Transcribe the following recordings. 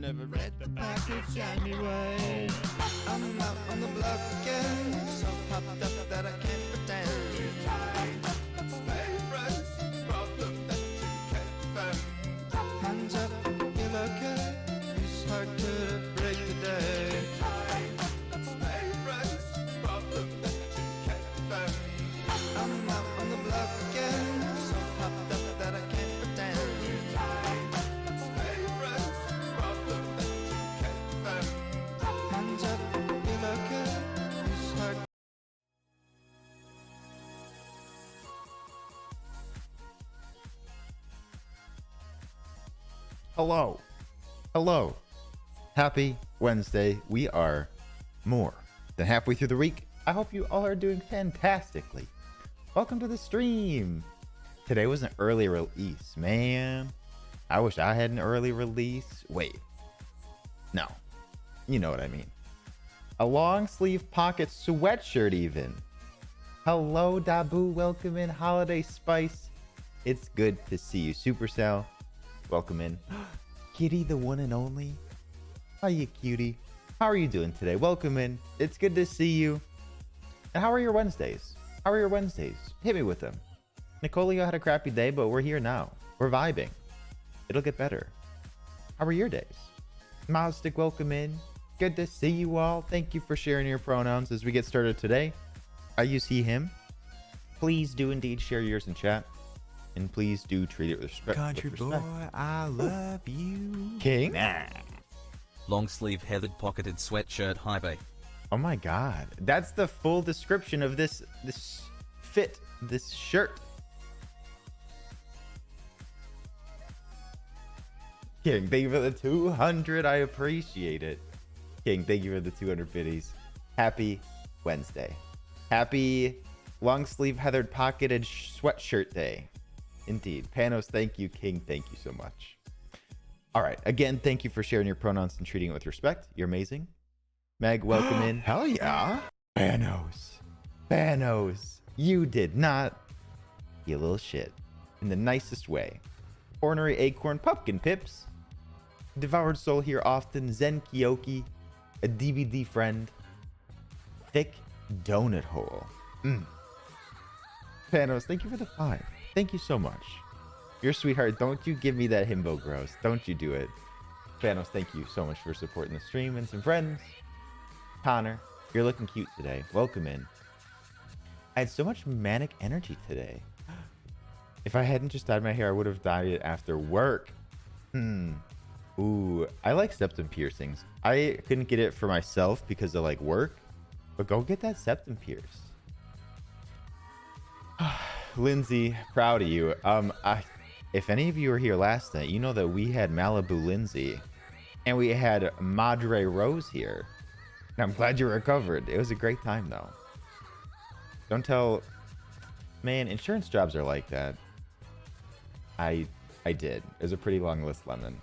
never read the package anyway. I'm out on the block again, so popped up that I can't pretend. Stay friends, problem that you can't defend. Hands up, feel okay, it's hard to break the day. Stay friends, problem that you can't defend. I'm out on the block again, so popped up that I can't pretend. Stay friends, problem that you can't defend. Hands up, feel okay, it's hard. Hello. Hello. Happy Wednesday. We are more than halfway through the week. I hope you all are doing fantastically. Welcome to the stream. Today was an early release, man. I wish I had an early release. Wait. No. You know what I mean. A long sleeve pocket sweatshirt even. Hello, Dabu. Welcome in. Holiday Spice. It's good to see you. Supercell. Welcome in. Kitty, the one and only. Hiya, cutie. How are you doing today? Welcome in. It's good to see you. And how are your Wednesdays? How are your Wednesdays? Hit me with them. Nicolio had a crappy day, but we're here now. We're vibing. It'll get better. How are your days? Mazdik, welcome in. Good to see you all. Thank you for sharing your pronouns as we get started today. I use he, him. Please do indeed share yours in chat. And please do treat it with respect. Country boy, I love you. King? Nah. Long sleeve heathered pocketed sweatshirt high bay. Oh my god. That's the full description of this fit, this shirt. King, thank you for the 200. I appreciate it. King, thank you for the 200 biddies. Happy Wednesday. Happy long sleeve heathered pocketed sweatshirt day. Indeed. Panos, thank you. King, thank you so much. All right. Again, thank you for sharing your pronouns and treating it with respect. You're amazing. Meg, welcome in. Hell yeah. Panos. You did not. You little shit. In the nicest way. Ornery Acorn Pumpkin Pips. Devoured Soul here often. Zen Kyoki. A DVD friend. Thick Donut Hole. Panos, thank you for the 5. Thank you so much. You're a sweetheart. Don't you give me that himbo gross. Don't you do it. Thanos, thank you so much for supporting the stream and some friends. Connor, you're looking cute today. Welcome in. I had so much manic energy today. If I hadn't just dyed my hair, I would have dyed it after work. Ooh, I like septum piercings. I couldn't get it for myself because of like work, but go get that septum pierce. Lindsay, proud of you. If any of you were here last night, you know that we had Malibu Lindsay and we had Madre Rose here. And I'm glad you recovered. It was a great time though. Don't tell, man, insurance jobs are like that. I did. It was a pretty long list, Lemon.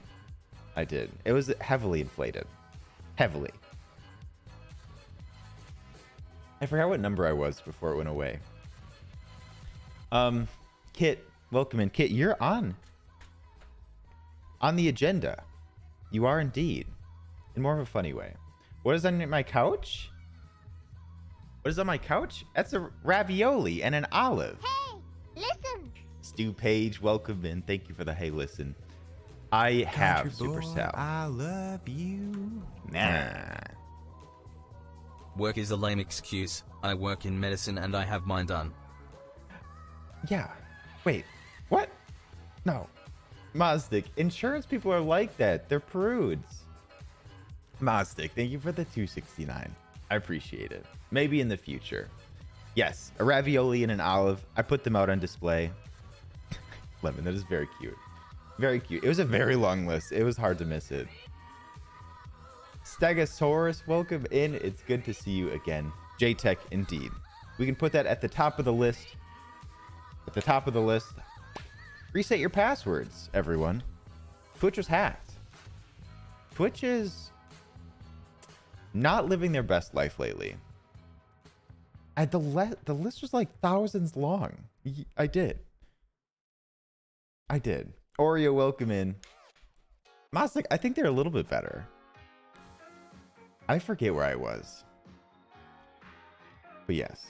I did. It was heavily inflated. Heavily. I forgot what number I was before it went away. Kit, welcome in. Kit, you're on the agenda. You are indeed, in more of a funny way. What is on my couch? What is on my couch? That's a ravioli and an olive. Hey, listen. Stu Page, welcome in. Thank you for the hey listen. I have Supercell. I love you. Nah. Work is a lame excuse. I work in medicine and I have mine done. Yeah. Wait. What? No. Mazdik, insurance people are like that. They're prudes. Mazdik, thank you for the 269. I appreciate it. Maybe in the future. Yes, a ravioli and an olive. I put them out on display. Lemon, that is very cute. Very cute. It was a very long list. It was hard to miss it. Stegosaurus, welcome in. It's good to see you again. J-Tech, indeed. We can put that at the top of the list. At the top of the list. Reset your passwords, everyone. Twitch was hacked. Twitch is not living their best life lately. The list was like thousands long. I did. Oreo, welcome in. Mastic, I think they're a little bit better. I forget where I was. But yes.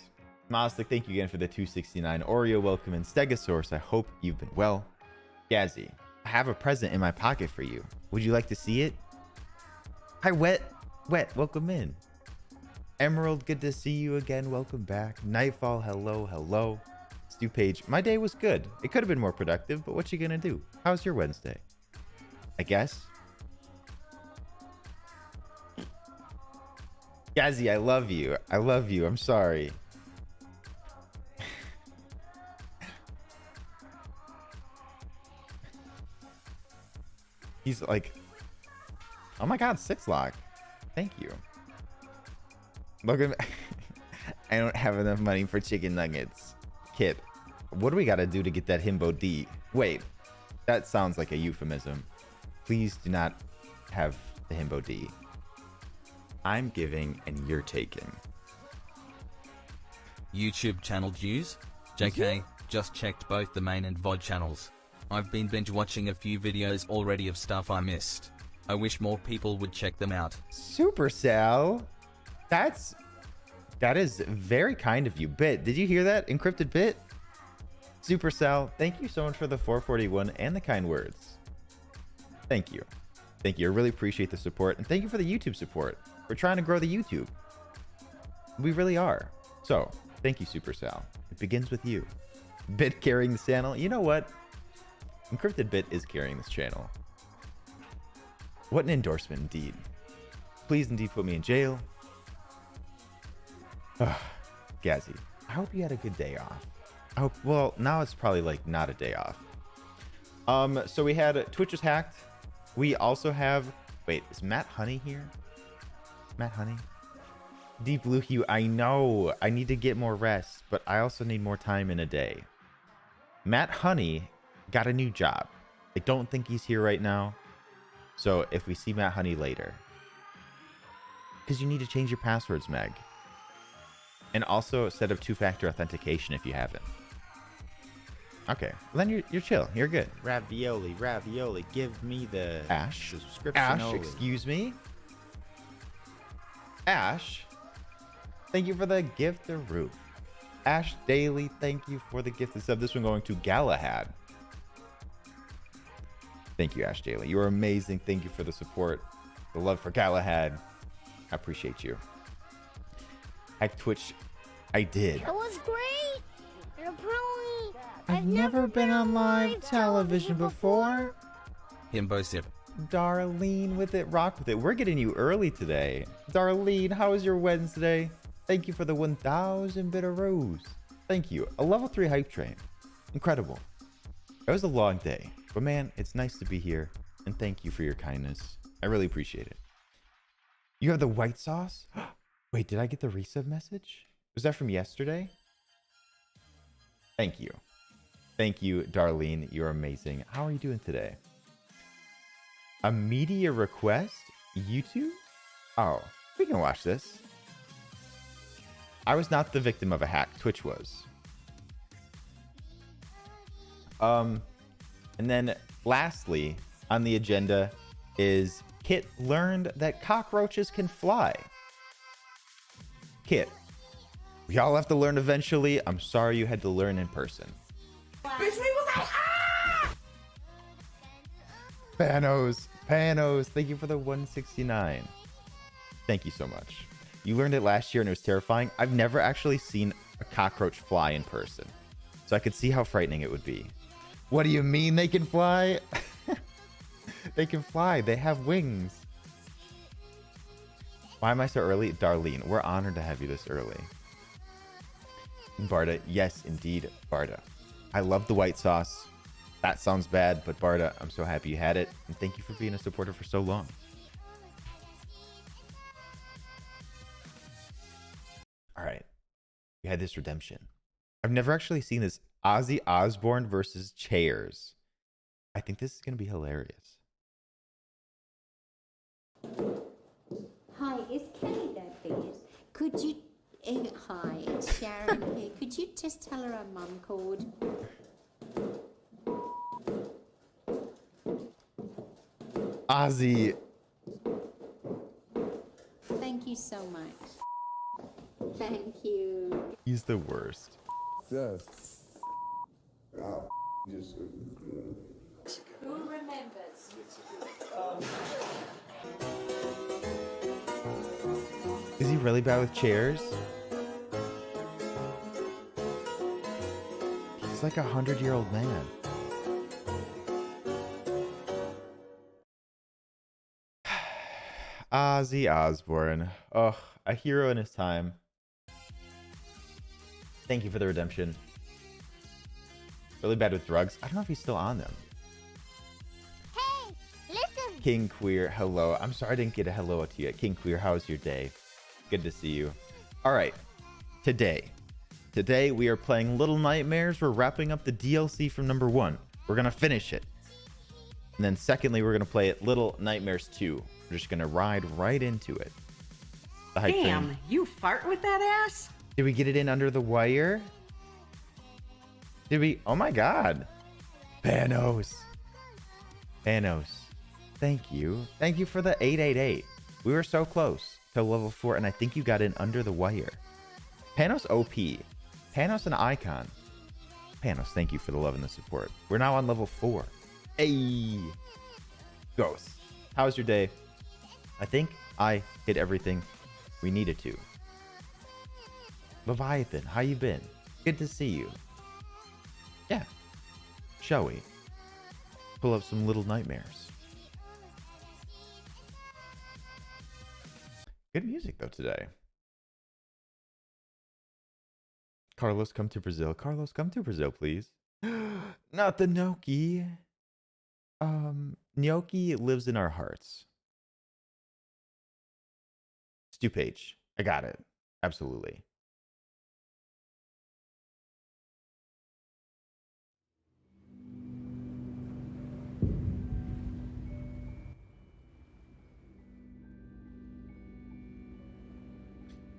Mastic, thank you again for the 269. Oreo, welcome in. Stegosaurus, I hope you've been well. Gazzy, I have a present in my pocket for you. Would you like to see it? Hi, Wet, welcome in. Emerald, good to see you again. Welcome back. Nightfall, hello. Stu Page, my day was good. It could have been more productive, but what you gonna do? How's your Wednesday? I guess. Gazzy, I love you. I'm sorry. He's like, oh my god, 6-lock. Thank you. Logan, I don't have enough money for chicken nuggets. Kit, what do we gotta do to get that himbo D? Wait, that sounds like a euphemism. Please do not have the himbo D. I'm giving and you're taking. YouTube channel dues? JK, just checked both the main and VOD channels. I've been binge watching a few videos already of stuff I missed. I wish more people would check them out. Supercell, that is very kind of you. Bit, did you hear that? Encrypted Bit? Supercell, thank you so much for the 441 and the kind words. Thank you. I really appreciate the support, and thank you for the YouTube support. We're trying to grow the YouTube. We really are. So, thank you, Supercell. It begins with you. Bit carrying the channel. You know what? Encrypted Bit is carrying this channel. What an endorsement, indeed. Please, indeed, put me in jail. Gazzy, I hope you had a good day off. I hope, well, now it's probably like not a day off. So we had Twitch was hacked. We also have, wait, is Matt Honey here? Matt Honey? Deep Blue Hue, I know I need to get more rest, but I also need more time in a day. Matt Honey got a new job. I don't think he's here right now. So if we see Matt Honey later, because you need to change your passwords, Meg. And also set up 2-factor authentication if you haven't. Okay, well then you're chill. You're good. Ravioli, give me the Ash. subscription. Ash, excuse me. Ash, thank you for the gift of roof. Ash Daily, thank you for the gift of sub. This one going to Galahad. Thank you, Ash Daily. You are amazing. Thank you for the support, the love for Galahad. I appreciate you. Hack Twitch, I did. It was great. And apparently, I've never been on live television before. Himbo sip. Darlene with it, rock with it. We're getting you early today. Darlene, how was your Wednesday? Thank you for the 1,000 bit of rose. Thank you. A level 3 hype train. Incredible. It was a long day, but man, it's nice to be here. And thank you for your kindness. I really appreciate it. You have the white sauce? Wait, did I get the resub message? Was that from yesterday? Thank you. Thank you, Darlene. You're amazing. How are you doing today? A media request? YouTube? Oh, we can watch this. I was not the victim of a hack. Twitch was. And then lastly on the agenda is Kit learned that cockroaches can fly. Kit, we all have to learn eventually. I'm sorry you had to learn in person. bitch, we was like, ah! Panos, thank you for the 169. Thank you so much. You learned it last year and it was terrifying. I've never actually seen a cockroach fly in person, so I could see how frightening it would be. What do you mean they can fly? They can fly. They have wings. Why am I so early? Darlene, we're honored to have you this early. Barda, yes, indeed, Barda. I love the white sauce. That sounds bad, but Barda, I'm so happy you had it. And thank you for being a supporter for so long. All right. We had this redemption. I've never actually seen this Ozzy Osbourne versus Chairs. I think this is going to be hilarious. Hi, is Kelly there, please? Could you... hi, it's Sharon here. Could you just tell her our mum called? Ozzy. Thank you so much. Thank you. He's the worst. Yes. Just. Who remembers? Is he really bad with chairs? He's like 100-year-old man. Ozzy Osbourne. Oh, a hero in his time. Thank you for the redemption. Really bad with drugs. I don't know if he's still on them. Hey, listen. King Queer, hello. I'm sorry I didn't get a hello to you. King Queer, how's your day? Good to see you. All right. Today we are playing Little Nightmares. We're wrapping up the DLC from number 1. We're going to finish it. And then secondly, we're going to play it Little Nightmares 2. We're just going to ride right into it. The hype Damn, train. you fart with that ass? Did we get it in under the wire? Did we? Oh my god. Panos. Thank you. Thank you for the 888. We were so close to level 4, and I think you got in under the wire. Panos OP. Panos an icon. Panos, thank you for the love and the support. We're now on level 4. Hey. Ghost. How's your day? I think I hit everything we needed to. Leviathan, how you been? Good to see you. Yeah. Shall we? Pull up some Little Nightmares. Good music though today. Carlos, come to Brazil. Carlos, come to Brazil, please. Not the Gnocchi. Gnocchi lives in our hearts. Stupage. I got it. Absolutely.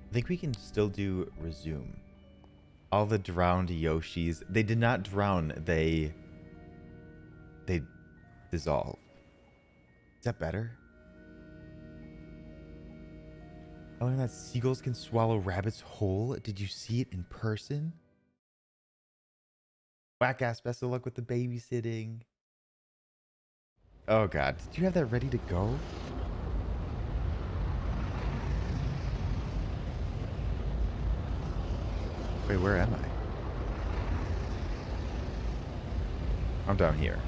I think we can still do resume. All the drowned Yoshis. They did not drown. They dissolved. Is that better? Oh, and that seagulls can swallow rabbits whole. Did you see it in person? Whack ass, best of luck with the babysitting. Oh god, did you have that ready to go? Wait, where am I? I'm down here.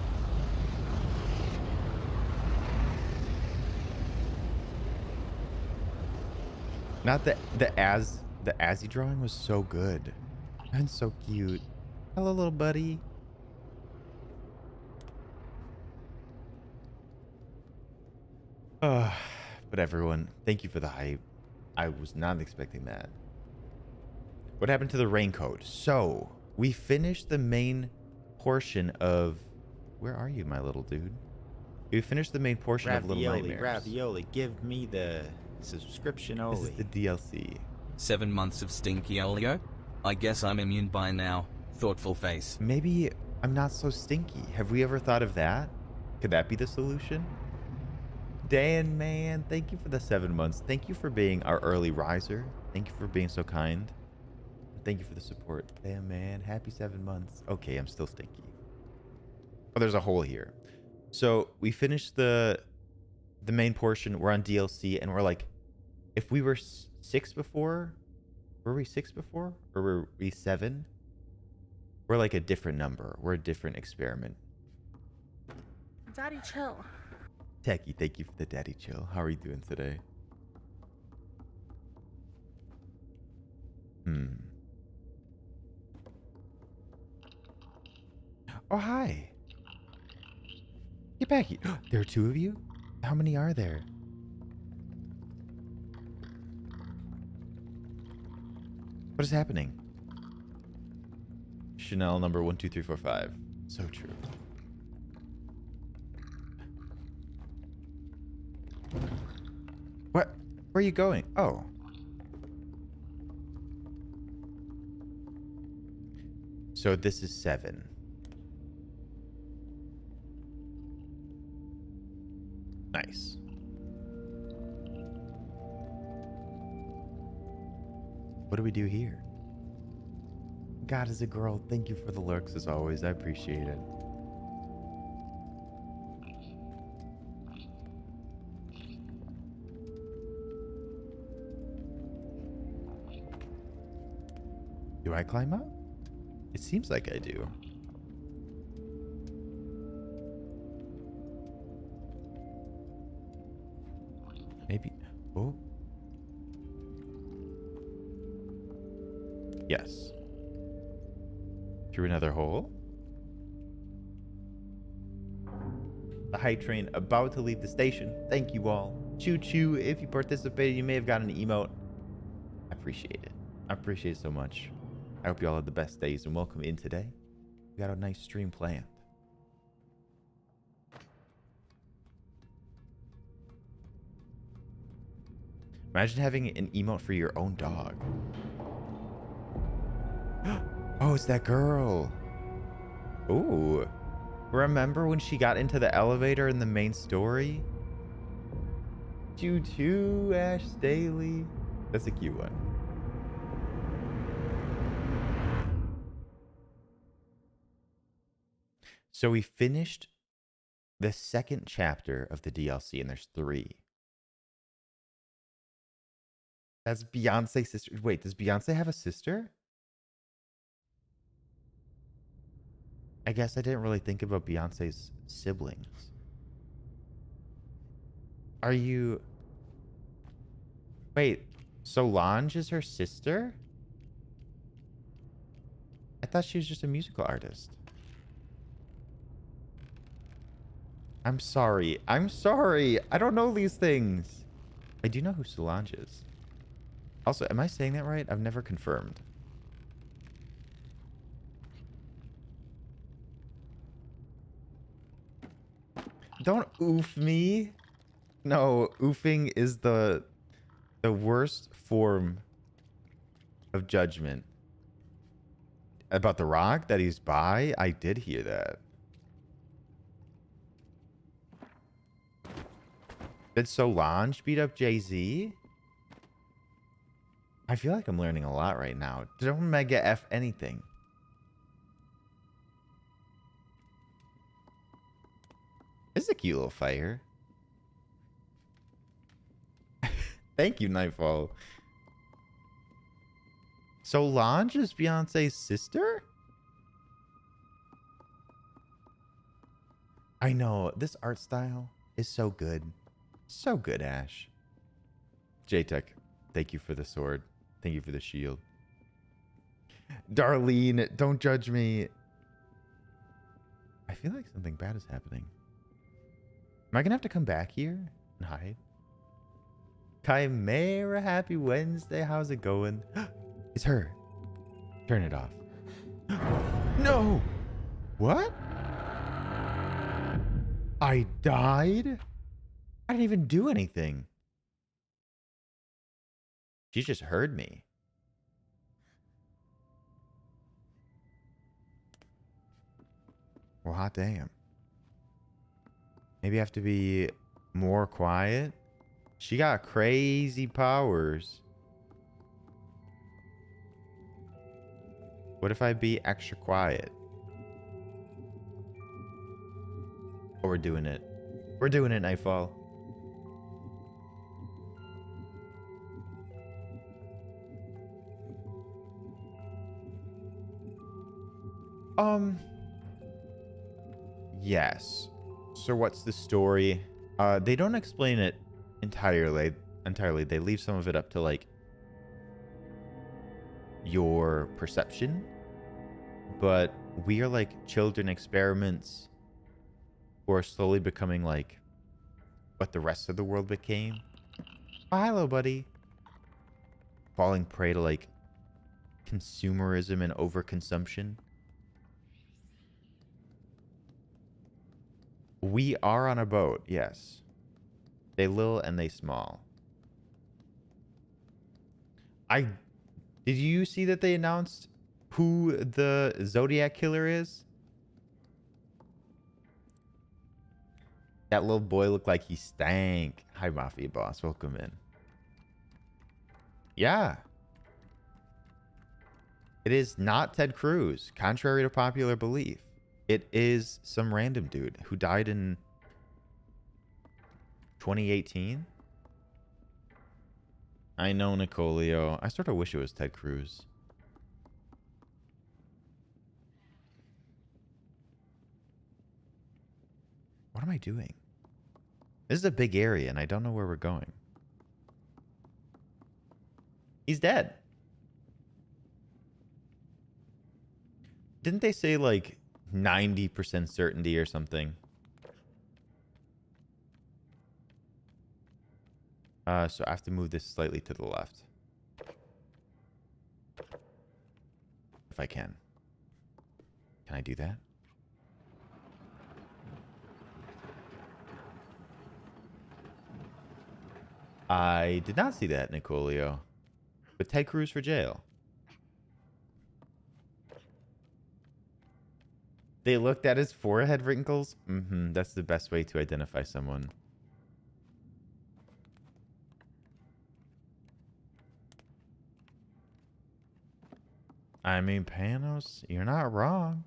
Not the Azzy drawing was so good and so cute. Hello, little buddy. But everyone, thank you for the hype. I was not expecting that. What happened to the raincoat? So we finished the main portion of. Where are you, my little dude? We finished the main portion of Little Nightmares. Ravioli, give me the subscription only. This is the DLC. 7 months of stinky olio? I guess I'm immune by now. Thoughtful face. Maybe I'm not so stinky. Have we ever thought of that? Could that be the solution? Dan, man, thank you for the 7 months. Thank you for being our early riser. Thank you for being so kind. Thank you for the support. Damn, man. Happy 7 months. Okay, I'm still stinky. Oh, there's a hole here. So we finished the main portion. We're on DLC, and we're like, if we were 6 before, were we 6 before? Or were we 7? We're like a different number. We're a different experiment. Daddy, chill. Techie, thank you for the daddy chill. How are you doing today? Oh, hi. Get back here. There are 2 of you? How many are there? What is happening? Chanel number 12345. So true. What? Where are you going? Oh. So this is 7. Nice. What do we do here? God is a girl. Thank you for the lurks as always. I appreciate it. Do I climb up? It seems like I do. Maybe. Oh. Yes. Through another hole. The hype train about to leave the station. Thank you all. Choo choo. If you participated, you may have gotten an emote. I appreciate it. I appreciate it so much. I hope you all have the best days and welcome in today. We got a nice stream planned. Imagine having an emote for your own dog. Oh, it's that girl. Ooh. Remember when she got into the elevator in the main story? Choo choo, Ash Daily. That's a cute one. So we finished the second chapter of the DLC, and there's 3. That's Beyonce's sister. Wait, does Beyonce have a sister? I guess I didn't really think about Beyonce's siblings. Are you... Wait, Solange is her sister? I thought she was just a musical artist. I'm sorry. I'm sorry. I don't know these things. I do know who Solange is. Also, am I saying that right? I've never confirmed. Don't oof me. No, oofing is the worst form of judgment. About The Rock, that he's bi? I did hear that. Did Solange beat up Jay-Z? I feel like I'm learning a lot right now. Don't mega F anything. This is a cute little fire. Thank you, Nightfall. Solange is Beyonce's sister? I know. This art style is so good. So good, Ash. J-Tech, thank you for the sword. Thank you for the shield. Darlene, don't judge me. I feel like something bad is happening. Am I going to have to come back here and hide? Chimera, happy Wednesday. How's it going? It's her. Turn it off. No! What? I died? I didn't even do anything. She just heard me. Well, hot damn. Maybe I have to be more quiet. She got crazy powers. What if I be extra quiet? Oh, we're doing it. We're doing it, Nightfall. Yes. So what's the story? They don't explain it entirely. They leave some of it up to like your perception. But we are like children experiments who are slowly becoming like what the rest of the world became. Oh, hello, buddy. Falling prey to like consumerism and overconsumption. We are on a boat, yes. They little and they small. Did you see that they announced who the Zodiac killer is? That little boy looked like he stank. Hi, Mafia Boss. Welcome in. Yeah. It is not Ted Cruz, contrary to popular belief. It is some random dude who died in 2018. I know, Nicolio. I sort of wish it was Ted Cruz. What am I doing? This is a big area, and I don't know where we're going. He's dead. Didn't they say, like, 90% certainty or something? So I have to move this slightly to the left. If I can. Can I do that? I did not see that, Nicolio. But Ted Cruz for jail. They looked at his forehead wrinkles? Mm-hmm. That's the best way to identify someone. I mean, Panos, you're not wrong.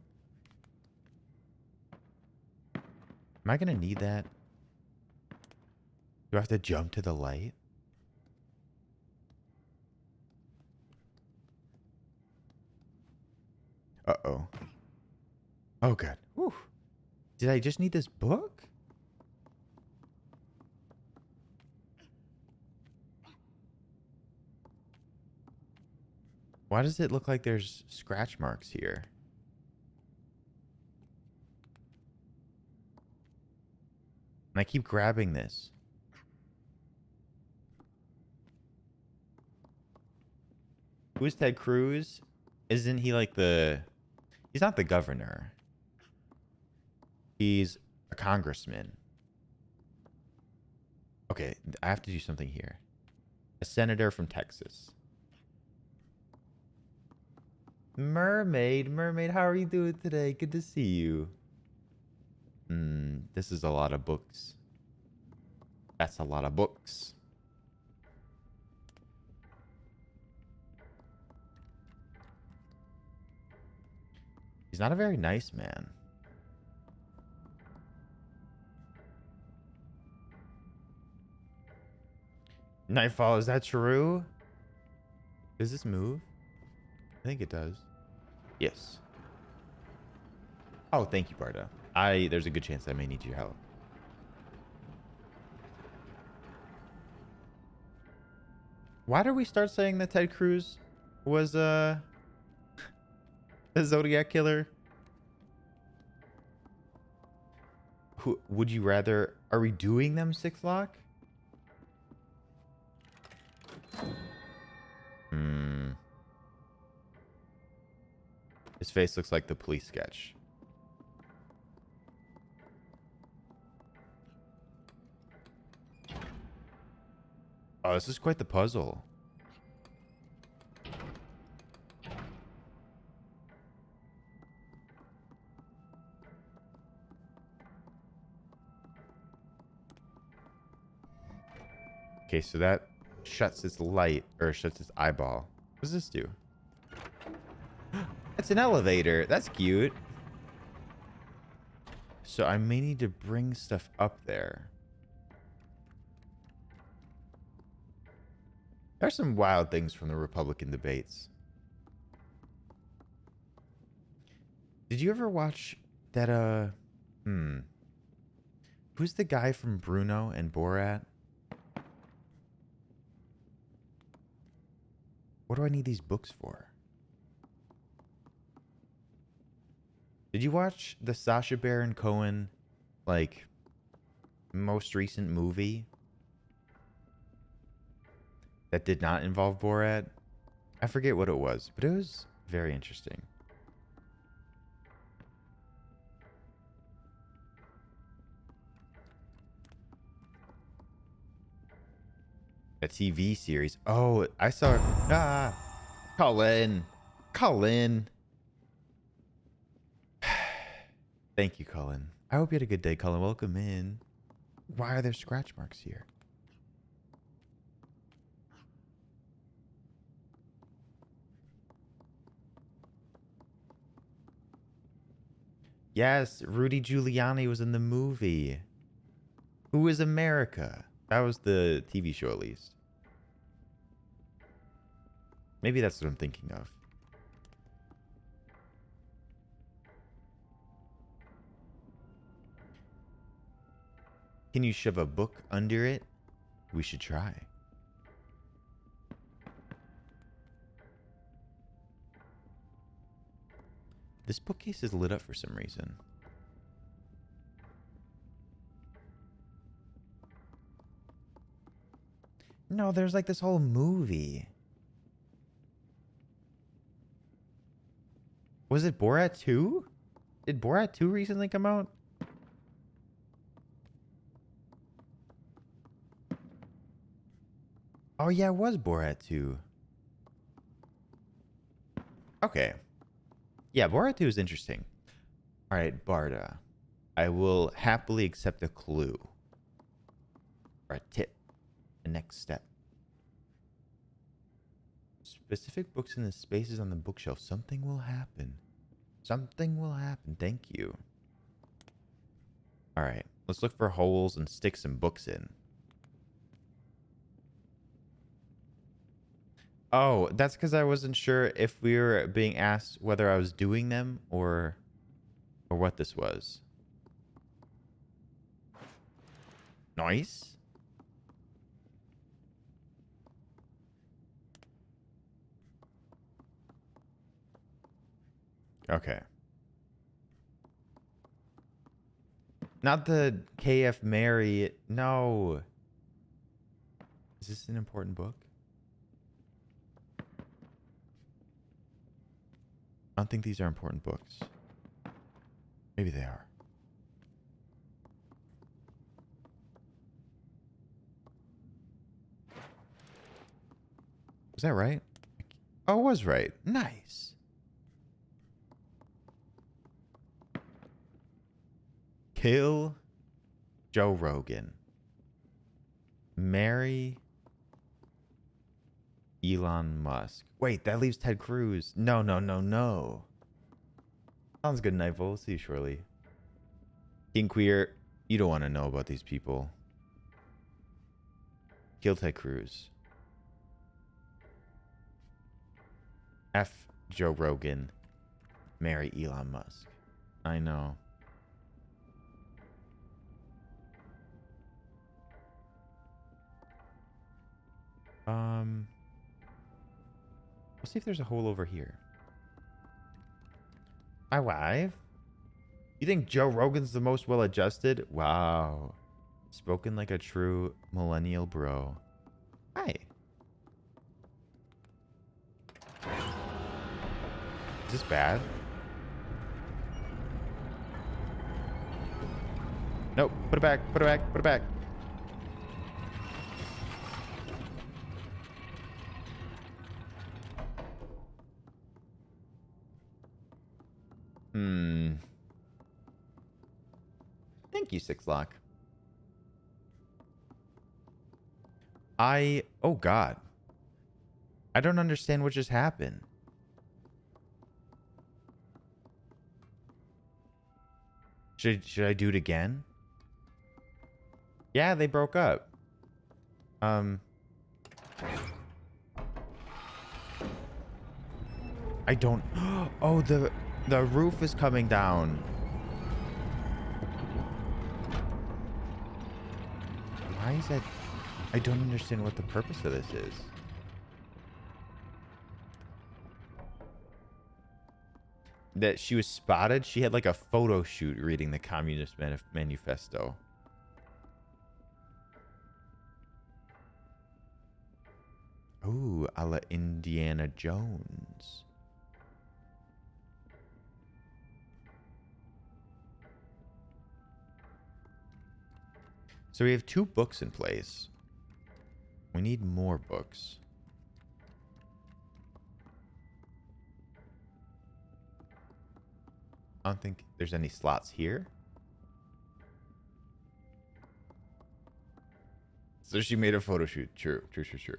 Am I going to need that? Do I have to jump to the light? Uh-oh. Oh, God. Whew. Did I just need this book? Why does it look like there's scratch marks here? And I keep grabbing this. Who's Ted Cruz? Isn't he like the... He's not the governor. He's a congressman. Okay, I have to do something here. A senator from Texas. Mermaid, how are you doing today? Good to see you. This is a lot of books. That's a lot of books. He's not a very nice man. Nightfall, is that true? Does this move? I think it does. Yes. Oh, thank you, Barda. There's a good chance I may need your help. Why did we start saying that Ted Cruz was a Zodiac killer? Who would you rather? Are we doing them 6 lock? His face looks like the police sketch. Oh, this is quite the puzzle. Okay, so that shuts its light, or shuts its eyeball. What does this do? It's an elevator. That's cute. So I may need to bring stuff up there. There's some wild things from the Republican debates. Did you ever watch that, who's the guy from Bruno and Borat? What do I need these books for? Did you watch the Sacha Baron Cohen, like, most recent movie that did not involve Borat? I forget what it was, but it was very interesting. A TV series. Oh, I saw it. Ah, Colin. Thank you, Colin. I hope you had a good day, Colin. Welcome in. Why are there scratch marks here? Yes, Rudy Giuliani was in the movie. Who is America? That was the TV show, at least. Maybe that's what I'm thinking of. Can you shove a book under it? We should try. This bookcase is lit up for some reason. No, there's like this whole movie. Was it Borat 2? Did Borat 2 recently come out? Oh yeah, it was Borat 2. Okay. Yeah, Borat 2 is interesting. All right, Barda. I will happily accept a clue. Or a tip. The next step. Specific books in the spaces on the bookshelf. Something will happen. Something will happen. Thank you. All right. Let's look for holes and stick some books in. Oh, that's because I wasn't sure if we were being asked whether I was doing them or what this was. Nice. Okay. Not the KF Mary. No. Is this an important book? I don't think these are important books. Maybe they are. Was that right? Oh, it was right. Nice. Kill Joe Rogan. Marry Elon Musk. Wait, that leaves Ted Cruz. No, no, no, no. Sounds good, Nightfall. We'll see you shortly. King Queer, you don't want to know about these people. Kill Ted Cruz. F Joe Rogan. Marry Elon Musk. I know. Let's see if there's a hole over here. My wife? You think Joe Rogan's the most well-adjusted? Wow. Spoken like a true millennial bro. Hi. Is this bad? Nope. Put it back. Put it back. Put it back. Thank you, Six Lock. Oh God. I don't understand what just happened. Should I do it again? Yeah, they broke up. I don't. Oh, the roof is coming down. Why is that? I don't understand what the purpose of this is. That she was spotted. She had like a photo shoot reading the Communist Manifesto. Ooh, a la Indiana Jones. So we have 2 books in place. We need more books. I don't think there's any slots here. So she made a photo shoot. True, true, true, true.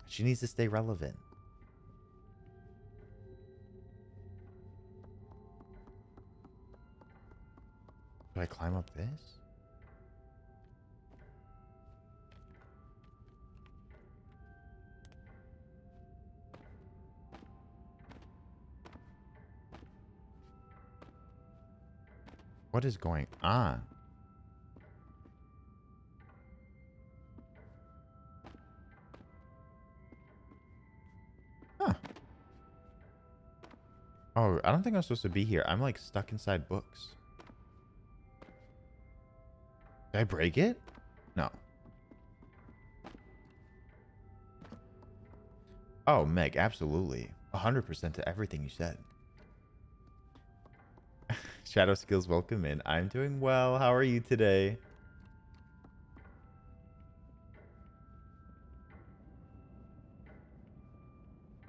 She needs to stay relevant. Do I climb up this? What is going on? Huh. Oh, I don't think I'm supposed to be here. I'm like stuck inside books. Did I break it? No. Oh, Meg, absolutely. 100% to everything you said. Shadow Skills, welcome in. I'm doing well. How are you today?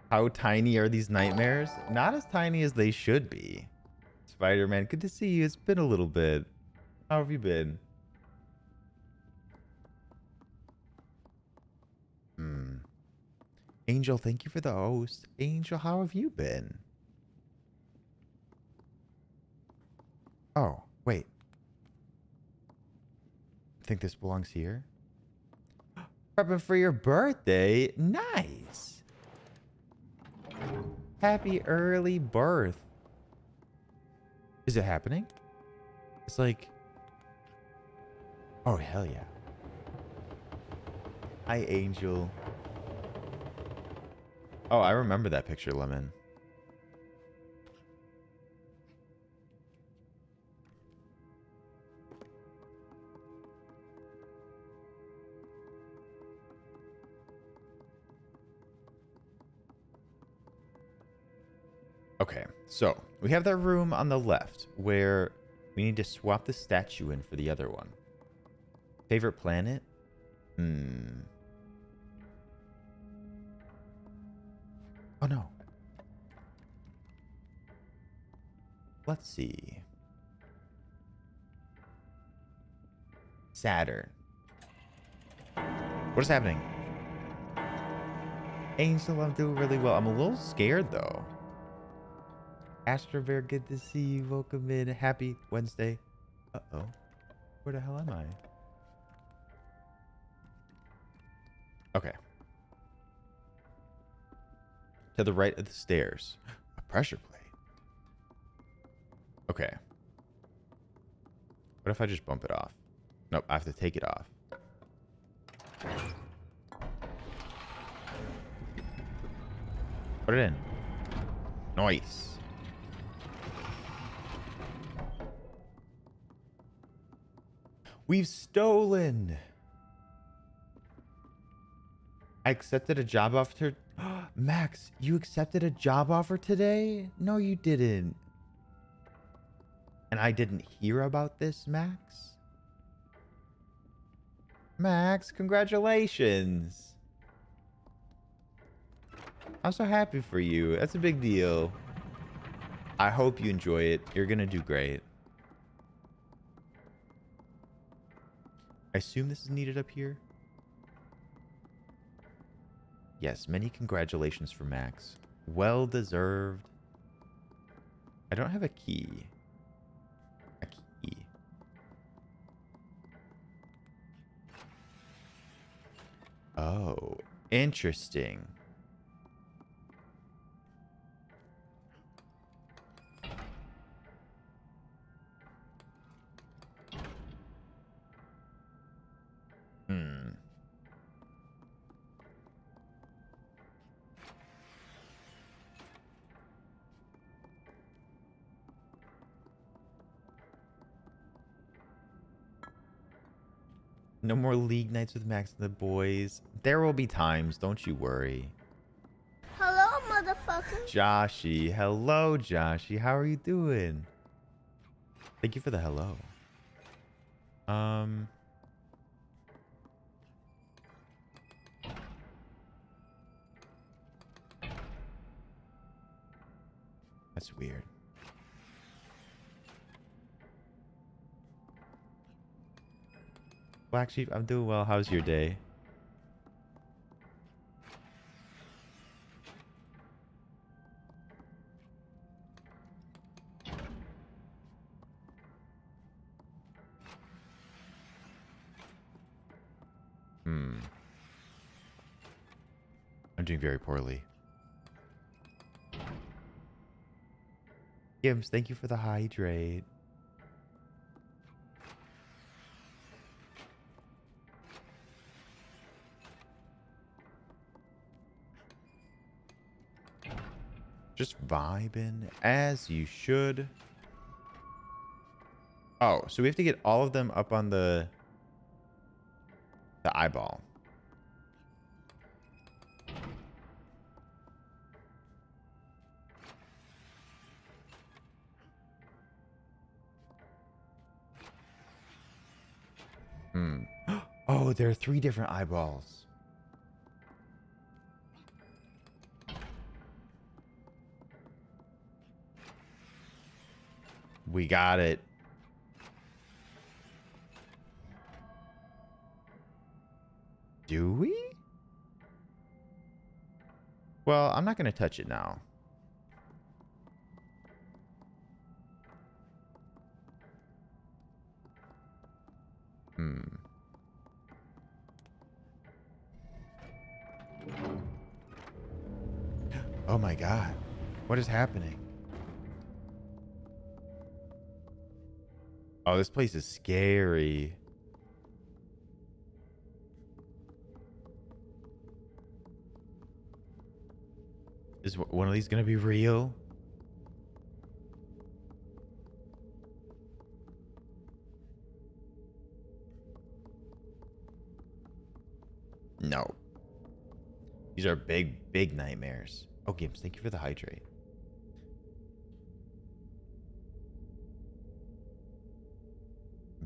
How tiny are these nightmares? Not as tiny as they should be. Spider-Man, good to see you. It's been a little bit. How have you been? Angel, thank you for the host. Angel, how have you been? Oh, wait. I think this belongs here. Prepping for your birthday. Nice. Happy early birth. Is it happening? It's like... Oh, hell yeah. Hi, Angel. Oh, I remember that picture, Lemon. Okay, so we have that room on the left where we need to swap the statue in for the other one. Favorite planet? Oh no. Let's see. Saturn. What is happening? Angel, I'm doing really well. I'm a little scared though. Astro Bear, good to see you. Welcome in. Happy Wednesday. Uh-oh. Where the hell am I? Okay. To the right of the stairs. A pressure plate. Okay. What if I just bump it off? Nope, I have to take it off. Put it in. Nice. We've stolen. I accepted a job offer. Max, you accepted a job offer today? No, you didn't. And I didn't hear about this, Max? Max, congratulations. I'm so happy for you. That's a big deal. I hope you enjoy it. You're gonna do great. I assume this is needed up here. Yes, many congratulations for Max. Well deserved. I don't have a key. A key. Oh, interesting. No more league nights with Max and the boys. There will be times, don't you worry. Hello, motherfucker. Joshy. Hello, Joshy. How are you doing? Thank you for the hello. That's weird. Black Sheep, I'm doing well. How's your day? I'm doing very poorly. Gibbs, thank you for the hydrate. Just vibing as you should. Oh, so we have to get all of them up on the eyeball. Oh, there are 3 different eyeballs. We got it. Do we? Well, I'm not going to touch it now. Oh my god. What is happening? Oh, this place is scary. Is one of these gonna be real? No. These are big, big nightmares. Oh, Gibbs, thank you for the hydrate.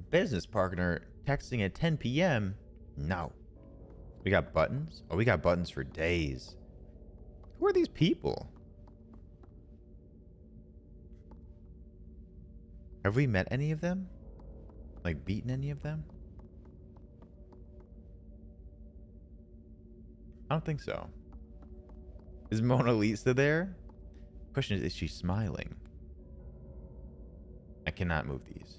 Business partner texting at 10 p.m. No. We got buttons? Oh, we got buttons for days. Who are these people? Have we met any of them? Like, beaten any of them? I don't think so. Is Mona Lisa there? Question is she smiling? I cannot move these.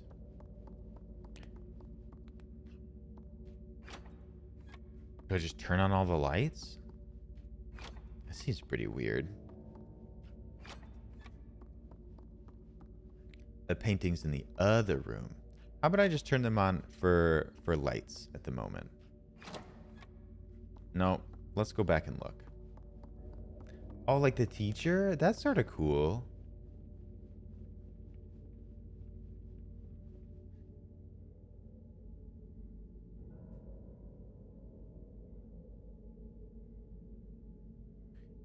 Do I just turn on all the lights? That seems pretty weird. The painting's in the other room. How about I just turn them on for lights at the moment? No, let's go back and look. Oh, like the teacher? That's sort of cool.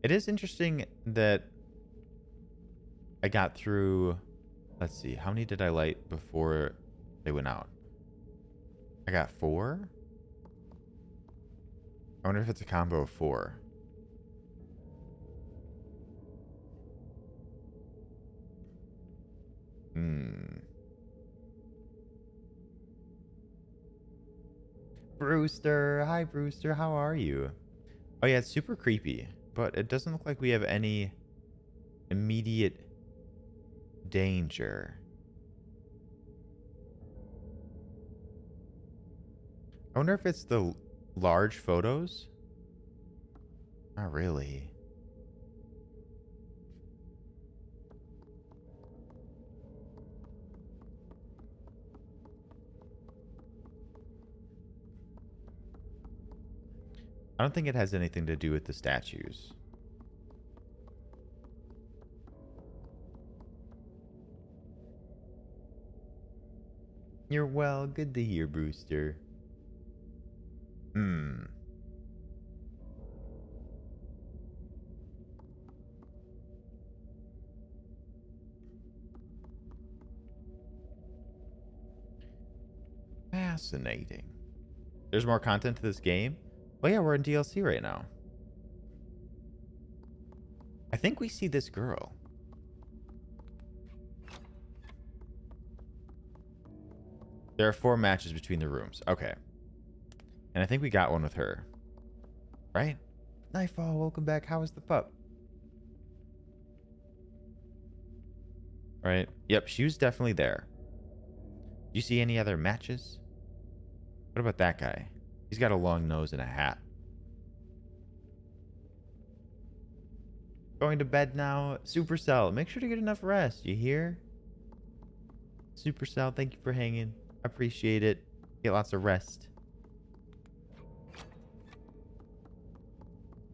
It is interesting that I got through... Let's see. How many did I light before they went out? I got 4? I wonder if it's a combo of 4. Brewster. Hi, Brewster. How are you? Oh, yeah, it's super creepy. But it doesn't look like we have any immediate danger. I wonder if it's the large photos? Not really. I don't think it has anything to do with the statues. You're well. Good to hear, Brewster. Fascinating. There's more content to this game? Oh yeah, we're in DLC right now. I think we see this girl. There are 4 matches between the rooms. Okay. And I think we got one with her. Right? Nightfall, welcome back. How is the pup? Right? Yep, she was definitely there. Do you see any other matches? What about that guy? He's got a long nose and a hat. Going to bed now. Supercell, make sure to get enough rest. You hear? Supercell, thank you for hanging. I appreciate it. Get lots of rest.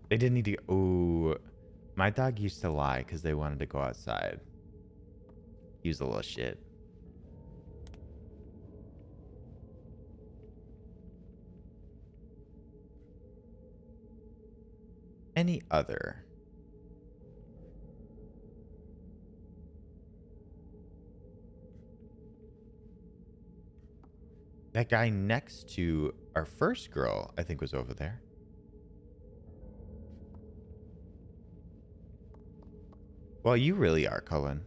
They didn't need to go. Ooh. My dog used to lie because they wanted to go outside. He was a little shit. Any other? That guy next to our first girl, I think, was over there. Well, you really are, Cullen.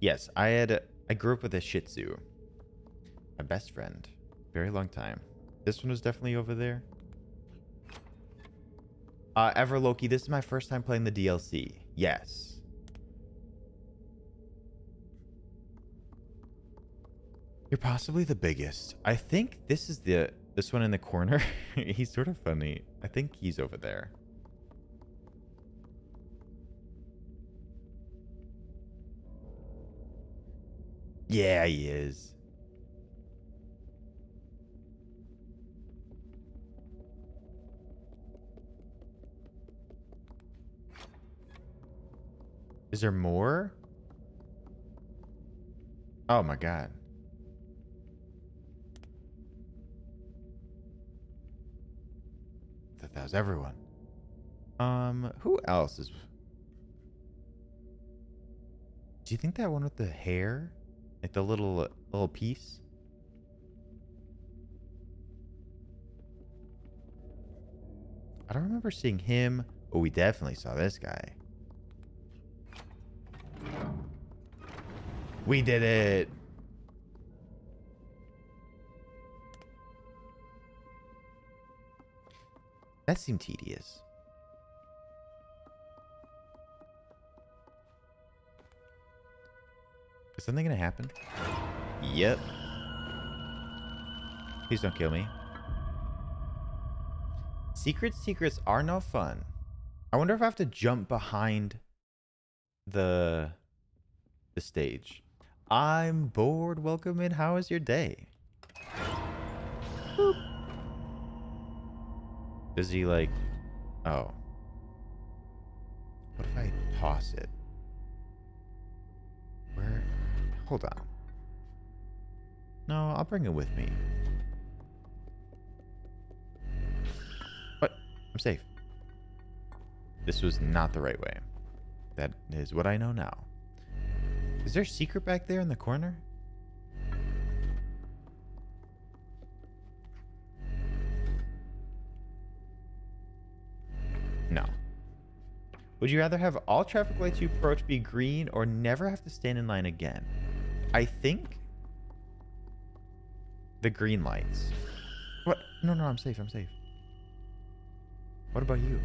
Yes, I grew up with a Shih Tzu. My best friend. Very long time. This one was definitely over there. Everloki, this is my first time playing the DLC. Yes. You're possibly the biggest. I think this is this one in the corner. He's sort of funny. I think he's over there. Yeah, he is. Is there more? Oh my god. I thought that was everyone. Who else is... Do you think that one with the hair? Like the little piece? I don't remember seeing him. Oh, we definitely saw this guy. We did it. That seemed tedious. Is something gonna happen? Yep. Please don't kill me. Secrets are no fun. I wonder if I have to jump behind the stage. I'm bored. Welcome in. How is your day? Boop. Does he like... Oh. What if I toss it? Where? Hold on. No, I'll bring it with me. What? I'm safe. This was not the right way. That is what I know now. Is there a secret back there in the corner? No. Would you rather have all traffic lights you approach be green or never have to stand in line again? I think the green lights. What? No, I'm safe. I'm safe. What about you?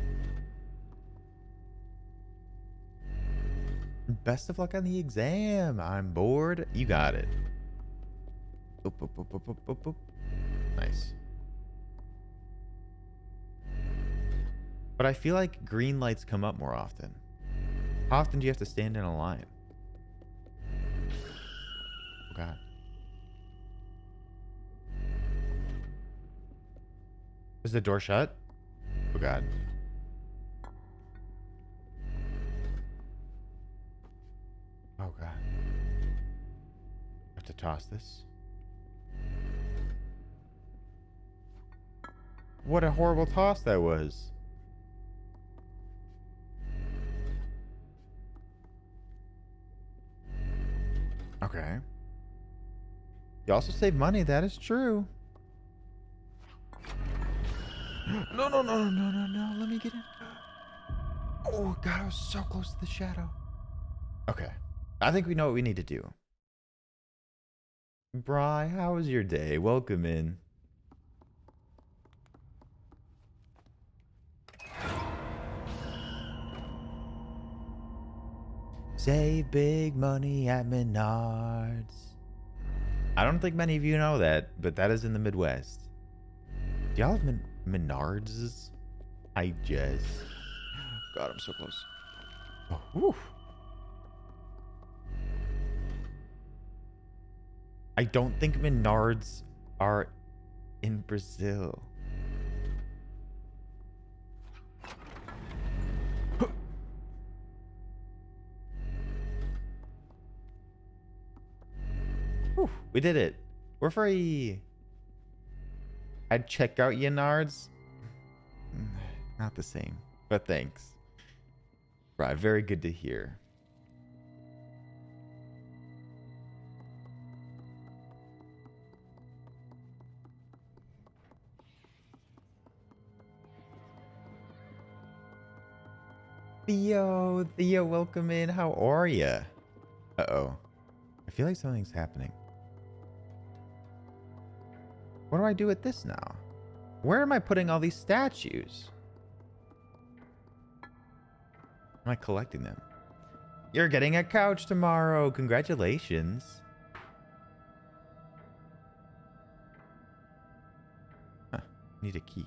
Best of luck on the exam. I'm bored. You got it. Boop, boop, boop, boop, boop, boop, boop. Nice. But I feel like green lights come up more often. How often do you have to stand in a line? Oh, God. Is the door shut? Oh, God. Oh, God. I have to toss this. What a horrible toss that was. Okay. You also save money. That is true. No. Let me get in. Oh, God. I was so close to the shadow. Okay. I think we know what we need to do. Bri, how was your day? Welcome in. Save big money at Menards. I don't think many of you know that, but that is in the Midwest. Do y'all have Menards? I just... God, I'm so close. Oh, whew. I don't think Menards are in Brazil. Whew, we did it. We're free. I'd check out Yenards. Not the same, but thanks. Right, very good to hear. Theo, welcome in. How are ya? Uh-oh. I feel like something's happening. What do I do with this now? Where am I putting all these statues? Am I collecting them? You're getting a couch tomorrow. Congratulations. Huh. Need a key.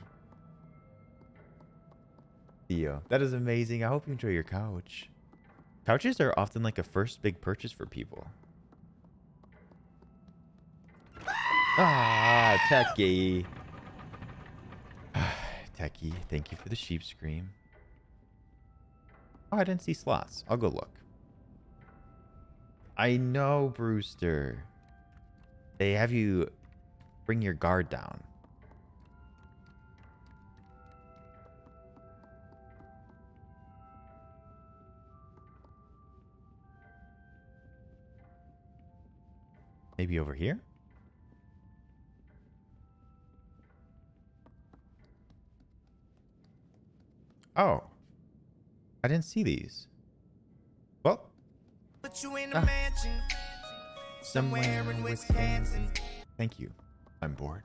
Theo, that is amazing. I hope you enjoy your couch. Couches are often like a first big purchase for people. Ah, Techie. Techie, thank you for the sheep scream. Oh, I didn't see slots. I'll go look. I know, Brewster. They have you bring your guard down. Maybe over here? Oh. I didn't see these. Well. Put you in a mansion somewhere in Wisconsin. Thank you. I'm bored.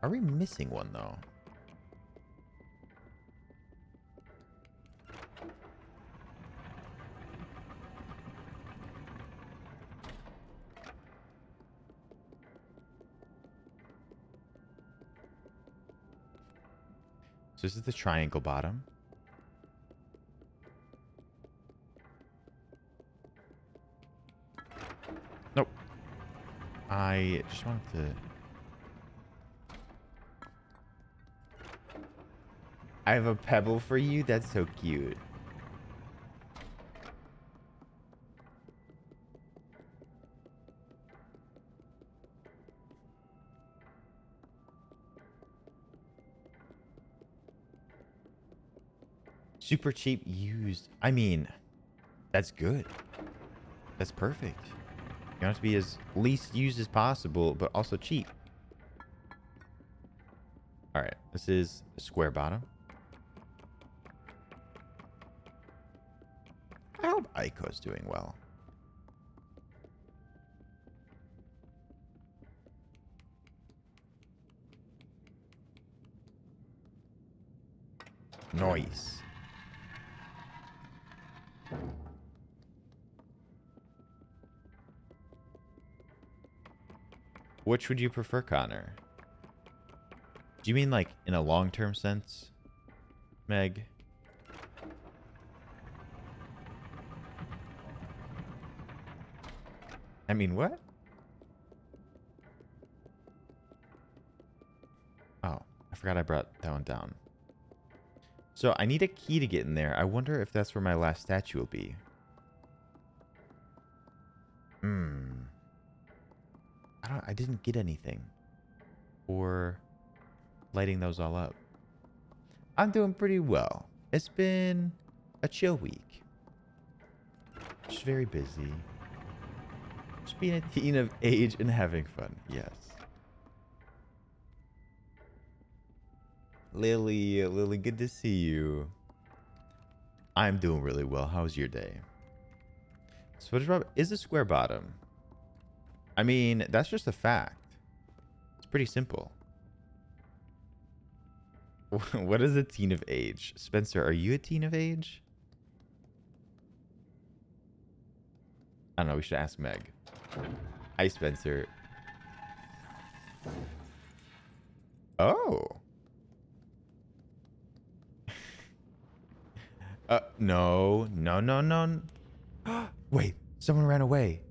Are we missing one, though? So this is the triangle bottom. Nope. I just wanted to... I have a pebble for you? That's so cute. Super cheap used. I mean, that's good. That's perfect. You want it to be as least used as possible, but also cheap. All right, this is a square bottom. I hope Aiko's doing well. Nice. Which would you prefer, Connor? Do you mean like in a long-term sense, Meg? I mean, what? Oh, I forgot I brought that one down. So I need a key to get in there. I wonder if that's where my last statue will be. I didn't get anything for lighting those all up. I'm doing pretty well. It's been a chill week. Just very busy. Just being a teen of age and having fun. Yes. Lily, good to see you. I'm doing really well. How's your day? SpongeBob is a square bottom. I mean, that's just a fact. It's pretty simple. What is a teen of age? Spencer, are you a teen of age? I don't know. We should ask Meg. Hi, Spencer. Oh. No. No, no, no. Wait, someone ran away.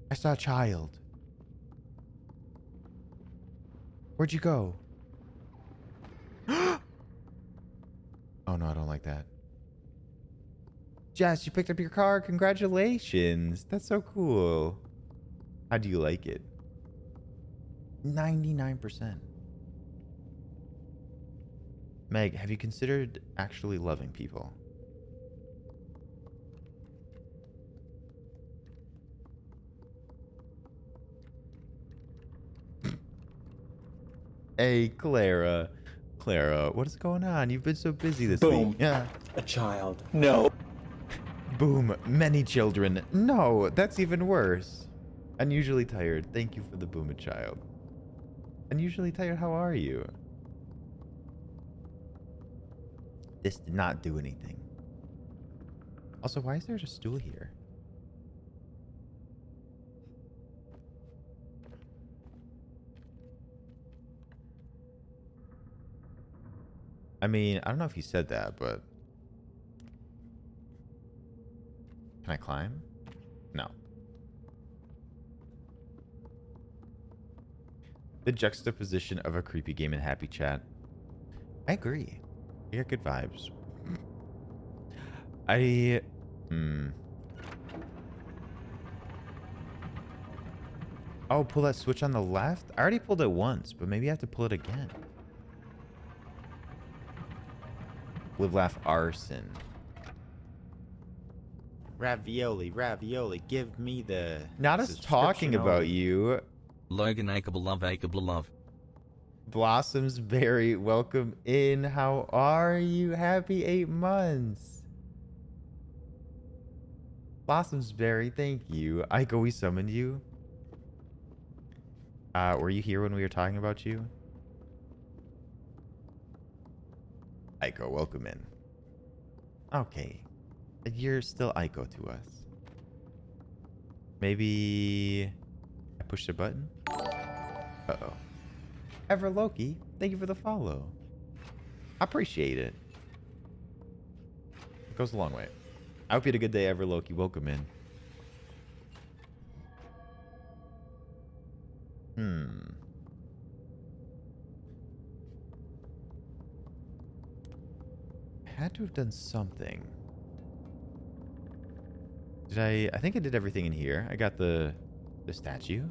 I saw a child. Where'd you go? Oh no, I don't like that. Jess, you picked up your car. Congratulations. That's so cool. How do you like it? 99%. Meg, have you considered actually loving people? Hey, Clara. Clara, what is going on? You've been so busy this week. Yeah. A child. No. Boom. Many children. No, that's even worse. Unusually tired. Thank you for the boom, a child. Unusually tired, how are you? This did not do anything. Also, why is there a stool here? I mean, I don't know if he said that, but... Can I climb? No. The juxtaposition of a creepy game and happy chat. I agree. You got good vibes. Oh, pull that switch on the left? I already pulled it once, but maybe I have to pull it again. Live, laugh, arson. Ravioli, ravioli, give me the... Not us talking about you. Logan Acable love. Blossoms Berry, welcome in. How are you? Happy 8 months. Blossoms Berry, thank you. Aiko, we summoned you. Were you here when we were talking about you? Aiko, welcome in. Okay. You're still Aiko to us. Maybe I pushed a button? Uh-oh. Ever Loki, thank you for the follow. I appreciate it. It goes a long way. I hope you had a good day, Ever Loki. Welcome in. I had to have done something. Did I think I did everything in here. I got the statue.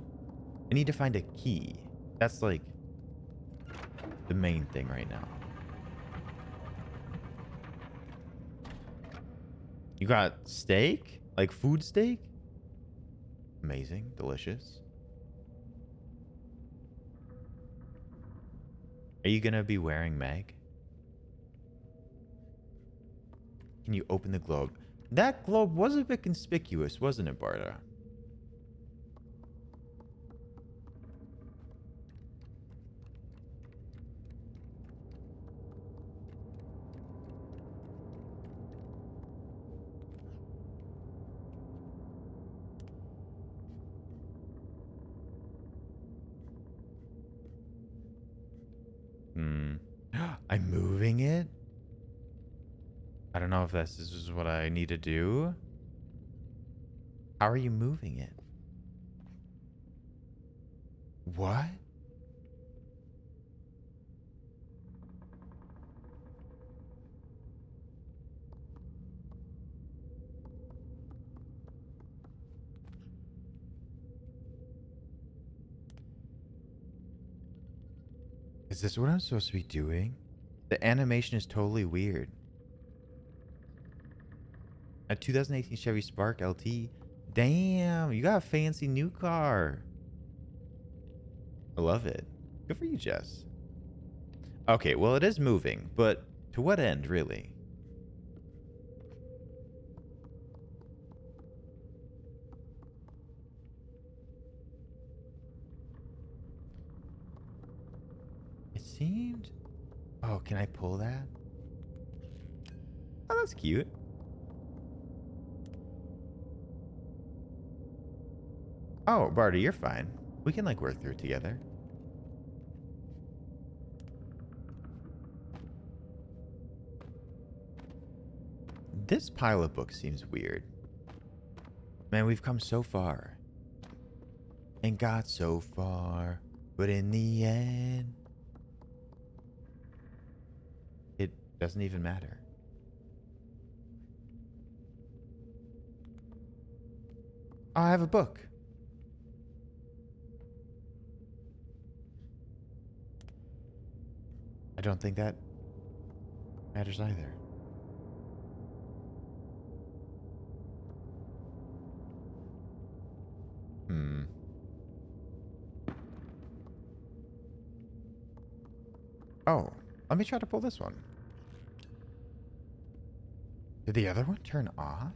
I need to find a key. That's like the main thing right now. You got steak? Like food steak? Amazing. Delicious. Are you gonna be wearing Meg? Can you open the globe? That globe was a bit conspicuous, wasn't it, Barda? I'm moving it? I don't know if this is what I need to do. How are you moving it? What? Is this what I'm supposed to be doing? The animation is totally weird. A 2018 Chevy Spark LT. Damn, you got a fancy new car. I love it. Good for you, Jess. Okay, well, it is moving, but to what end, really? seemed... Oh, can I pull that? Oh, that's cute. Oh, Barty, you're fine. We can, like, work through it together. This pile of books seems weird. Man, we've come so far. And got so far. But in the end... it doesn't even matter. Oh, I have a book. I don't think that matters either. Oh, let me try to pull this one. Did the other one turn off?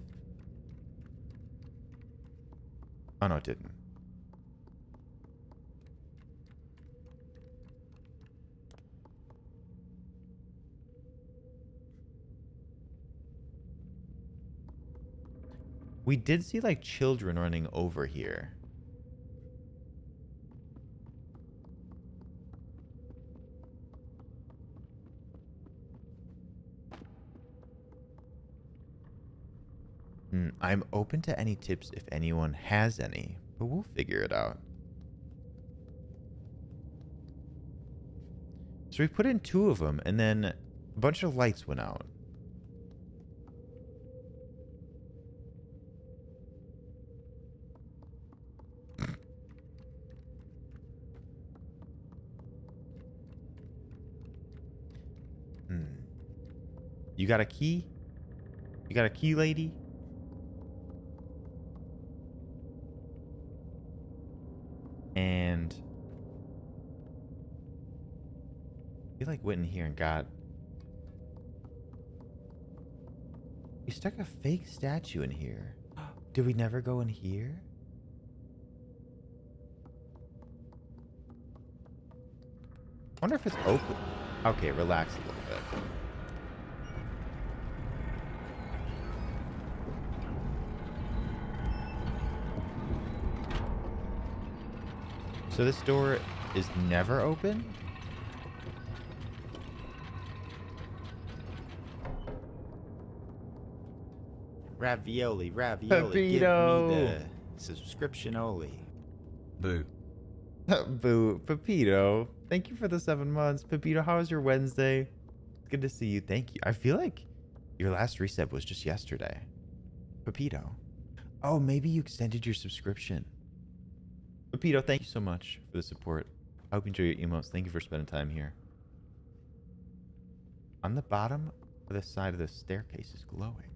Oh, no, it didn't. We did see, like, children running over here. I'm open to any tips if anyone has any, but we'll figure it out. So we put in 2 of them, and then a bunch of lights went out. You got a key? You got a key, lady? And we like went in here and got... We stuck a fake statue in here. Did we never go in here? I wonder if it's open. Okay, relax a little bit. So this door is never open? Ravioli, give Pepito. me the subscription only. Boo. Boo. Pepito. Thank you for the 7 months. Pepito, how was your Wednesday? It's good to see you. Thank you. I feel like your last reset was just yesterday. Pepito. Oh, maybe you extended your subscription. Pepito, thank you so much for the support. I hope you enjoy your emotes. Thank you for spending time here. On the bottom of the side of the staircase is glowing.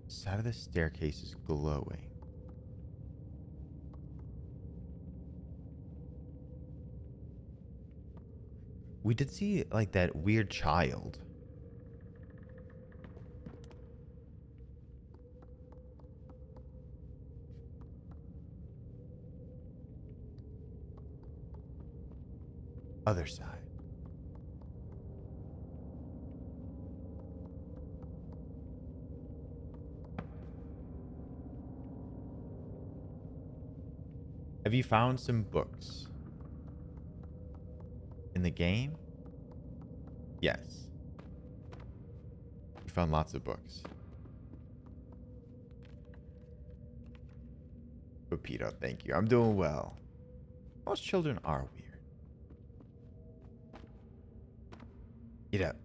Side of the staircase is glowing. We did see like that weird child. Other side. Have you found some books in the game? Yes. You found lots of books. Pepito, thank you. I'm doing well. Most children are weird. Get up.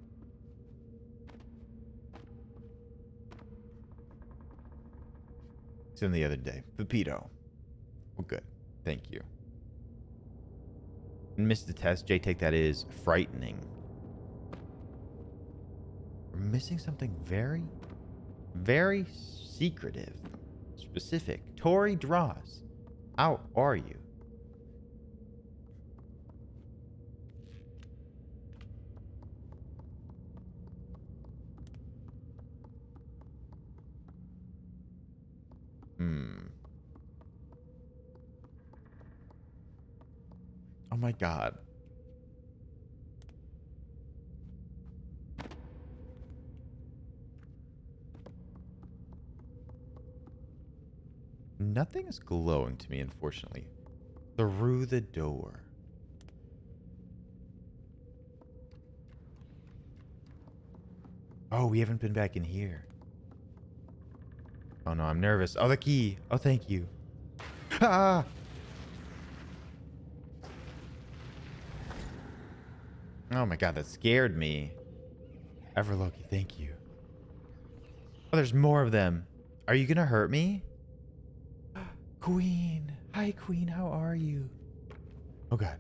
Seen the other day. Pepito. Well, good. Thank you. Missed the test. J-Take, that is frightening. We're missing something very, very secretive. Specific. Tori draws. How are you? Oh my god. Nothing is glowing to me, unfortunately. Through the door. Oh, we haven't been back in here. Oh no, I'm nervous. Oh, the key. Oh, thank you. Ah! Oh my god, that scared me. Everloki, thank you. Oh, there's more of them. Are you gonna hurt me? Queen. Hi, Queen. How are you? Oh god.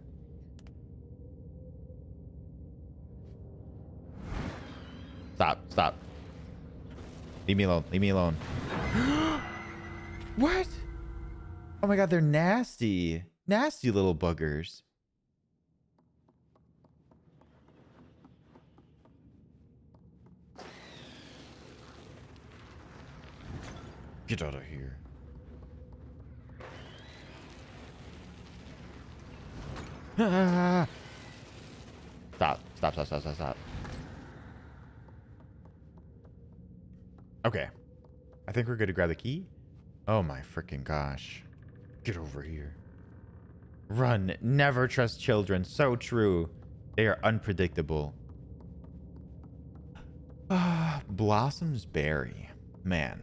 Stop. Stop. Leave me alone. Leave me alone. What? Oh my god, they're nasty. Nasty little buggers. Get out of here. Ah! Stop. Stop, stop, stop, stop, stop. Okay. I think we're good to grab the key. Oh my freaking gosh. Get over here. Run. Never trust children. So true. They are unpredictable. Ah, Blossom's Berry. Man.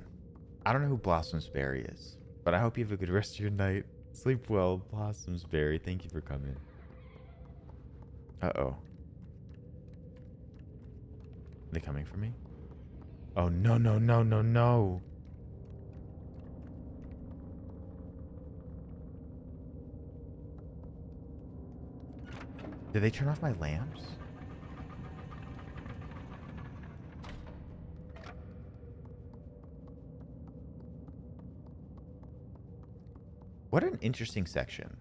I don't know who Blossom's Berry is, but I hope you have a good rest of your night. Sleep well, Blossom's Berry. Thank you for coming. Uh-oh. Are they coming for me? Oh, no, no, no, no, no. Did they turn off my lamps? What an interesting section.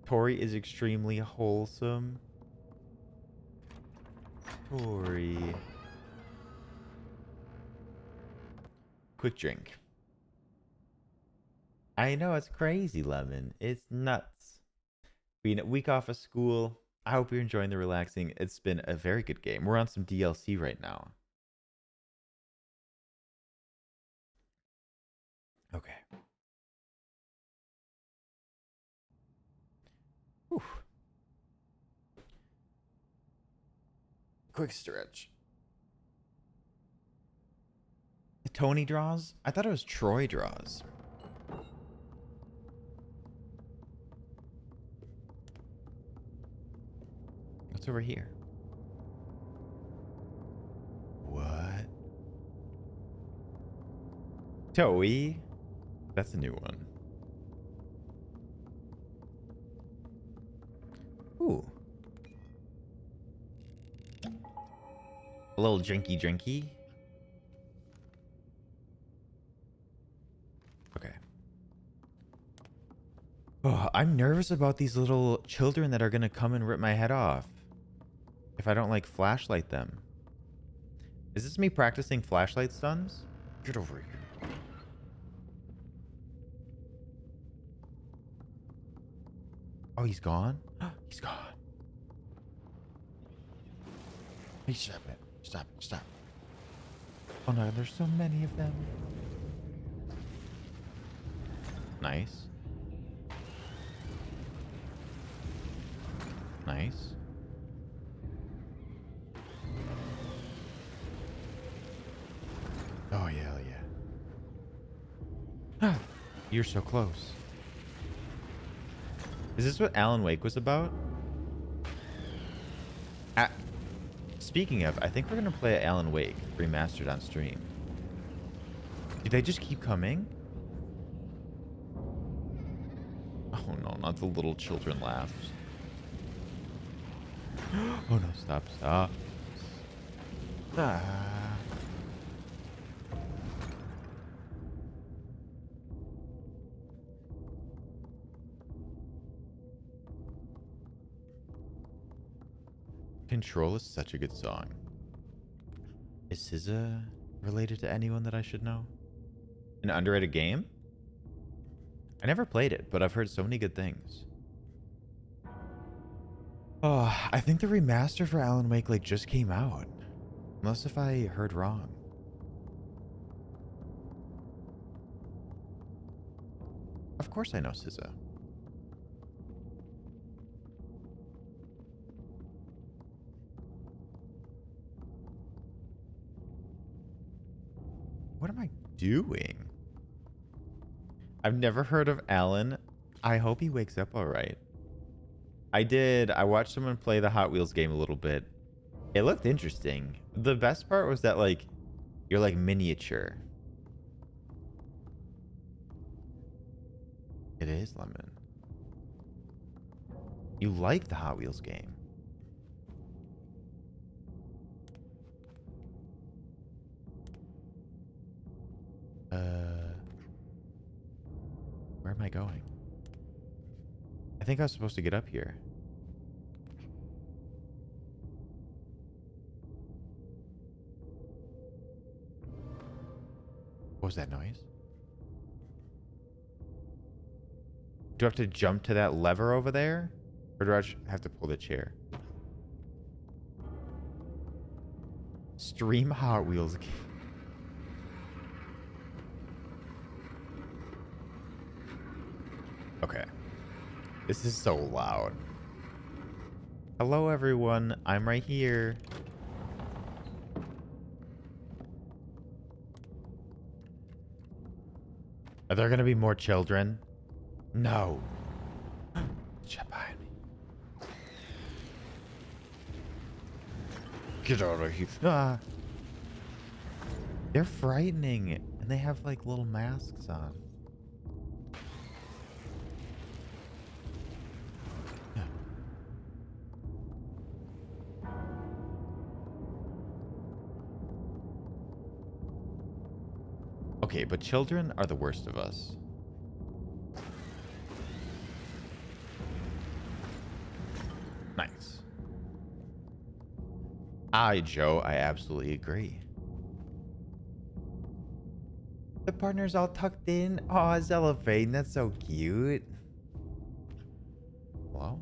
Tori is extremely wholesome. Tori. Quick drink. I know, it's crazy, Lemon. It's nuts. Being a week off of school. I hope you're enjoying the relaxing. It's been a very good game. We're on some DLC right now. Okay. Whew. Quick stretch. Tony draws? I thought it was Troy draws. What's over here? What? Toey? That's a new one. Ooh. A little drinky drinky. Okay. Oh, I'm nervous about these little children that are going to come and rip my head off if I don't like flashlight them. Is this me practicing flashlight stuns? Get over here. Oh, he's gone? He's gone. Hey, stop it. Stop it. Stop. Oh no, there's so many of them. Nice. Nice. Oh, yeah, yeah. Ah, you're so close. Is this what Alan Wake was about? Speaking of, I think we're going to play Alan Wake remastered on stream. Do they just keep coming? Oh no, not the little children laughs. Oh no, stop, stop. Ah. Control is such a good song. Is SZA related to anyone that I should know? An underrated game? I never played it, but I've heard so many good things. Oh, I think the remaster for Alan Wake like just came out. Unless if I heard wrong. Of course I know SZA. What am I doing? I've never heard of Alan. I hope he wakes up all right. I watched someone play the Hot Wheels game a little bit. It looked interesting. The best part was that, like, you're, like, miniature. It is, Lemon. You like the Hot Wheels game. Where am I going? I think I was supposed to get up here. What was that noise? Do I have to jump to that lever over there? Or do I have to pull the chair? Stream Hot Wheels game. Okay. This is so loud. Hello, everyone. I'm right here. Are there going to be more children? No. Shut behind me. Get out of here. Ah. They're frightening. And they have like little masks on. Okay, but children are the worst of us. Nice. Joe, I absolutely agree. The partner's all tucked in. Oh, cellophane, that's so cute. Hello?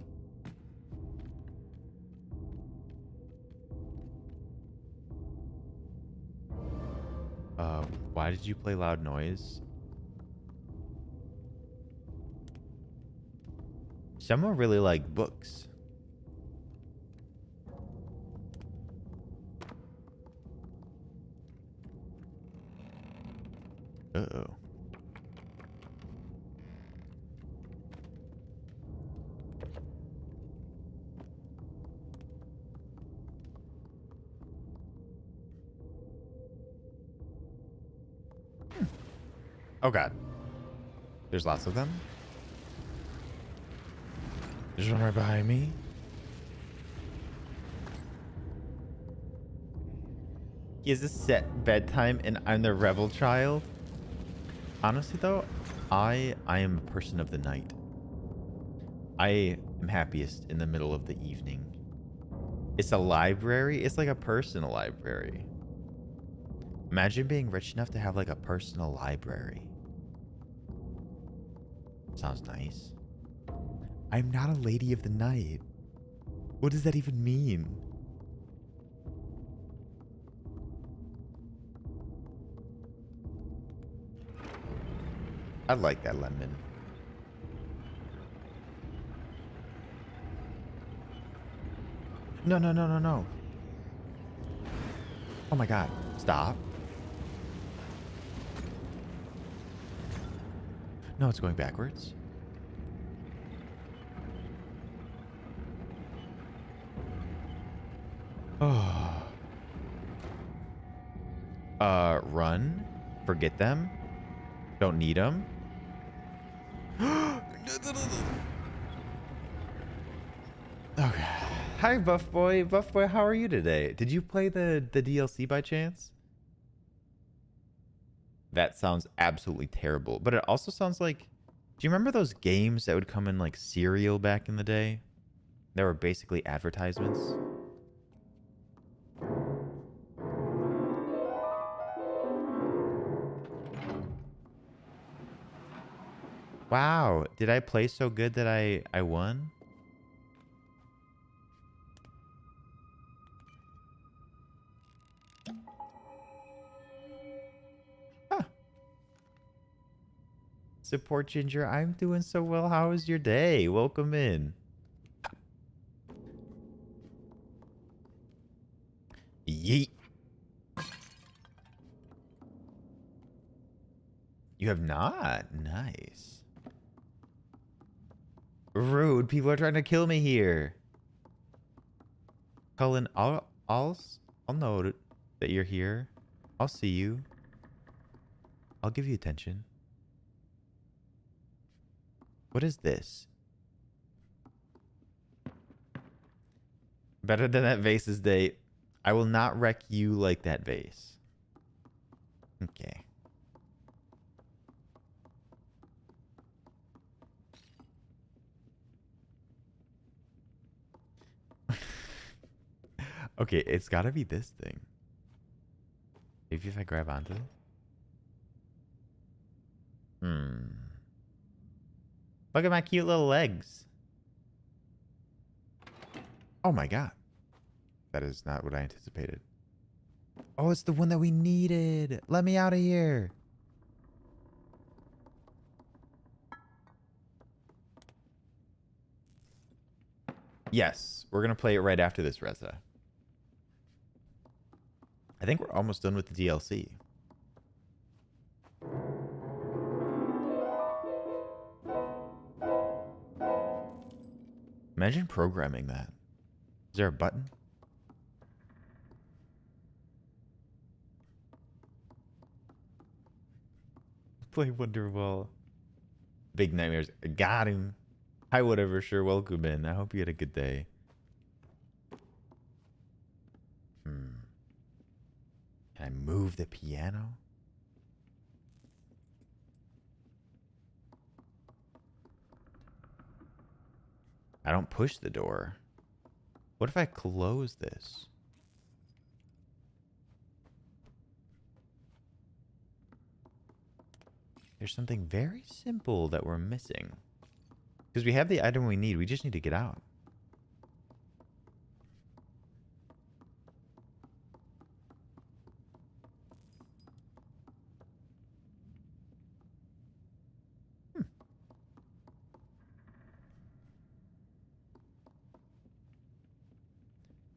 Why did you play loud noise? Someone really like books. Uh-oh. Oh god. There's lots of them. There's one right behind me. He has a set bedtime and I'm the rebel child. Honestly though, I am a person of the night. I am happiest in the middle of the evening. It's a library. It's like a personal library. Imagine being rich enough to have like a personal library. Sounds nice. I'm not a lady of the night. What does that even mean? I like that lemon. No, no, no, no, no. Oh my god. Stop. No, it's going backwards. Oh. Run. Forget them. Don't need them. Okay. Hi, Buff Boy. Buff Boy, how are you today? Did you play the DLC by chance? That sounds absolutely terrible. But it also sounds like... Do you remember those games that would come in like cereal back in the day? They were basically advertisements. Wow, did I play so good that I won? Huh. Support Ginger, I'm doing so well. How was your day? Welcome in. Yeet. You have not? Nice. Rude. People are trying to kill me here. Cullen, I'll know that you're here. I'll see you. I'll give you attention. What is this? Better than that vase's date. I will not wreck you like that vase. Okay. Okay, it's gotta be this thing. Maybe if I grab onto it. Look at my cute little legs. Oh my god. That is not what I anticipated. Oh, it's the one that we needed. Let me out of here. Yes, we're going to play it right after this, Reza. I think we're almost done with the DLC. Imagine programming that. Is there a button? Play Wonderwall. Big Nightmares. Got him. Hi, whatever. Sure, welcome in. I hope you had a good day. Can I move the piano? I don't push the door. What if I close this? There's something very simple that we're missing. Because we have the item we need. We just need to get out.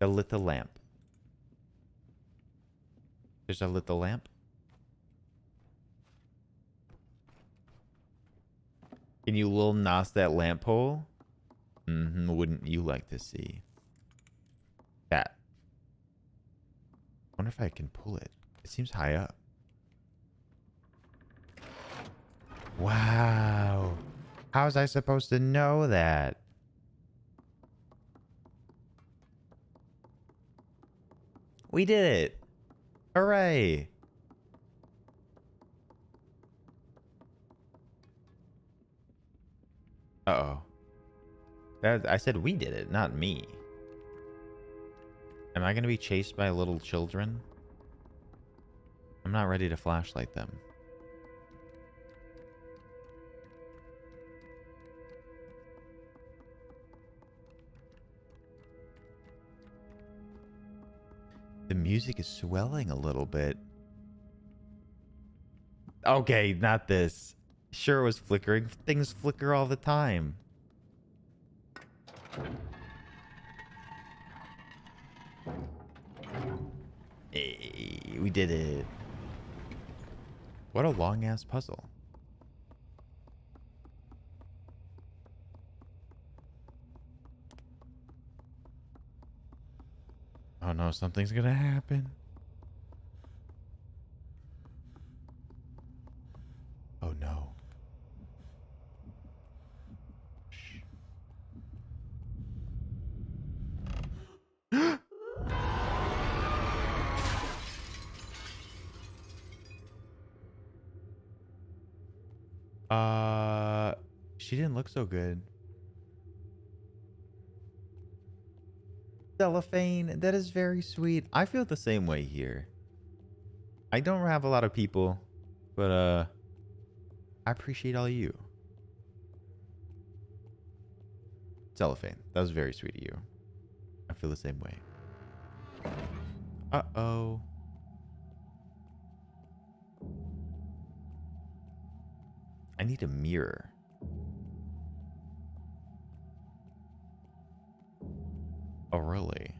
I lit the lamp. There's a lit the lamp. Can you Lil Nas that lamp hole? Wouldn't you like to see that? I wonder if I can pull it. It seems high up. Wow. How was I supposed to know that? We did it. Hooray. Uh-oh. I said we did it, not me. Am I going to be chased by little children? I'm not ready to flashlight them. The music is swelling a little bit. Okay, not this. Sure, it was flickering. Things flicker all the time. Hey, we did it. What a long-ass puzzle. Oh no, something's gonna happen. Oh no. Shh. She didn't look so good. Cellophane, that is very sweet. I feel the same way here. I don't have a lot of people, but I appreciate all you. Cellophane. That was very sweet of you. I feel the same way. Uh-oh. I need a mirror. Oh, really?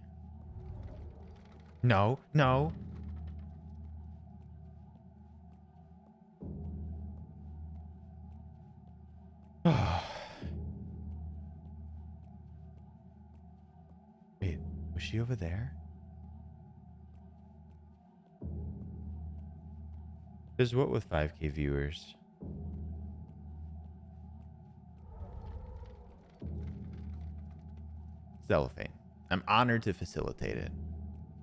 No, no. Wait, was she over there? There's what with 5K viewers? Cellophane. I'm honored to facilitate it.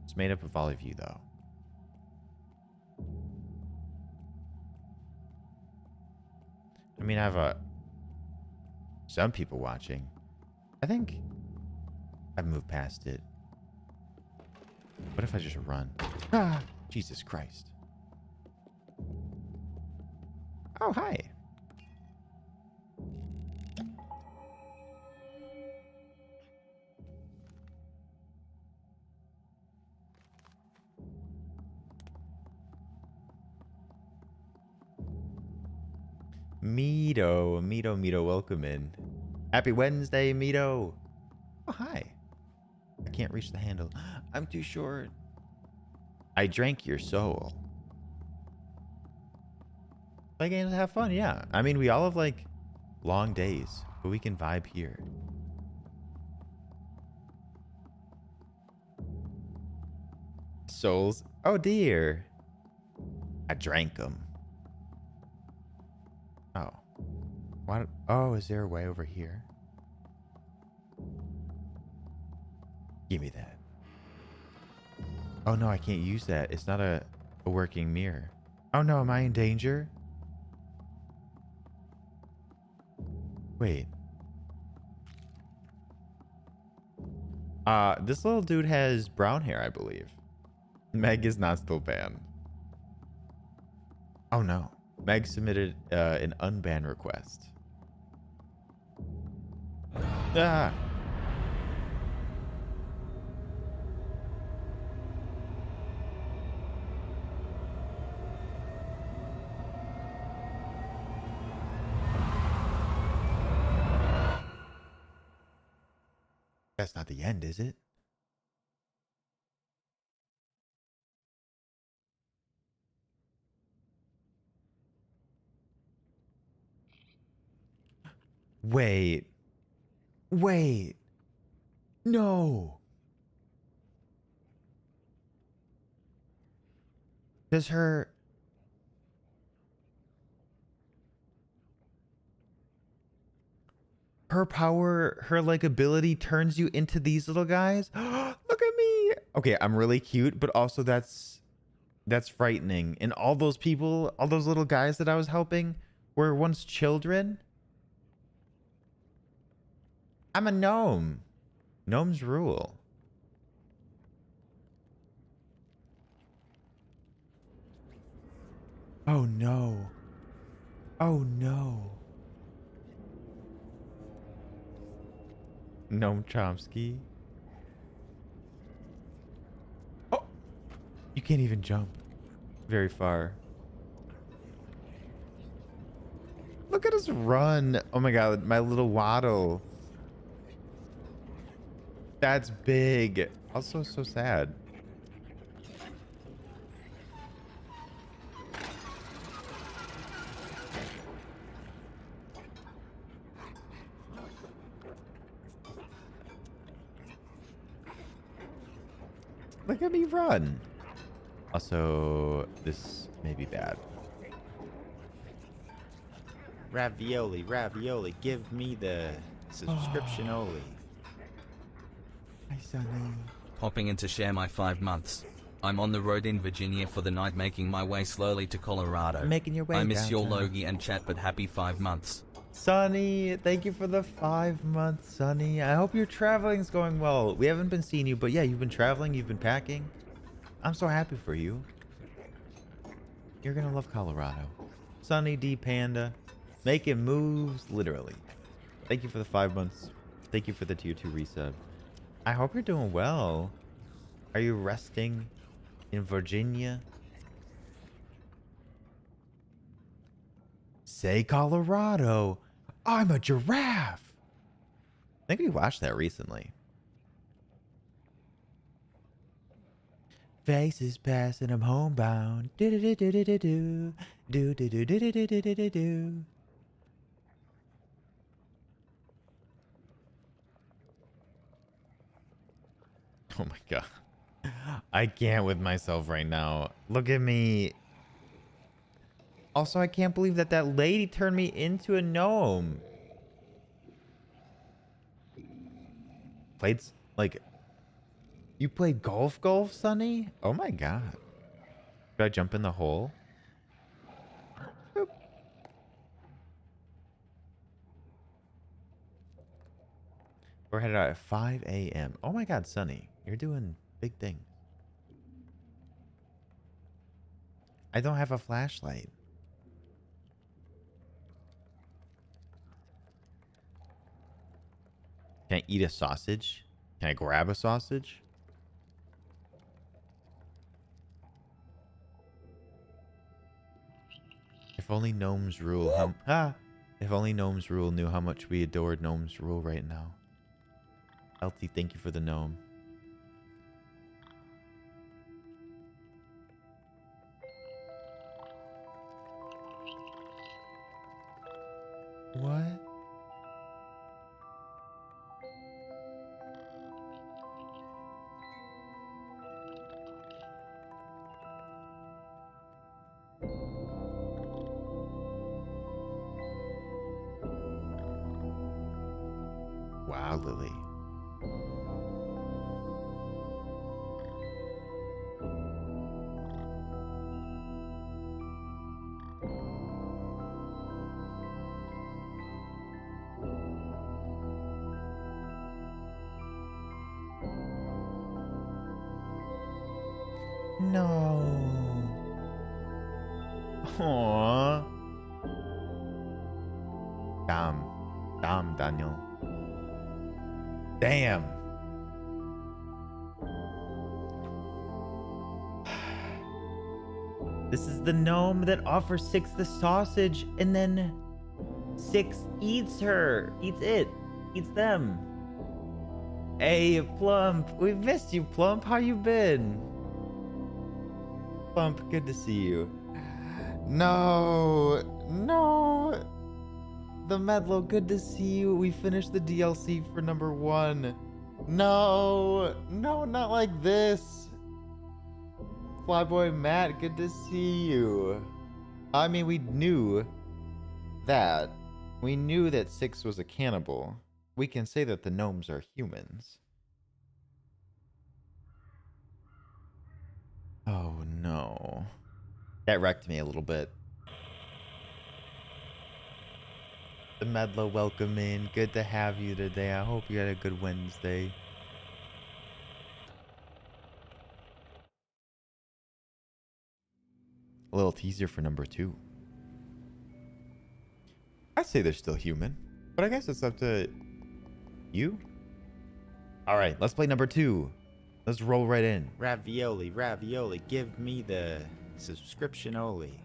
It's made up of all of you, though. I mean, I have some people watching. I think I've moved past it. What if I just run? Ah, Jesus Christ. Oh, hi. Mito, welcome in. Happy Wednesday, Mito. Oh, hi. I can't reach the handle. I'm too short. I drank your soul. Play games, have fun, yeah. I mean, we all have, like, long days, but we can vibe here. Souls. Oh, dear. I drank them. Oh. What? Oh, is there a way over here? Give me that. Oh, no, I can't use that. It's not a working mirror. Oh, no, am I in danger? Wait. This little dude has brown hair, I believe. Meg is not still banned. Oh, no. Meg submitted an unban request. Ah! That's not the end, is it? Wait. Wait. No. Does her power, her like ability turns you into these little guys? Look at me. Okay, I'm really cute, but also that's frightening. And all those people, all those little guys that I was helping were once children. I'm a gnome. Gnomes rule. Oh no. Oh no. Gnome Chomsky. Oh! You can't even jump very far. Look at us run. Oh my god, my little waddle. That's big. Also so sad. Look at me run. Also, this may be bad. Ravioli, ravioli, give me the subscription only. Hi, Sonny. Hopping in to share my 5 months. I'm on the road in Virginia for the night, making my way slowly to Colorado. Making your way I miss your downtown. Logie and chat, but happy 5 months. Sonny, thank you for the 5 months, Sonny. I hope your traveling's going well. We haven't been seeing you, but yeah, you've been traveling, you've been packing. I'm so happy for you. You're gonna love Colorado. Sonny D Panda, making moves, literally. Thank you for the 5 months. Thank you for the tier 2 resub. I hope you're doing well. Are you resting in Virginia? Say Colorado. I'm a giraffe. I think we watched that recently. Faces passing, I'm homebound. Do do do do do do do do do do do do do do do. Oh my god. I can't with myself right now. Look at me. Also, I can't believe that that lady turned me into a gnome. Played, like, you played golf, Sonny? Oh my god. Should I jump in the hole? Boop. We're headed out at 5 a.m. Oh my god, Sonny. You're doing big things. I don't have a flashlight. Can I eat a sausage? Can I grab a sausage? If only gnomes rule. If only gnomes rule knew how much we adored gnomes rule right now. LT, thank you for the gnome. What? Wow, Lily. No. Aww. Damn, Daniel. Damn. This is the gnome that offers Six the sausage, and then Six eats her. Eats them. Hey, Plump. We've missed you, Plump. How you been? Plump, good to see you. No. The Medlo, good to see you. We finished the DLC for number 1. No, not like this. Flyboy Matt, good to see you. I mean, we knew that. We knew that Six was a cannibal. We can say that the gnomes are humans. Oh no. That wrecked me a little bit. The Medlo, welcome in. Good to have you today. I hope you had a good Wednesday. A little teaser for number 2. I'd say they're still human, but I guess it's up to you. All right, let's play number 2. Let's roll right in. Ravioli, give me the subscription only.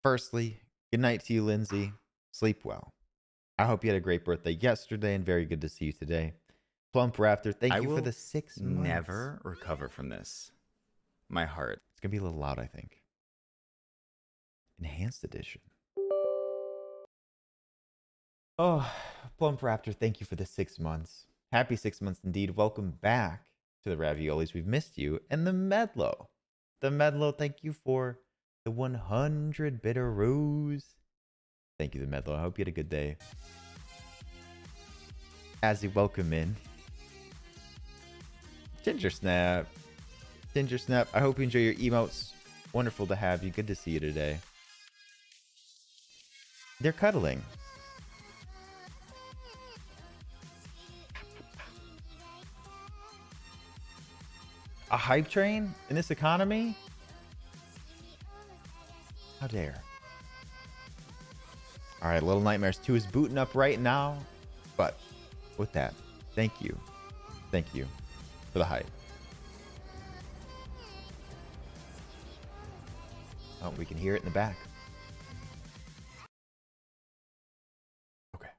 Firstly, good night to you, Lindsay. Sleep well. I hope you had a great birthday yesterday and very good to see you today. Plump Raptor, thank you for the 6 months. Never recover from this. My heart. It's going to be a little loud, I think. Enhanced edition. Oh, Plump Raptor, thank you for the 6 months. Happy 6 months indeed. Welcome back to the Raviolis. We've missed you. And the Medlo. The Medlo, thank you for the 100 bitter rose. Thank you, the Medlo. I hope you had a good day. Azzy, welcome in. Ginger Snap. I hope you enjoy your emotes. Wonderful to have you. Good to see you today. They're cuddling. A hype train in this economy? How dare. All right, Little Nightmares 2 is booting up right now. But with that, thank you for the hype. Oh, we can hear it in the back. Okay.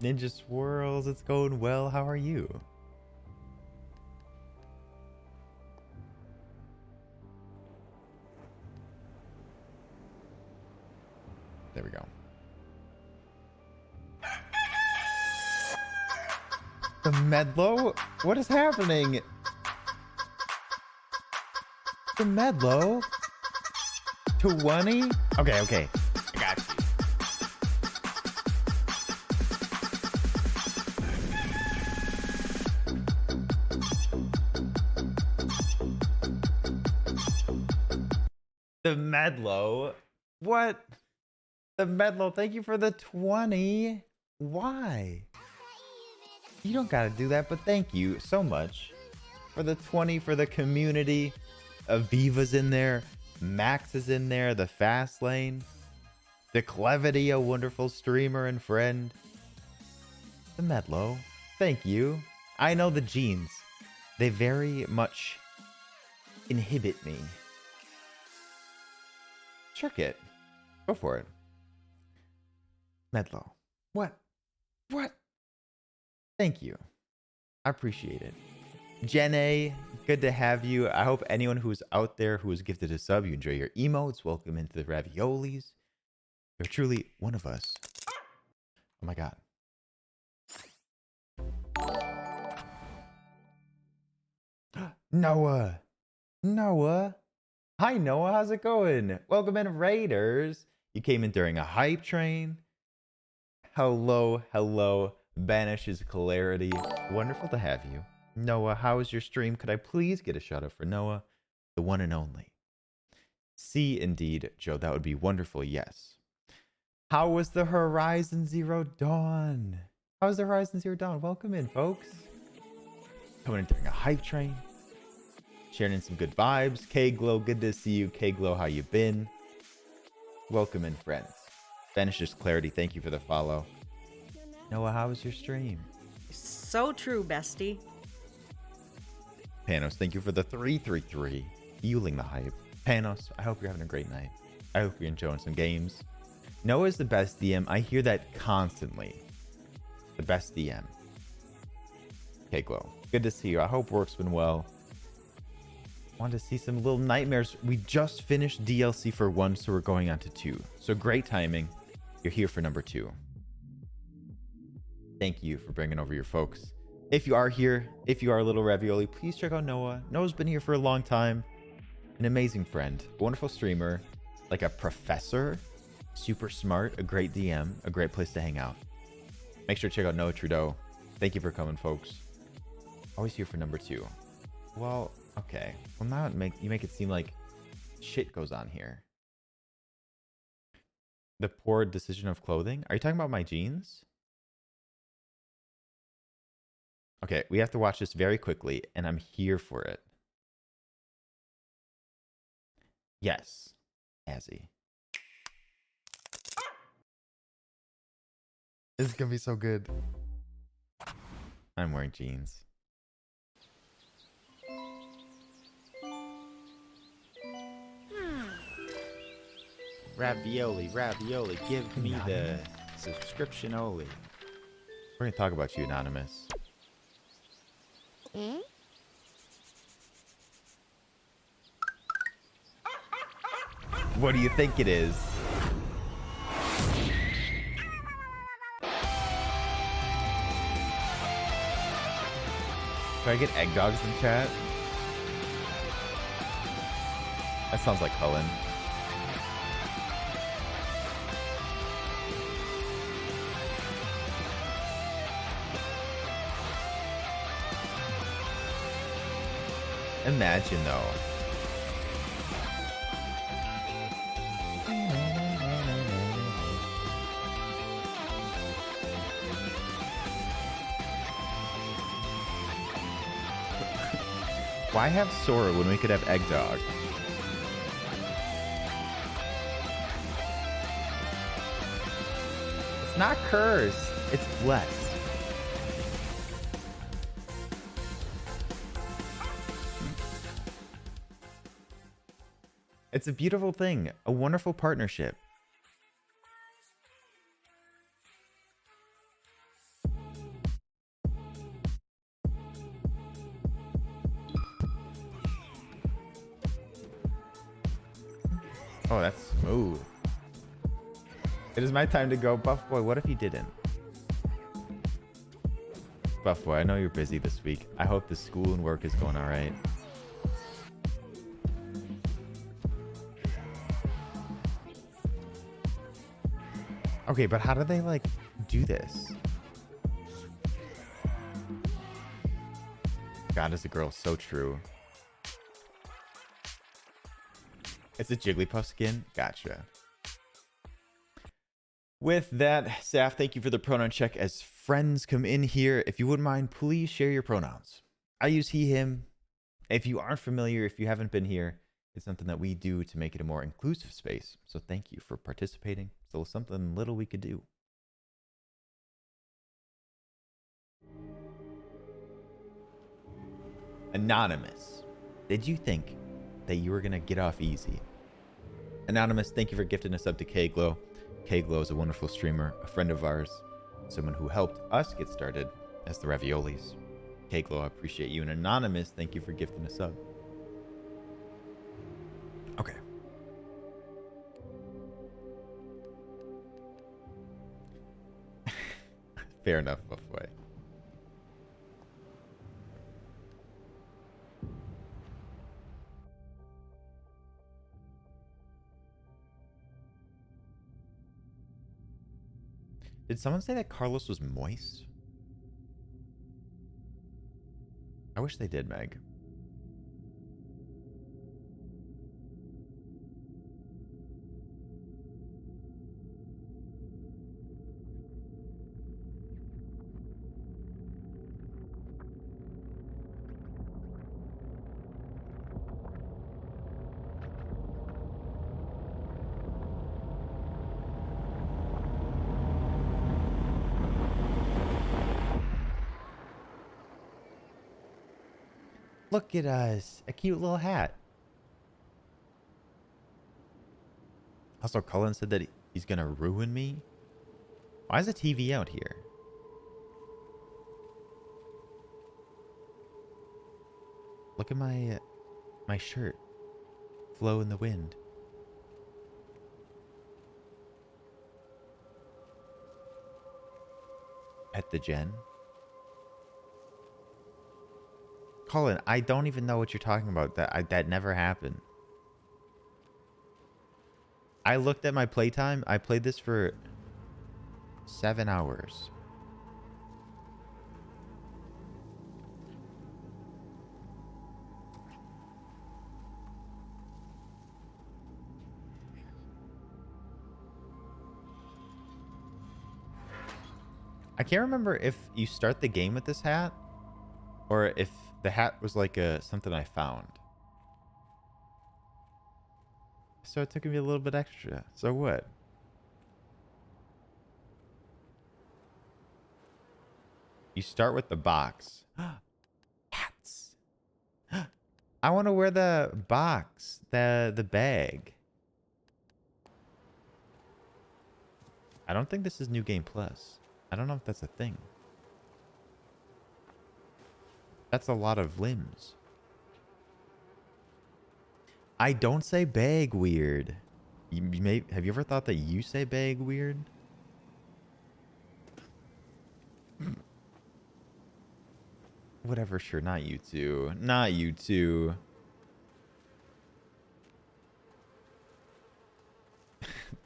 Ninja Swirls, it's going well. How are you? There we go. The Medlo? What is happening? The Medlo? 20? Okay, okay. I got you. The Medlo? What? The Medlo, thank you for the 20. Why? You don't gotta do that, but thank you so much for the 20 for the community. Aviva's in there. Max is in there. The Fast Lane. The Clevity, a wonderful streamer and friend. The Medlo, thank you. I know the genes. They very much inhibit me. Check it. Go for it. Medlo. What? What? Thank you. I appreciate it. Jenna, good to have you. I hope anyone who's out there who is gifted a sub, you enjoy your emotes. Welcome into the raviolis. You're truly one of us. Oh my god. Noah. Noah. Hi, Noah. How's it going? Welcome in, Raiders. You came in during a hype train. Hello, hello. Banishes clarity. Wonderful to have you. Noah, how is your stream? Could I please get a shout out for Noah, the one and only? See, indeed, Joe, that would be wonderful. Yes. How was the Horizon Zero Dawn? How was the Horizon Zero Dawn? Welcome in, folks. Coming in during a hype train. Sharing in some good vibes. K-Glow, good to see you. K-Glow, how you been? Welcome in, friends. Banishes clarity, thank you for the follow. Noah, how was your stream? So true, bestie. Panos, thank you for the 333. Fueling the hype. Panos, I hope you're having a great night. I hope you're enjoying some games. Noah's the best DM. I hear that constantly. The best DM. Okay, Glow. Good to see you. I hope work's been well. Wanted to see some little nightmares. We just finished DLC for 1, so we're going on to 2. So great timing. You're here for number 2. Thank you for bringing over your folks. If you are here, if you are a little ravioli, please check out Noah. Noah's been here for a long time. An amazing friend, a wonderful streamer, like a professor, super smart, a great DM, a great place to hang out. Make sure to check out Noah Trudeau. Thank you for coming, folks. Always here for number 2. Well, okay. Well, now you make it seem like shit goes on here. The poor decision of clothing? Are you talking about my jeans? Okay, we have to watch this very quickly, and I'm here for it. Yes, Azzy. This is gonna be so good. I'm wearing jeans. Ravioli, ravioli, give me the subscription only. We're gonna talk about you, Anonymous. What do you think it is? Can I get egg dogs in chat? That sounds like Cullen. Imagine though. Why have Sora when we could have Egg Dog? It's not cursed. It's blessed. It's a beautiful thing. A wonderful partnership. Oh, that's smooth. It is my time to go. Buff Boy, what if you didn't? Buff Boy, I know you're busy this week. I hope the school and work is going all right. Okay, but how do they, like, do this? God is a girl, so true. It's a Jigglypuff skin? Gotcha. With that, Saf, thank you for the pronoun check. As friends come in here, if you wouldn't mind, please share your pronouns. I use he, him. If you aren't familiar, if you haven't been here, it's something that we do to make it a more inclusive space. So thank you for participating. Still something little we could do. Anonymous, did you think that you were going to get off easy? Anonymous, thank you for gifting us up to K-Glow. K-Glow is a wonderful streamer, a friend of ours, someone who helped us get started as the Raviolis. K-Glow, I appreciate you. And Anonymous, thank you for gifting us up. Okay. Fair enough, Buffway. Did someone say that Carlos was moist? I wish they did, Meg. Look at us. A cute little hat. Also, Cullen said that he's going to ruin me. Why is the TV out here? Look at my my shirt. Flow in the wind. Pet the Gen. Colin, I don't even know what you're talking about. That never happened. I looked at my playtime. I played this for 7 hours. I can't remember if you start the game with this hat or if the hat was like something I found. So it took me a little bit extra. So what? You start with the box. Hats. I want to wear the box, the bag. I don't think this is New Game Plus. I don't know if that's a thing. That's a lot of limbs. I don't say bag weird. Have you ever thought that you say bag weird? Whatever, sure. Not you two. Not you two.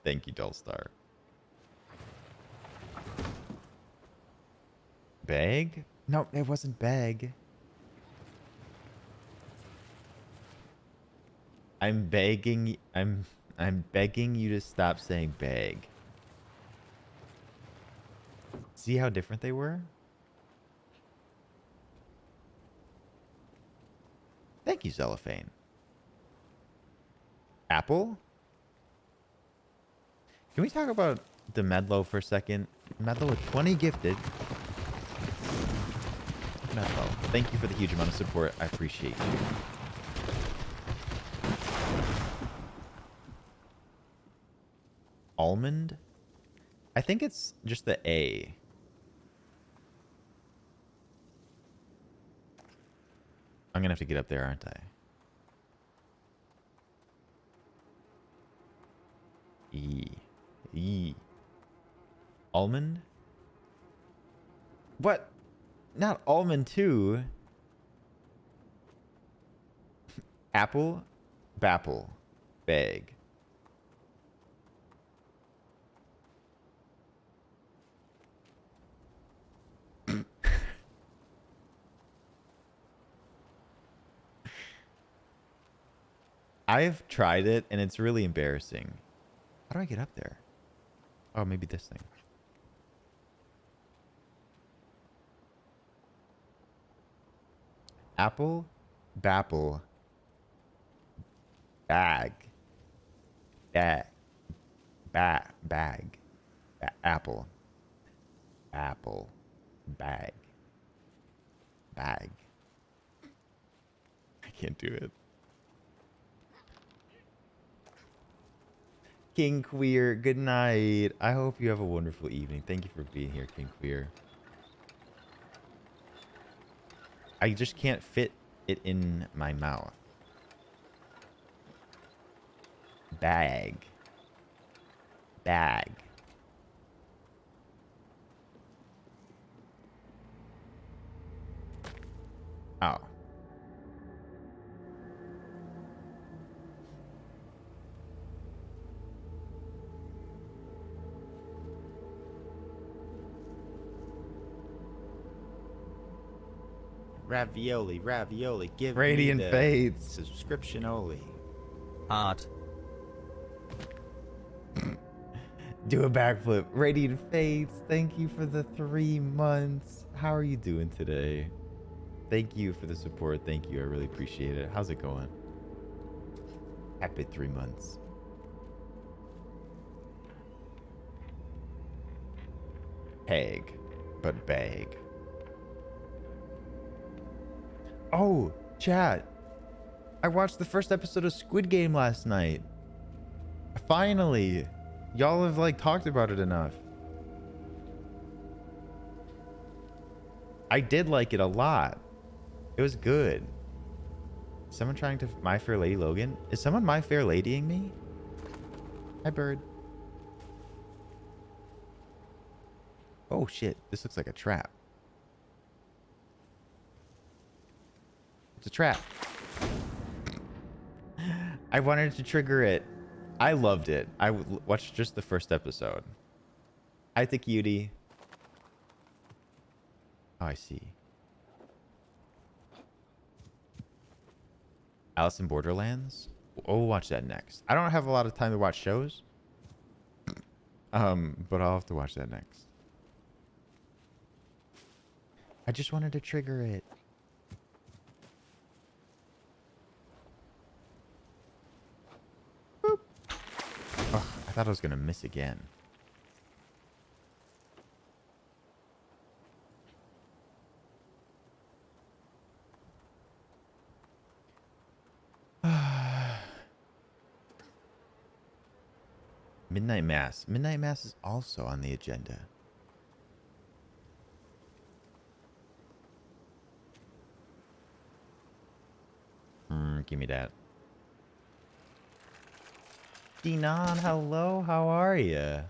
Thank you, Dullstar. Bag? No, it wasn't bag. I'm begging you to stop saying bag. See how different they were? Thank you, Cellophane. Apple? Can we talk about the Medlo for a second? Medlo with 20 gifted. Medlo, thank you for the huge amount of support. I appreciate you. Almond? I think it's just the A. I'm gonna have to get up there, aren't I? E. Almond? What? Not almond too. Apple? Bapple. Bag. I've tried it and it's really embarrassing. How do I get up there? Oh, maybe this thing. Apple, bapple, bag, bag, bag, apple, apple, bag, bag. I can't do it. King Queer, good night. I hope you have a wonderful evening. Thank you for being here, King Queer. I just can't fit it in my mouth. Bag. Bag. Oh. Ravioli, ravioli, give Radiant me the Fates. subscription only. Art. Do a backflip. Radiant Fates, thank you for the 3 months. How are you doing today? Thank you for the support. Thank you. I really appreciate it. How's it going? Happy 3 months. Peg, but bag. Oh, chat. I watched the first episode of Squid Game last night. Finally. Y'all have like talked about it enough. I did like it a lot. It was good. Someone trying to My Fair Lady Logan? Is someone My Fair Ladying me? Hi, bird. Oh shit, this looks like a trap. It's a trap. I wanted to trigger it. I loved it. I watched just the first episode. Hi, the cutie. Oh, I see. Alice in Borderlands? We'll watch that next. I don't have a lot of time to watch shows. But I'll have to watch that next. I just wanted to trigger it. Boop. Oh, I thought I was gonna miss again. Midnight Mass. Midnight Mass is also on the agenda. Give me that. Dinan, hello. How are you?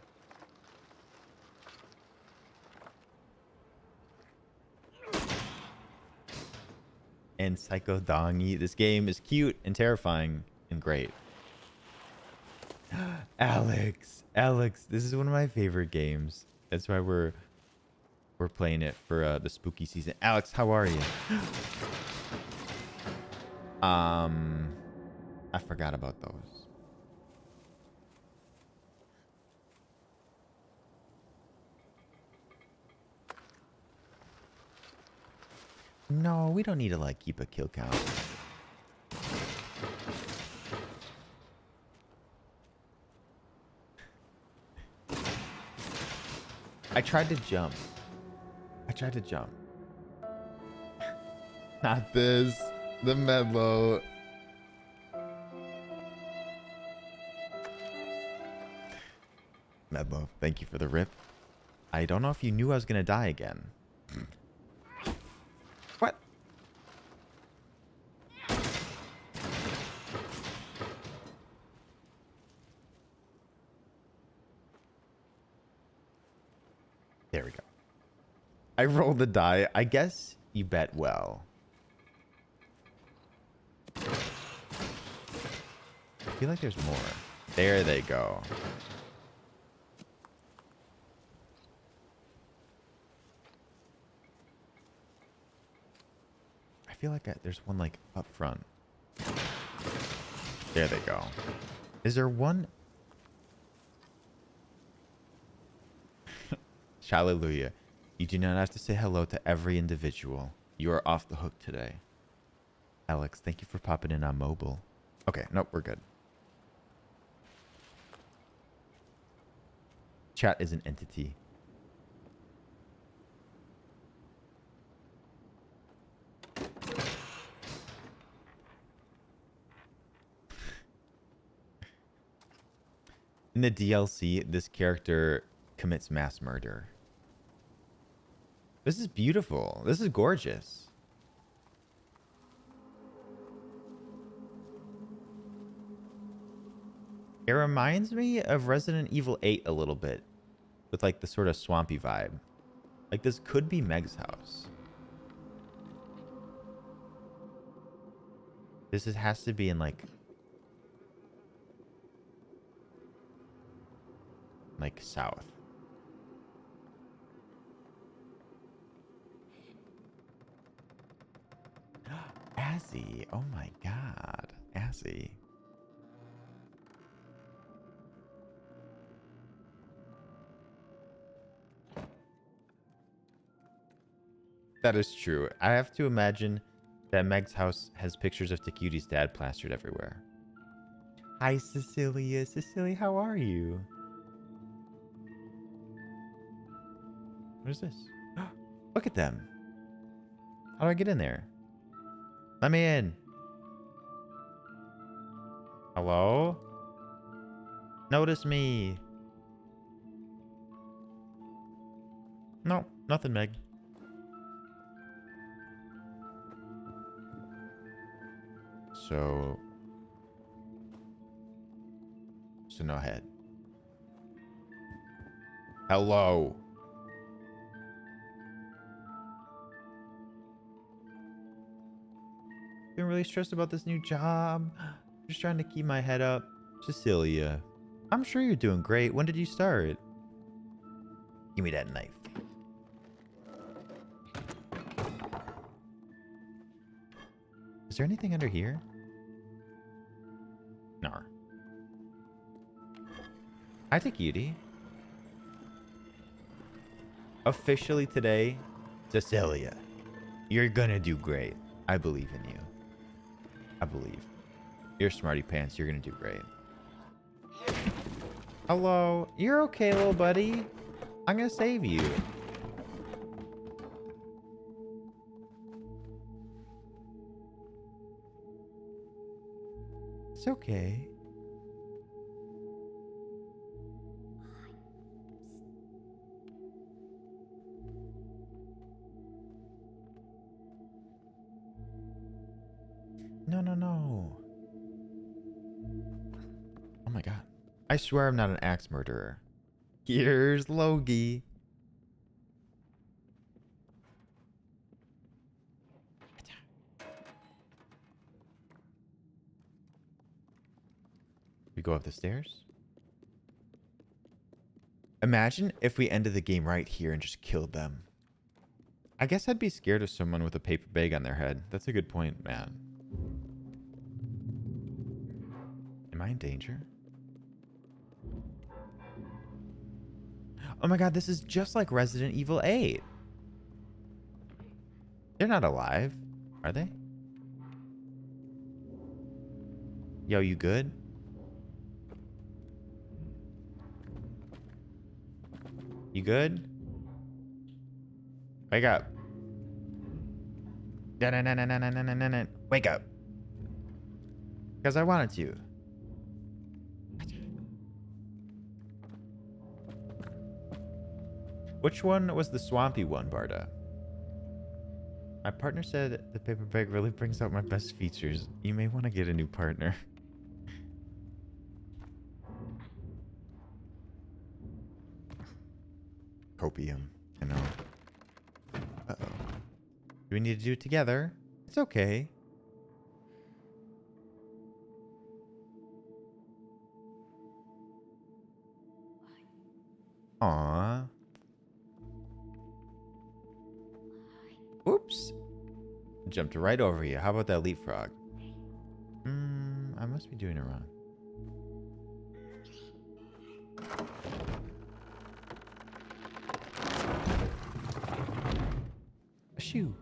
And Psycho Dongi. This game is cute and terrifying and great. Alex, this is one of my favorite games. That's why we're playing it for the spooky season. Alex, how are you? I forgot about those. No, we don't need to like keep a kill count. I tried to jump. I tried to jump. Not this. The Medlo. Medlo, thank you for the rip. I don't know if you knew I was going to die again. What? There we go. I rolled the die. I guess you bet well. I feel like there's more. There they go. I feel like there's one like up front. There they go. Is there one? Hallelujah. You do not have to say hello to every individual. You are off the hook today. Alex, thank you for popping in on mobile. Okay, nope, we're good. Chat is an entity. In the DLC, this character commits mass murder. This is beautiful. This is gorgeous. It reminds me of Resident Evil 8 a little bit, with like the sort of swampy vibe. Like this could be Meg's house. Has to be in like south. Azzy. Oh my god. Azzy. That is true. I have to imagine that Meg's house has pictures of Takuti's dad plastered everywhere. Hi, Cecilia. Cecilia, how are you? What is this? Look at them. How do I get in there? Let me in. Hello? Notice me. No, nothing, Meg. So no head. Hello. Been really stressed about this new job. Just trying to keep my head up. Cecilia, I'm sure you're doing great. When did you start? Give me that knife. Is there anything under here? No. Hi, Takiti. Officially today, Cecilia, you're gonna do great. I believe in you. I believe. You're smarty pants. You're gonna do great. Hello. You're okay, little buddy. I'm gonna save you. It's okay. No, no, no. Oh my god. I swear I'm not an axe murderer. Here's Logie. We go up the stairs. Imagine if we ended the game right here and just killed them. I guess I'd be scared of someone with a paper bag on their head. That's a good point, man. Am I in danger? Oh my god, this is just like Resident Evil 8. They're not alive, are they? Yo, you good? You good? Wake up. Wake up. Because I wanted to. Which one was the swampy one, Barda? My partner said the paper bag really brings out my best features. You may want to get a new partner. Copium, you know. Uh-oh. Do we need to do it together? It's okay. Aww. Oops. Jumped right over you. How about that leapfrog? I must be doing it wrong. Shoo.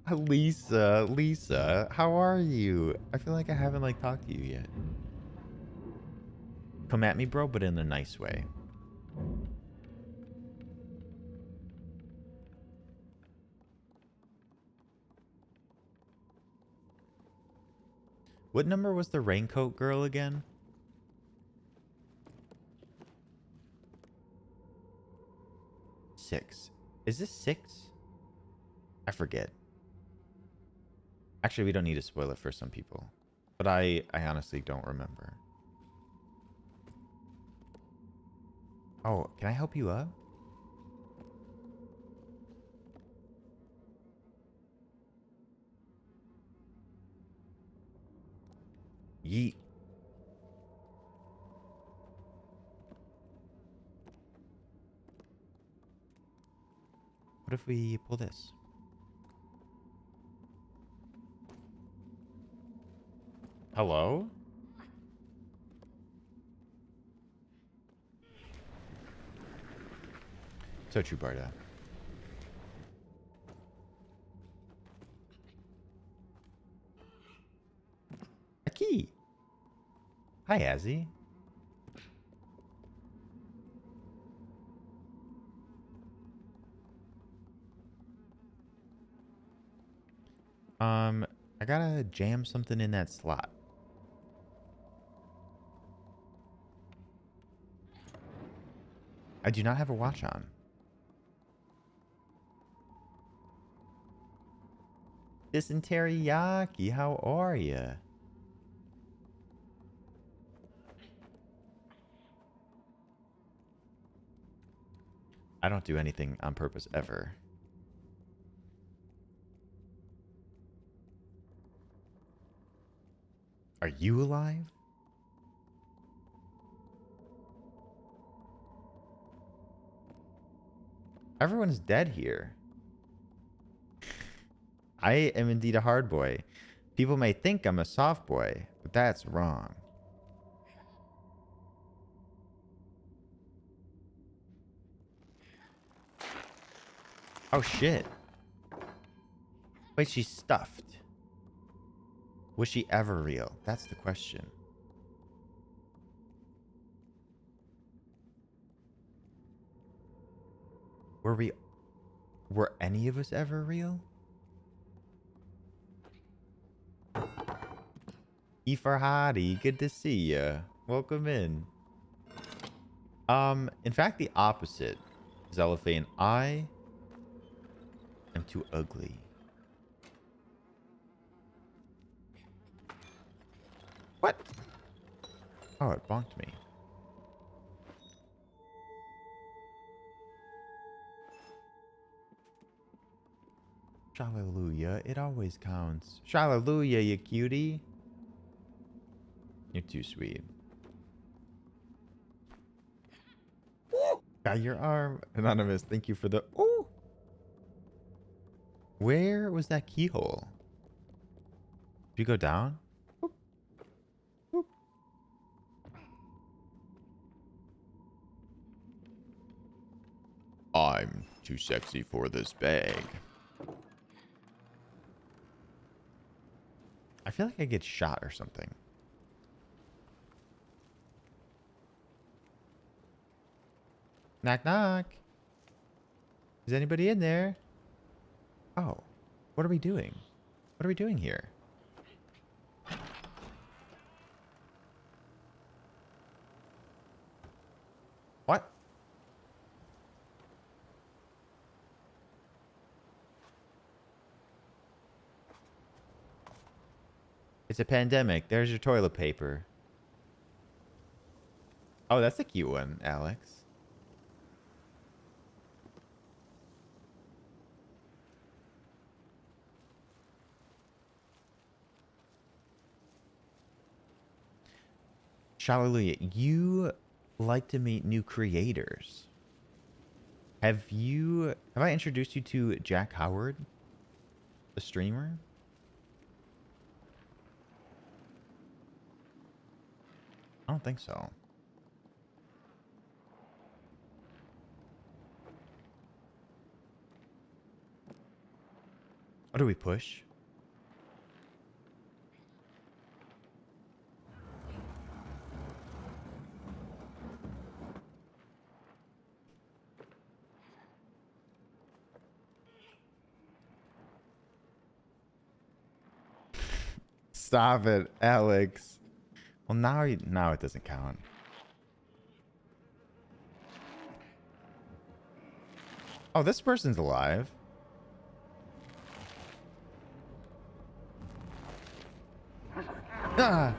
Lisa, how are you? I feel like I haven't talked to you yet. Come at me, bro, but in a nice way. What number was the raincoat girl again? 6. Is this 6? I forget. Actually, we don't need to spoil it for some people. But I honestly don't remember. Oh, can I help you up? Yeet. What if we pull this? Hello? So true, Barda. A key. Hi, Azzy. I gotta jam something in that slot. I do not have a watch on. Dysentery, how are ya? I don't do anything on purpose ever. Are you alive? Everyone's dead here. I am indeed a hard boy. People may think I'm a soft boy, but that's wrong. Oh shit. Wait, she's stuffed. Was she ever real? That's the question. Were any of us ever real? Farhadi, good to see ya. Welcome in. In fact, the opposite. Zellophane, I am too ugly. What? Oh, it bonked me. Hallelujah, it always counts. Hallelujah, you cutie. You're too sweet. Ooh, got your arm. Anonymous, thank you for the... Ooh. Where was that keyhole? Did you go down? Oop. Oop. I'm too sexy for this bag. I feel like I get shot or something. Knock, knock. Is anybody in there? Oh, what are we doing? What are we doing here? What? It's a pandemic. There's your toilet paper. Oh, that's a cute one, Alex. Hallelujah, you like to meet new creators. Have I introduced you to Jack Howard, the streamer? I don't think so. What do we push? Stop it, Alex. Well, now it doesn't count. Oh, this person's alive. Ah!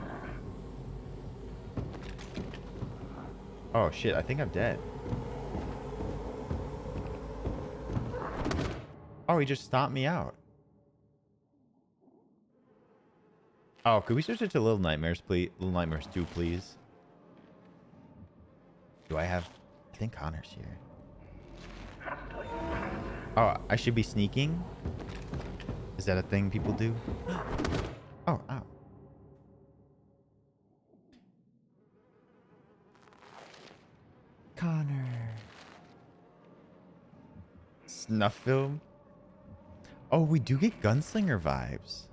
Oh shit, I think I'm dead. Oh, he just stomped me out. Oh, could we switch it to Little Nightmares, please? Little Nightmares 2, please. Do I have... I think Connor's here. Oh, I should be sneaking? Is that a thing people do? Oh, ow. Connor. Snuff film? Oh, we do get gunslinger vibes.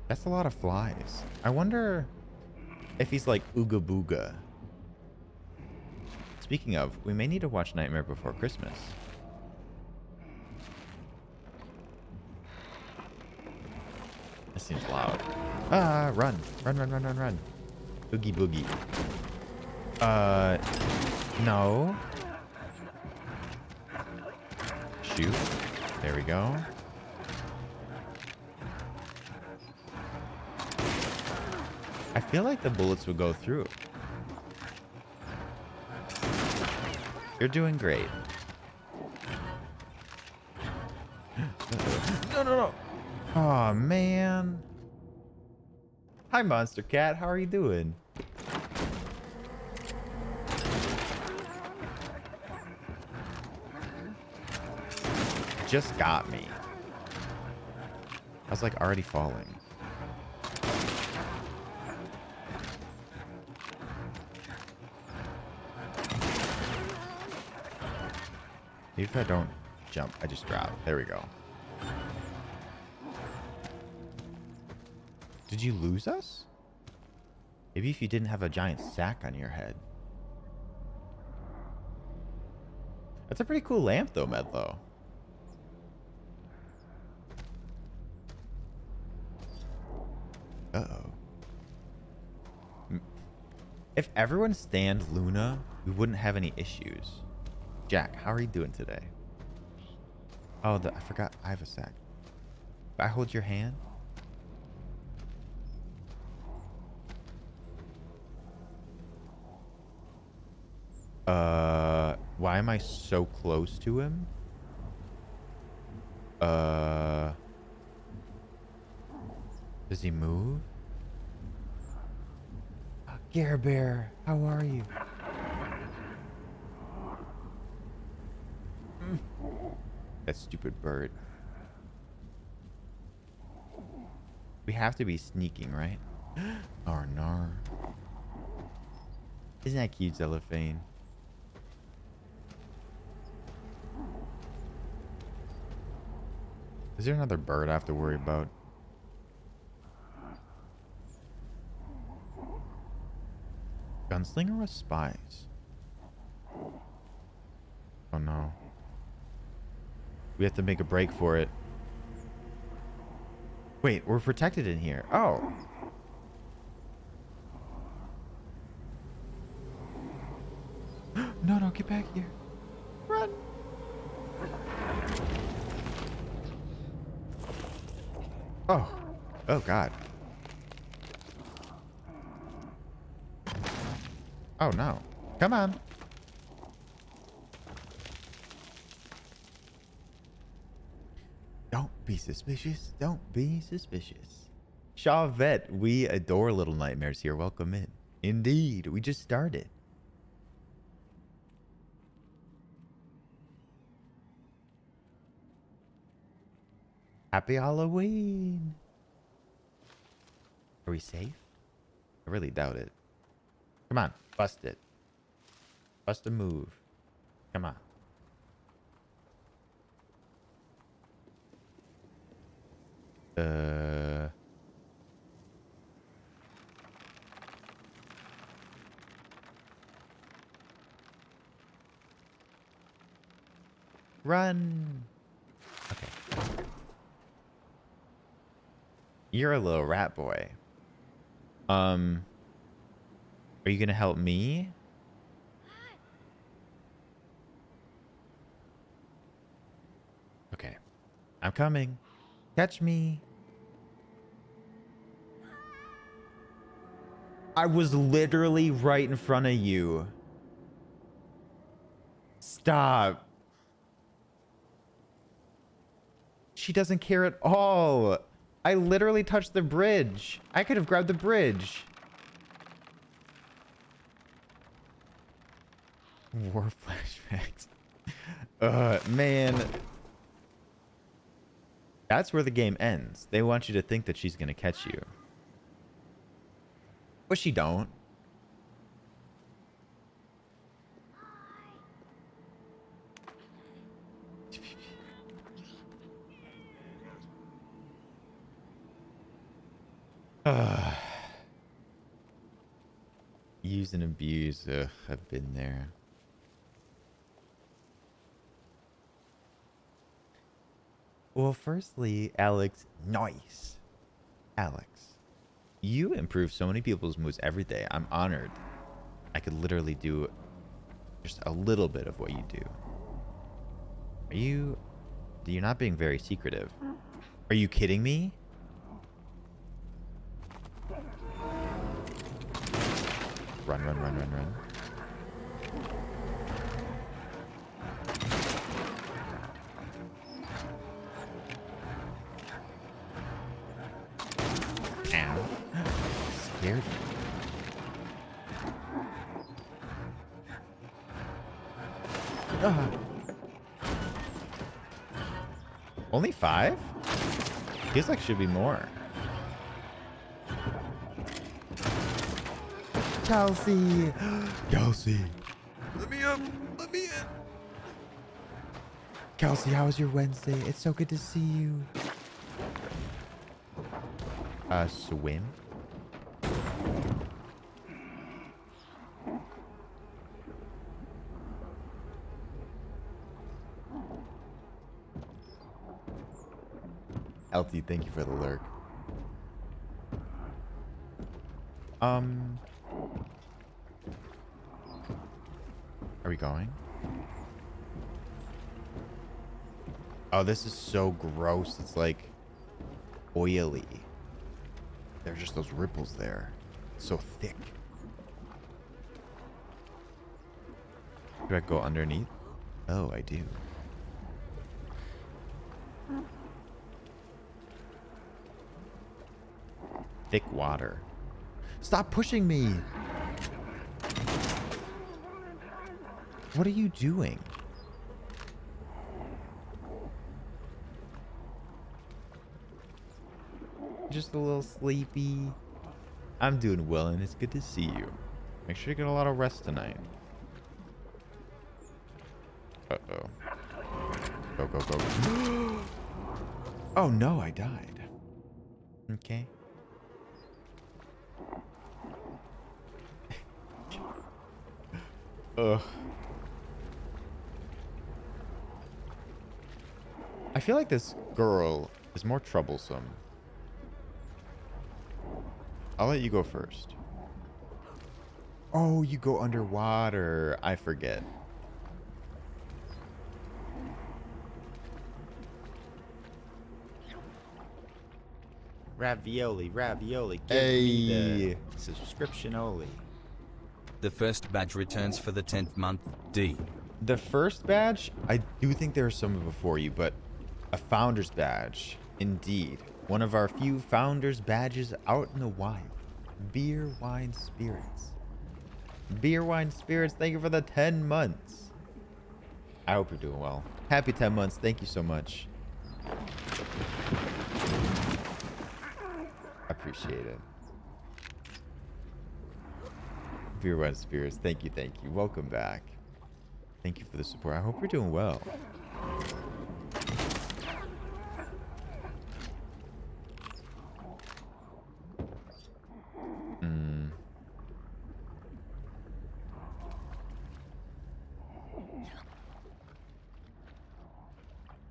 That's a lot of flies. I wonder if he's like Ooga Booga. Speaking of, we may need to watch Nightmare Before Christmas. That seems loud. Ah, run. Run, run, run, run, run. Oogie boogie. No. Shoot. There we go. I feel like the bullets would go through. You're doing great. No, no, no. Oh, man. Hi, Monster Cat. How are you doing? Just got me. I was like already falling. Maybe if I don't jump, I just drop. There we go. Did you lose us? Maybe if you didn't have a giant sack on your head. That's a pretty cool lamp though, Medlo. Uh-oh. If everyone stand Luna, we wouldn't have any issues. Jack, how are you doing today? Oh, I forgot. I have a sack. If I hold your hand. Why am I so close to him? Does he move? Gare Bear, how are you? That stupid bird. We have to be sneaking, right? Oh, no. Isn't that cute, Cellophane? Is there another bird I have to worry about? Gunslinger or spies? Oh no. We have to make a break for it. Wait, we're protected in here. Oh. No, no, get back here. Run. Oh. Oh, God. Oh, no. Come on. Don't be suspicious. Don't be suspicious. Chauvet, we adore Little Nightmares here. Welcome in. Indeed, we just started. Happy Halloween. Are we safe? I really doubt it. Come on, bust it. Bust a move. Come on. Run. Okay. You're a little rat boy. Are you gonna help me? Okay. I'm coming. Catch me. I was literally right in front of you. Stop. She doesn't care at all. I literally touched the bridge. I could have grabbed the bridge. War flashbacks. Man. That's where the game ends. They want you to think that she's going to catch you. But she don't. Use and abuse. Ugh, I've been there. Well, firstly, Alex, nice. Alex, you improve so many people's moods every day. I'm honored. I could literally do just a little bit of what you do. You're not being very secretive. Are you kidding me? Run, run, run, run, run. Ow. Scared me. Only 5? Feels like should be more. Kelsey! Kelsey! Let me up! Let me in! Kelsey, how was your Wednesday? It's so good to see you. Swim? LT, thank you for the lurk. Are we going? Oh, this is so gross. It's like oily. There are just those ripples there. It's so thick. Do I go underneath? Oh, I do. Thick water. Stop pushing me! What are you doing? Just a little sleepy. I'm doing well and it's good to see you. Make sure you get a lot of rest tonight. Uh-oh. Go, go, go. Oh no, I died. Okay. Ugh. I feel like this girl is more troublesome. I'll let you go first. Oh, you go underwater. I forget. Ravioli, ravioli. Give Hey. me the subscription only. The first badge returns for the 10th month, D. The first badge, I do think there are some before you, but a founder's badge, indeed. One of our few founder's badges out in the wild. Beer, wine, spirits. Beer, wine, spirits, thank you for the 10 months. I hope you're doing well. Happy 10 months. Thank you so much. I appreciate it. Beer, wine, spirits. Thank you, thank you. Welcome back. Thank you for the support. I hope you're doing well.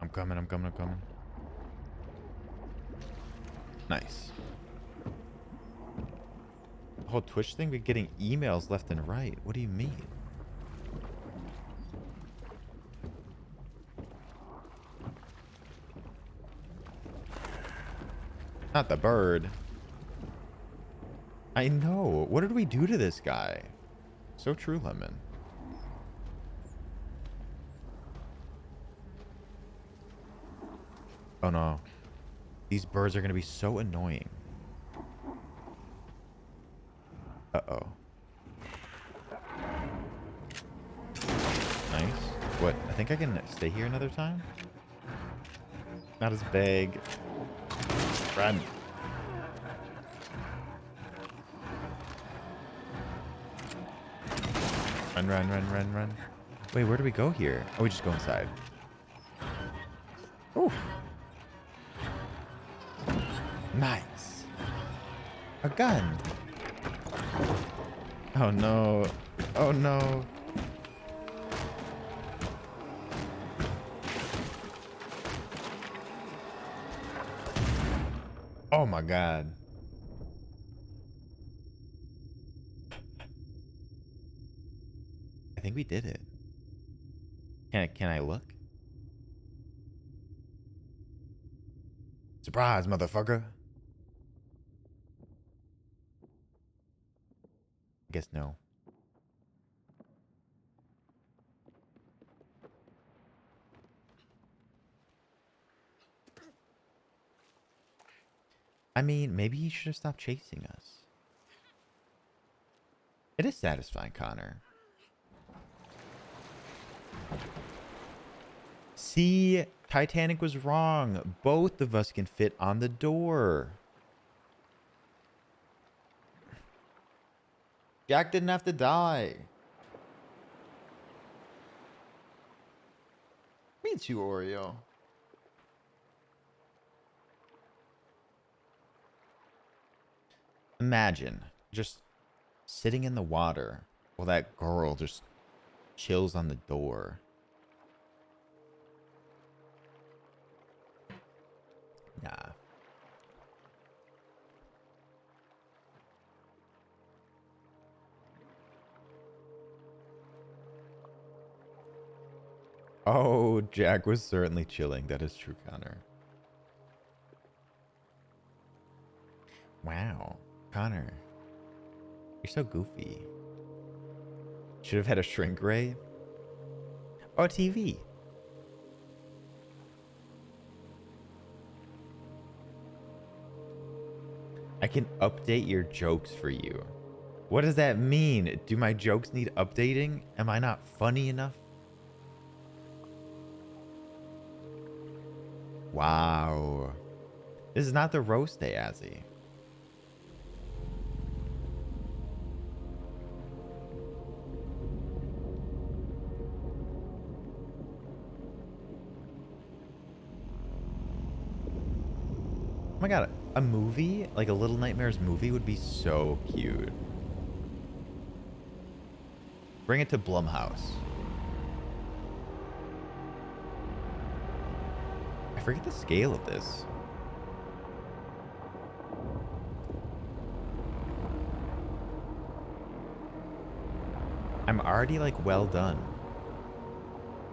I'm coming, I'm coming, I'm coming. Nice. The whole Twitch thing, we're getting emails left and right. What do you mean? Not the bird. I know. What did we do to this guy? So true, Lemon. Oh no. These birds are going to be so annoying. Uh-oh. Nice. What? I think I can stay here another time? Not as big. Run. Run, run, run, run, run. Wait, where do we go here? Oh, we just go inside. Ooh. Nice. A gun. Oh no. Oh no. Oh my god. I think we did it. Can I look? Surprise, motherfucker. I guess no. I mean, maybe he should have stopped chasing us. It is satisfying, Connor. See, Titanic was wrong. Both of us can fit on the door. Jack didn't have to die. Me too, Oreo. Imagine just sitting in the water while that girl just chills on the door. Nah. Oh, Jack was certainly chilling. That is true, Connor. Wow. Connor, you're so goofy. Should have had a shrink ray. Oh, a TV. I can update your jokes for you. What does that mean? Do my jokes need updating? Am I not funny enough? Wow. This is not the roast day, Azzy. Oh my god, a movie, like a Little Nightmares movie would be so cute. Bring it to Blumhouse. I forget the scale of this. I'm already like well done.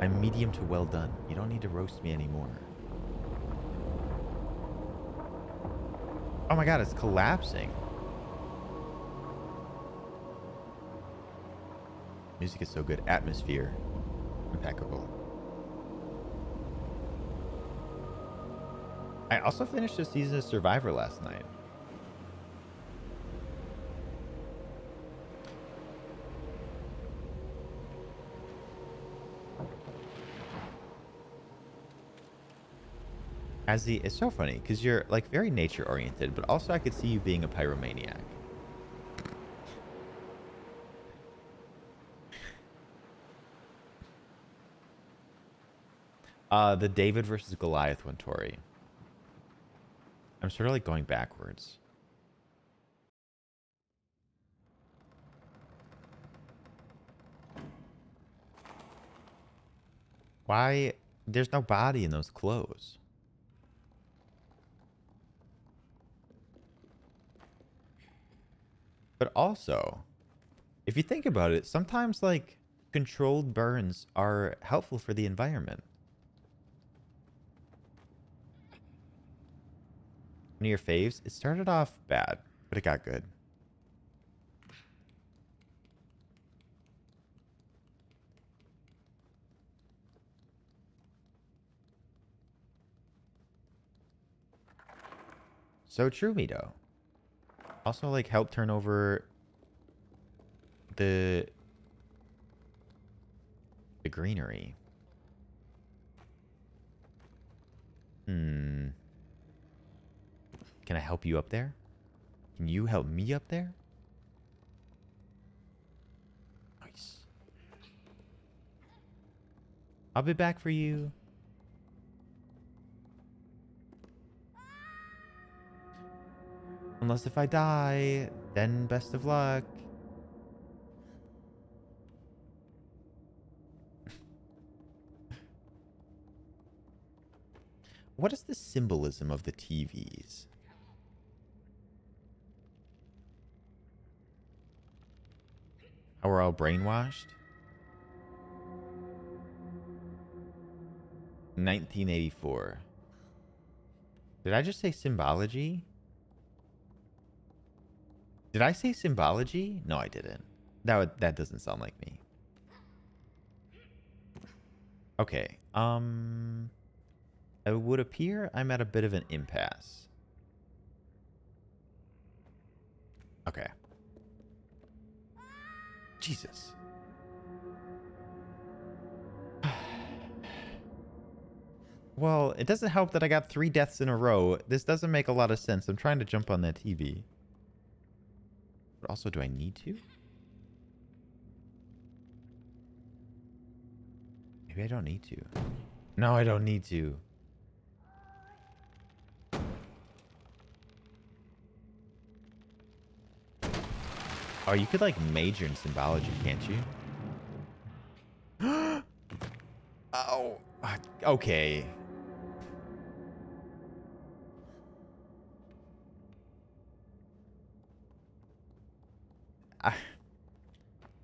I'm medium to well done. You don't need to roast me anymore. Oh my god, it's collapsing. Music is so good. Atmosphere. Impeccable. I also finished a season of Survivor last night. It's so funny because you're like very nature oriented, but also I could see you being a pyromaniac. The David versus Goliath one, Tori. I'm sort of like going backwards. Why? There's no body in those clothes. But also, if you think about it, sometimes like controlled burns are helpful for the environment. One of your faves? It started off bad, but it got good. So true, Mito. Also, like, help turn over the greenery. Can I help you up there? Can you help me up there? Nice. I'll be back for you. Unless if I die, then best of luck. What is the symbolism of the TVs? How we're all brainwashed? 1984. Did I just say symbology? Did I say symbology? No, I didn't. That doesn't sound like me. Okay. It would appear I'm at a bit of an impasse. Okay. Jesus. Well, it doesn't help that I got 3 deaths in a row. This doesn't make a lot of sense. I'm trying to jump on that TV. But also, do I need to? Maybe I don't need to. No, I don't need to. Oh, you could like major in symbology, can't you? Oh, okay.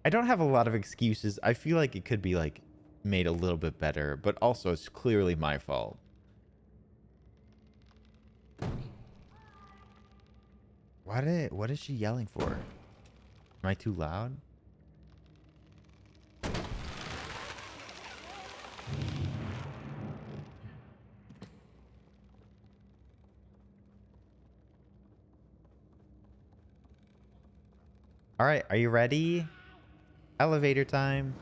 I don't have a lot of excuses. I feel like it could be like made a little bit better, but also it's clearly my fault. What is she yelling for? Am I too loud? All right, are you ready? Elevator time.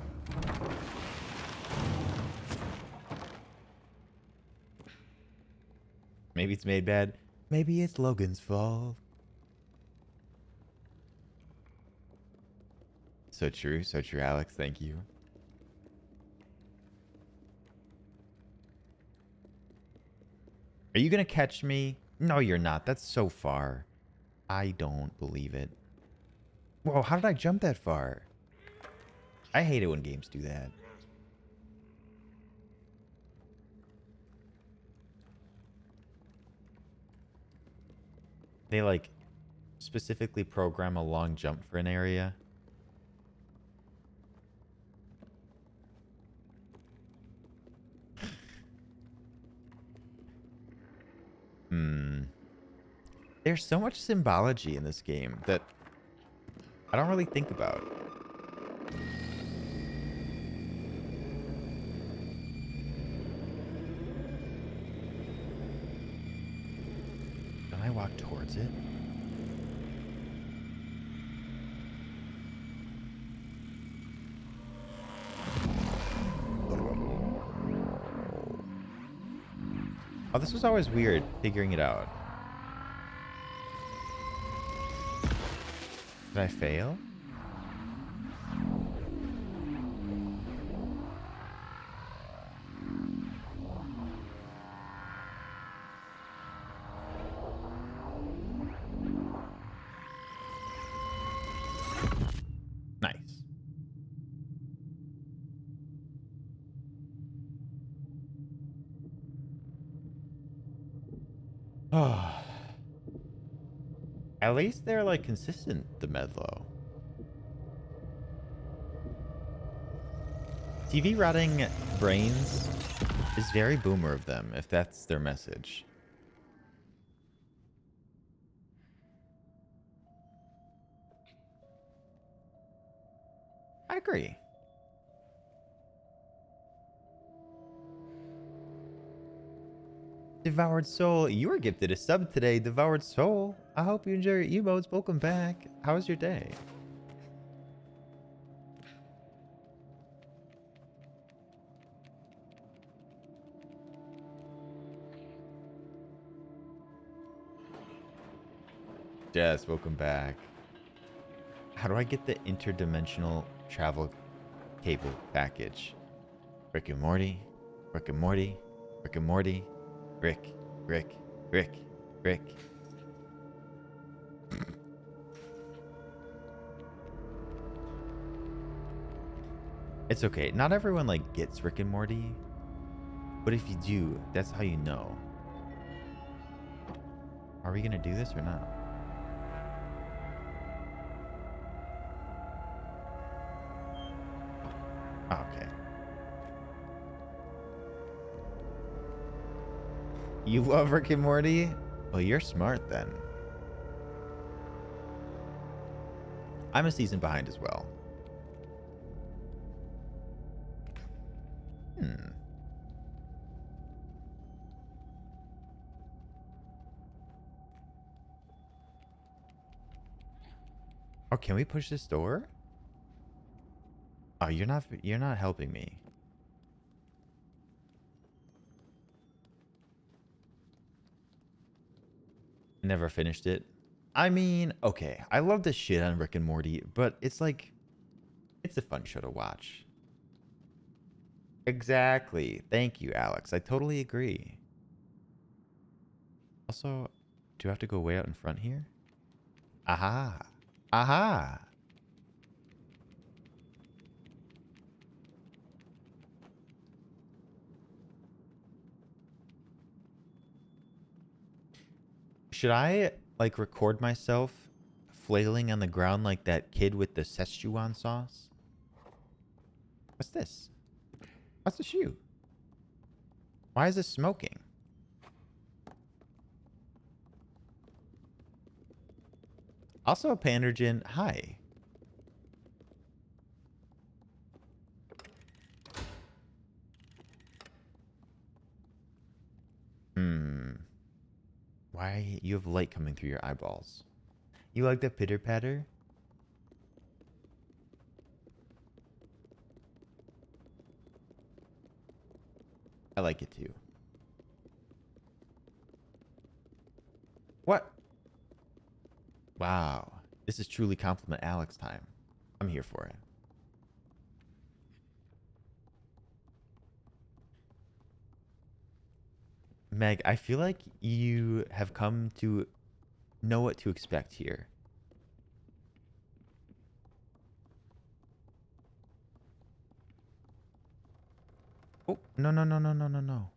Maybe it's made bad. Maybe it's Logan's fault. So true, Alex. Thank you. Are you gonna catch me? No, you're not. That's so far. I don't believe it. Whoa, how did I jump that far? I hate it when games do that. They like specifically program a long jump for an area. There's so much symbology in this game that I don't really think about. Can I walk towards it? Oh, this was always weird figuring it out. Did I fail? Nice. Oh. At least they're like consistent, the Medlow. TV rotting brains is very boomer of them, if that's their message. I agree. Devoured Soul, you were gifted a sub today, Devoured Soul. I hope you enjoy your emotes. Welcome back. How was your day? Jess, welcome back. How do I get the interdimensional travel cable package? Rick and Morty, Rick and Morty, Rick and Morty, Rick, Rick, Rick, Rick. It's okay. Not everyone like gets Rick and Morty, but if you do, that's how you know. Are we gonna do this or not? Okay. You love Rick and Morty? Well, you're smart then. I'm a season behind as well. Oh, can we push this door? Oh, you're not helping me. Never finished it. I mean, okay, I love the shit on Rick and Morty, but it's like, it's a fun show to watch. Exactly. Thank you, Alex. I totally agree. Also, do I have to go way out in front here? Aha. Aha. Should I, like, record myself flailing on the ground like that kid with the Szechuan sauce? What's this? What's the shoe? Why is this smoking? Also, Pandergen, hi. Why you have light coming through your eyeballs? You like the pitter patter? I like it too. What? Wow. This is truly compliment Alex time. I'm here for it. Meg, I feel like you have come to know what to expect here. Oh, no, no, no, no, no, no, no.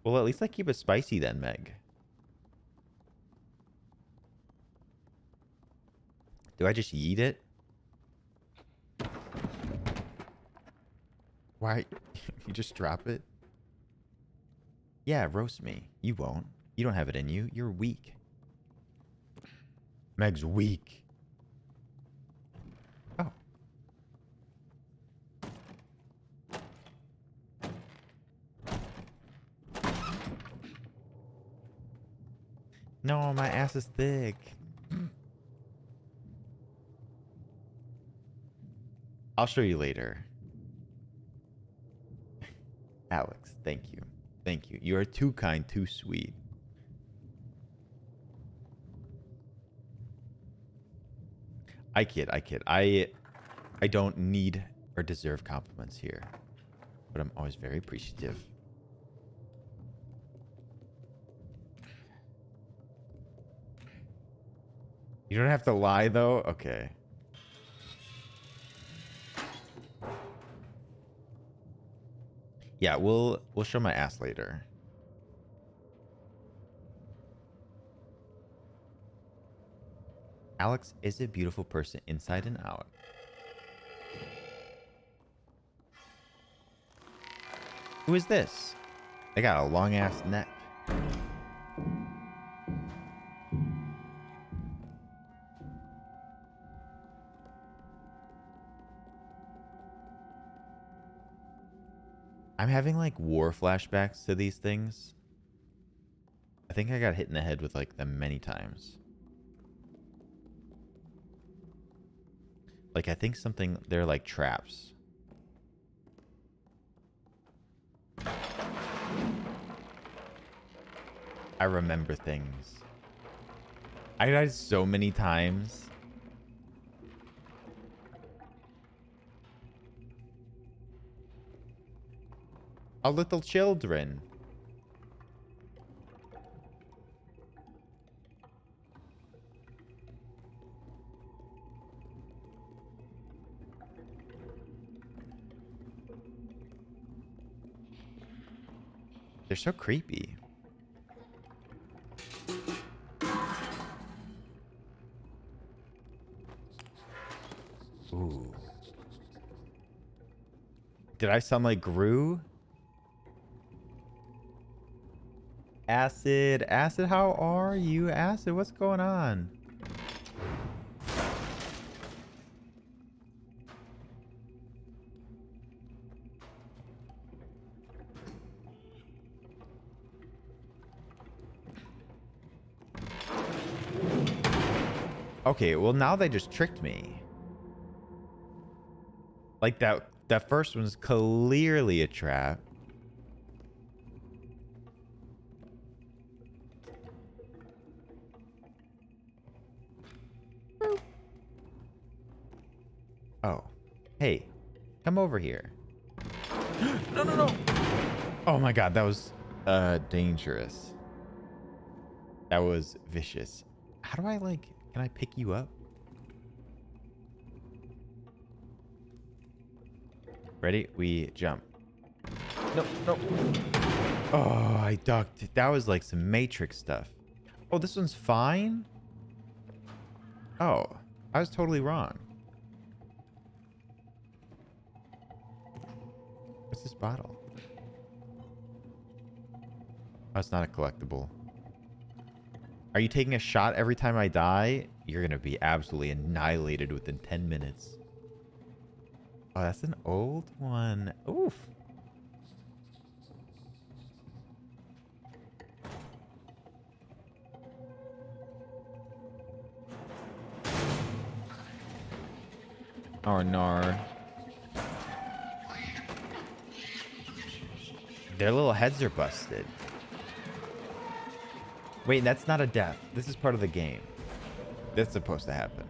Well, at least I keep it spicy then, Meg. Do I just eat it? Why? You just drop it? Yeah, roast me. You won't. You don't have it in you. You're weak. Meg's weak. Oh. No, my ass is thick. I'll show you later. Alex, thank you. Thank you. You are too kind, too sweet. I kid. I don't need or deserve compliments here. But I'm always very appreciative. You don't have to lie though? Okay. Yeah, we'll show my ass later. Alex is a beautiful person inside and out. Who is this? They got a long ass neck. I'm having like war flashbacks to these things. I think I got hit in the head with like them many times. Like I think something, they're like traps. I remember things. I died so many times. A little children. They're so creepy. Ooh. Did I sound like Gru? Acid, how are you? Acid, what's going on? Okay, well now they just tricked me. Like that first one's clearly a trap. Oh. Hey, come over here. No, no, no. Oh my god, that was dangerous. That was vicious. How do I like, can I pick you up? Ready? We jump. No, no. Oh, I ducked. That was like some Matrix stuff. Oh, this one's fine? Oh, I was totally wrong. What's this bottle? Oh, it's not a collectible. Are you taking a shot every time I die? You're going to be absolutely annihilated within 10 minutes. Oh, that's an old one. Oof. Oh, no. Their little heads are busted. Wait, that's not a death. This is part of the game. That's supposed to happen.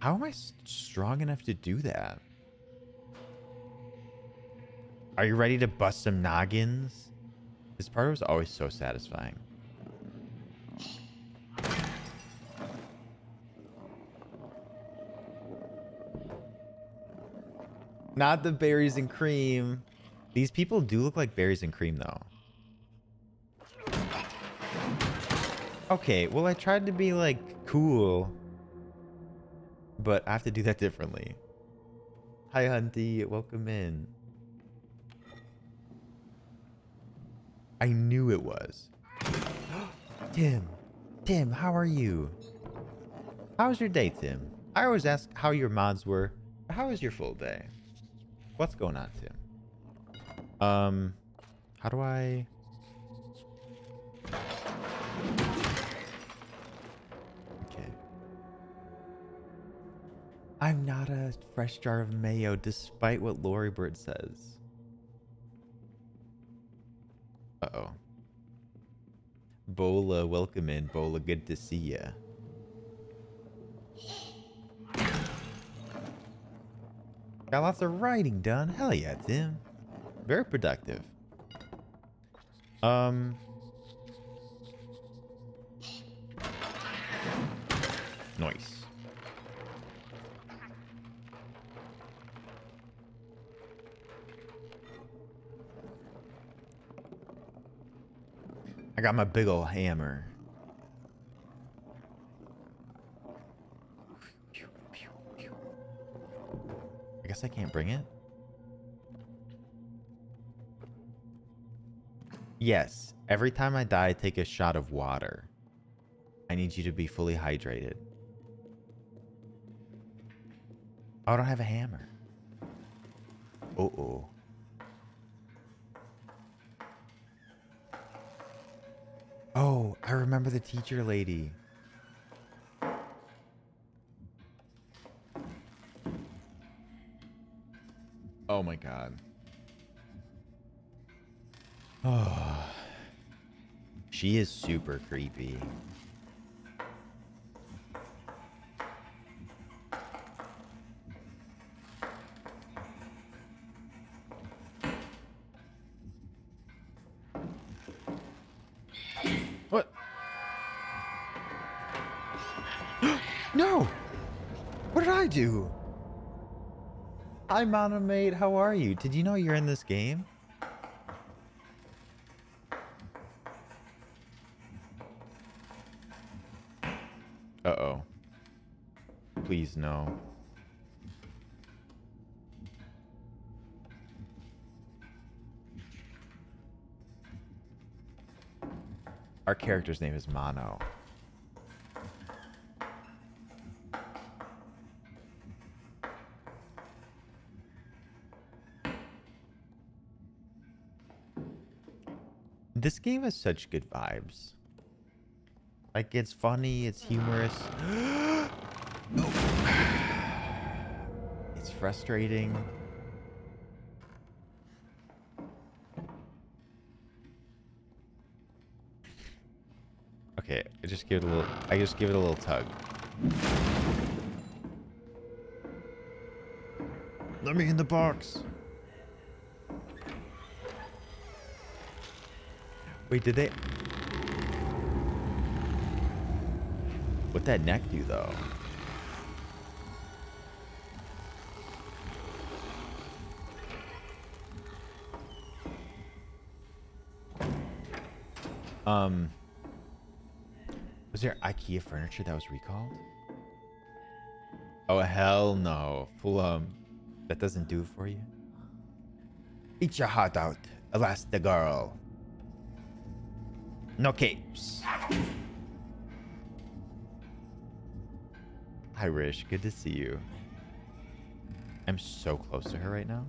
How am I strong enough to do that? Are you ready to bust some noggins? This part was always so satisfying. Not the berries and cream. These people do look like berries and cream, though. Okay, well, I tried to be, like, cool. But I have to do that differently. Hi, Hunty. Welcome in. I knew it was. Tim. Tim, how are you? How was your day, Tim? I always ask how your mods were. But how was your full day? What's going on, Tim? How do I... Okay. I'm not a fresh jar of mayo, despite what Lori Bird says. Uh-oh. Bola, welcome in. Bola, good to see ya. Got lots of writing done. Hell yeah, Tim. Very productive. Nice. I got my big old hammer. I guess I can't bring it. Yes, every time I die, I take a shot of water. I need you to be fully hydrated. Oh, I don't have a hammer. Uh-oh. Oh, I remember the teacher lady. Oh my god. Oh. She is super creepy. What? No! What did I do? Hi, Monomate. How are you? Did you know you're in this game? Uh-oh. Please, no. Our character's name is Mono. This game has such good vibes. Like, it's funny, it's humorous. It's frustrating. Okay, I just give it a little tug. Let me in the box. Wait, did they... What'd that neck do, though? Was there IKEA furniture that was recalled? Oh, hell no. Full, that doesn't do it for you? Eat your heart out, Elastigirl. No capes. Hi, Rish. Good to see you. I'm so close to her right now.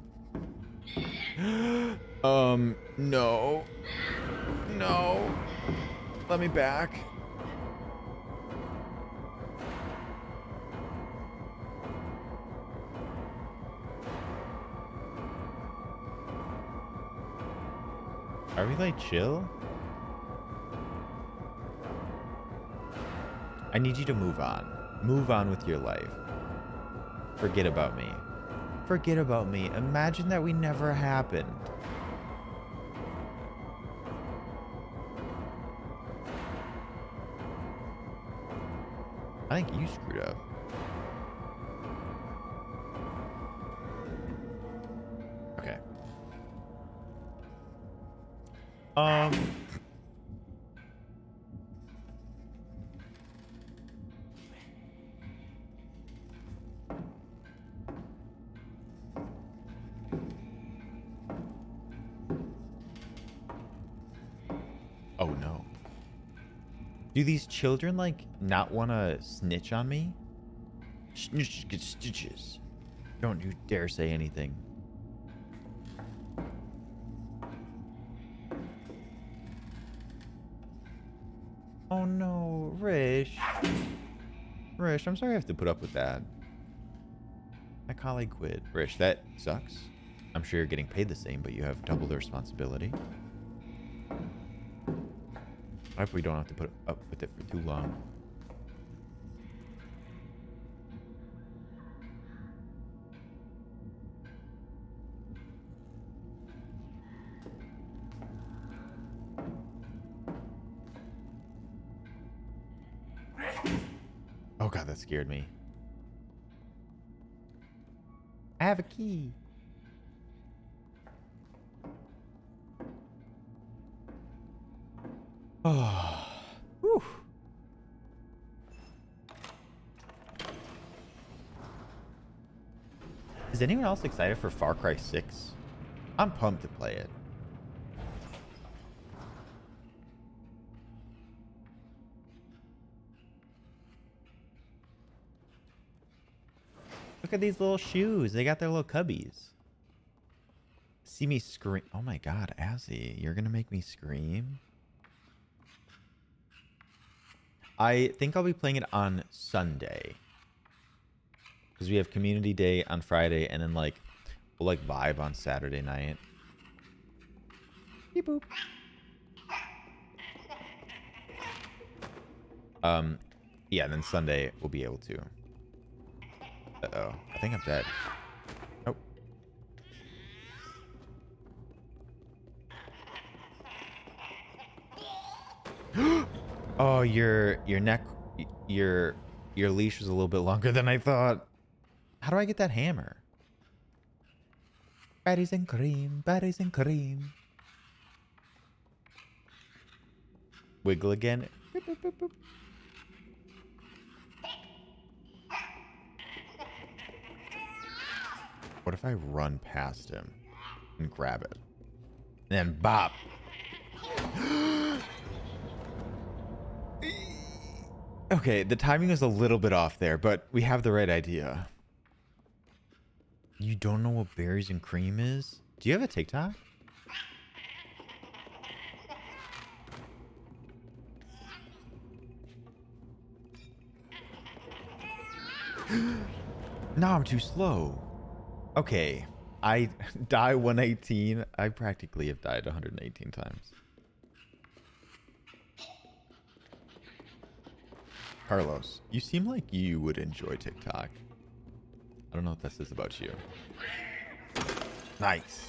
No. No. Let me back. Are we like chill? I need you to move on. Move on with your life. Forget about me. Forget about me. Imagine that we never happened. I think you screwed up. Okay. Oh no. Do these children like not want to snitch on me? Snitches get stitches. Don't you dare say anything. Oh no, Rish. Rish, I'm sorry I have to put up with that. My colleague quit. Rish, that sucks. I'm sure you're getting paid the same, but you have double the responsibility. I hope we don't have to put up with it for too long. Oh god, that scared me. I have a key. Oh. Whew. Is anyone else excited for Far Cry 6? I'm pumped to play it. Look at these little shoes. They got their little cubbies. See me scream. Oh my god, Azzy, you're gonna make me scream? I think I'll be playing it on Sunday. Because we have community day on Friday, and then like we'll like vibe on Saturday night. Beep boop. Yeah, and then Sunday we'll be able to. Uh-oh. I think I'm dead. Oh. Oh, your neck, your leash was a little bit longer than I thought. How do I get that hammer? Baddies and cream, baddies and cream. Wiggle again. Boop, boop, boop, boop. What if I run past him and grab it? And then bop. Okay, the timing is a little bit off there, but we have the right idea. You don't know what berries and cream is? Do you have a TikTok? No, I'm too slow. Okay, I die 118. I practically have died 118 times. Carlos, you seem like you would enjoy TikTok. I don't know what that says about you. Nice.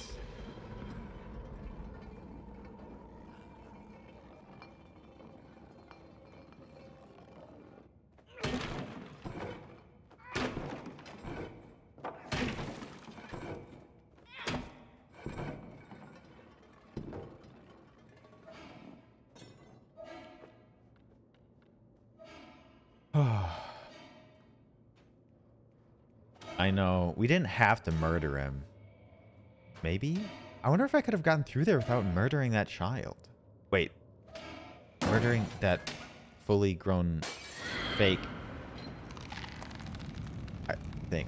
I know. We didn't have to murder him. Maybe? I wonder if I could have gotten through there without murdering that child. Wait. Murdering that fully grown fake thing.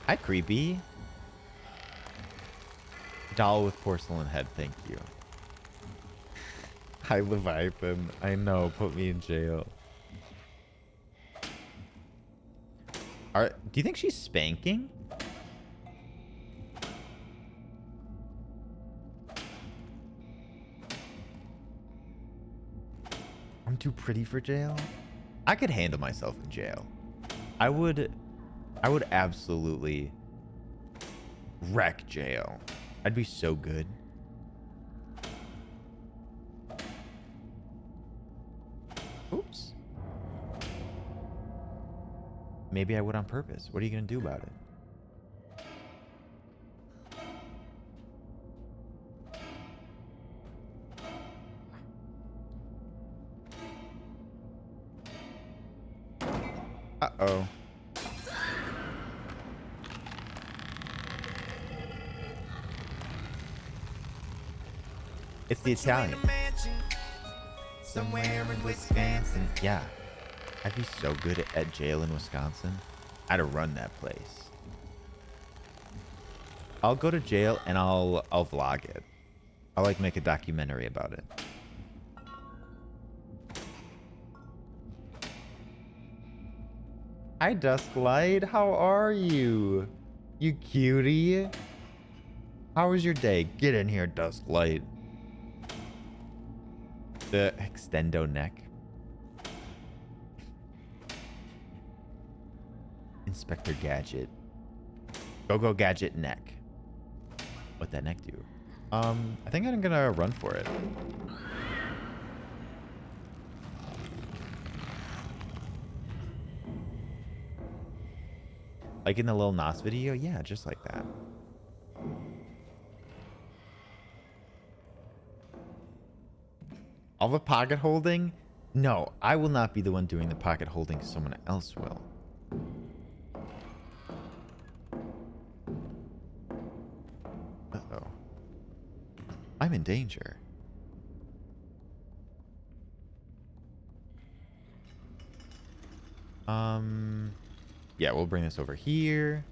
Hi, creepy. Doll with porcelain head, thank you. Hi, Leviathan. I know, put me in jail. Do you think she's spanking? I'm too pretty for jail? I could handle myself in jail. I would absolutely wreck jail. I'd be so good. Oops. maybe I would on purpose. What are you gonna do about it? Uh-oh. It's the Italian. Somewhere in Wisconsin. Yeah. I'd be so good at jail in Wisconsin. I'd run that place. I'll go to jail and I'll vlog it. I'll like make a documentary about it. Hi Dusklight, how are you? You cutie. How was your day? Get in here, Dusklight. The extendo neck. Inspector Gadget. Go Gadget neck. What'd that neck do? I think I'm gonna run for it. Like in the Lil Nas video? Yeah, just like that. All the pocket holding? No, I will not be the one doing the pocket holding. Someone else will. Uh-oh. I'm in danger. Yeah, we'll bring this over here.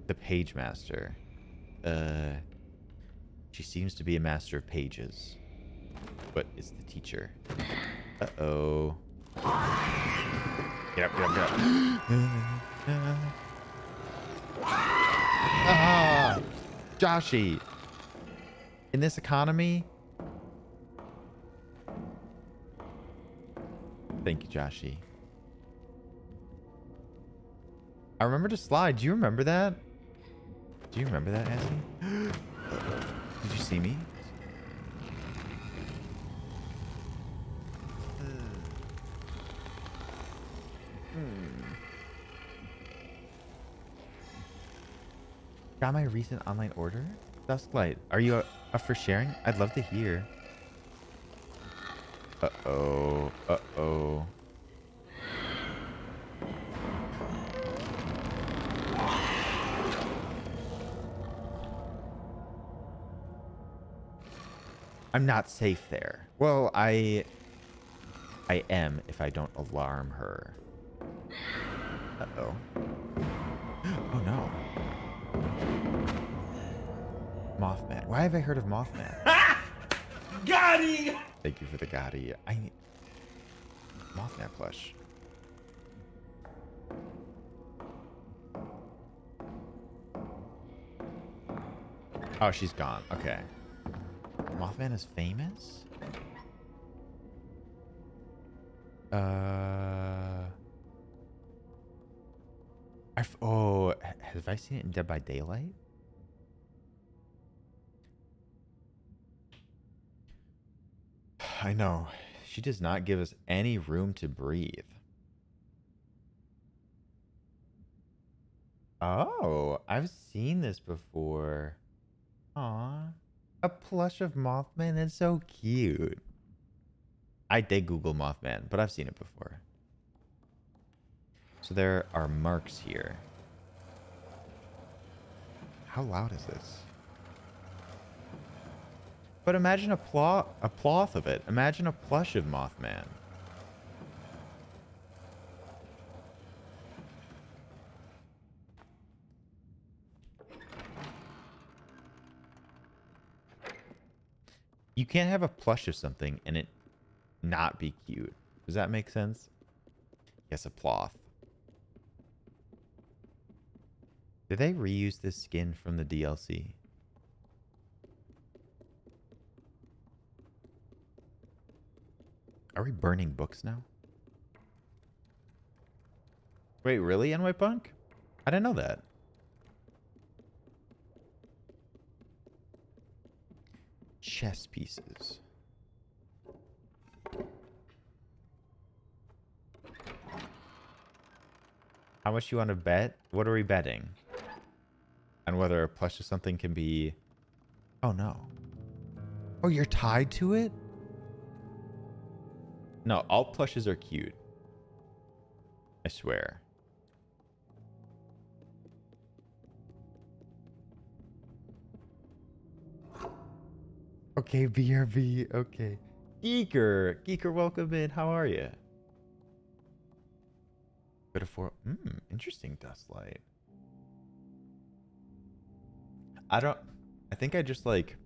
The page master. She seems to be a master of pages, but it's the teacher. Uh-oh. Get up, get up, get up. Ah! Joshy! In this economy? Thank you, Joshy. I remember to slide. Do you remember that? Do you remember that, Ashley? Did you see me? Got my recent online order? Dusklight, are you up for sharing? I'd love to hear. Uh-oh. Uh-oh. I'm not safe there. Well, I am if I don't alarm her. Uh-oh. Oh, no. Mothman. Why have I heard of Mothman? Gotti! Thank you for the Gotti. I need Mothman plush. Oh, she's gone. Okay. Mothman is famous? Oh, have I seen it in Dead by Daylight? I know. She does not give us any room to breathe. Oh, I've seen this before. Aw. A plush of Mothman. That's so cute. I did Google Mothman, but I've seen it before. So there are marks here. How loud is this? But imagine a cloth of it. Imagine a plush of Mothman. You can't have a plush of something and it not be cute. Does that make sense? Yes, a cloth. Did they reuse this skin from the DLC? Are we burning books now? Wait, really, NY Punk? I didn't know that. Chess pieces. How much you want to bet? What are we betting? And whether a plush of something can be... Oh, no. Oh, you're tied to it? No, all plushes are cute. I swear. Okay, BRB. Okay. Geeker, welcome in. How are you? Bit of four. Interesting dust light. I think I just like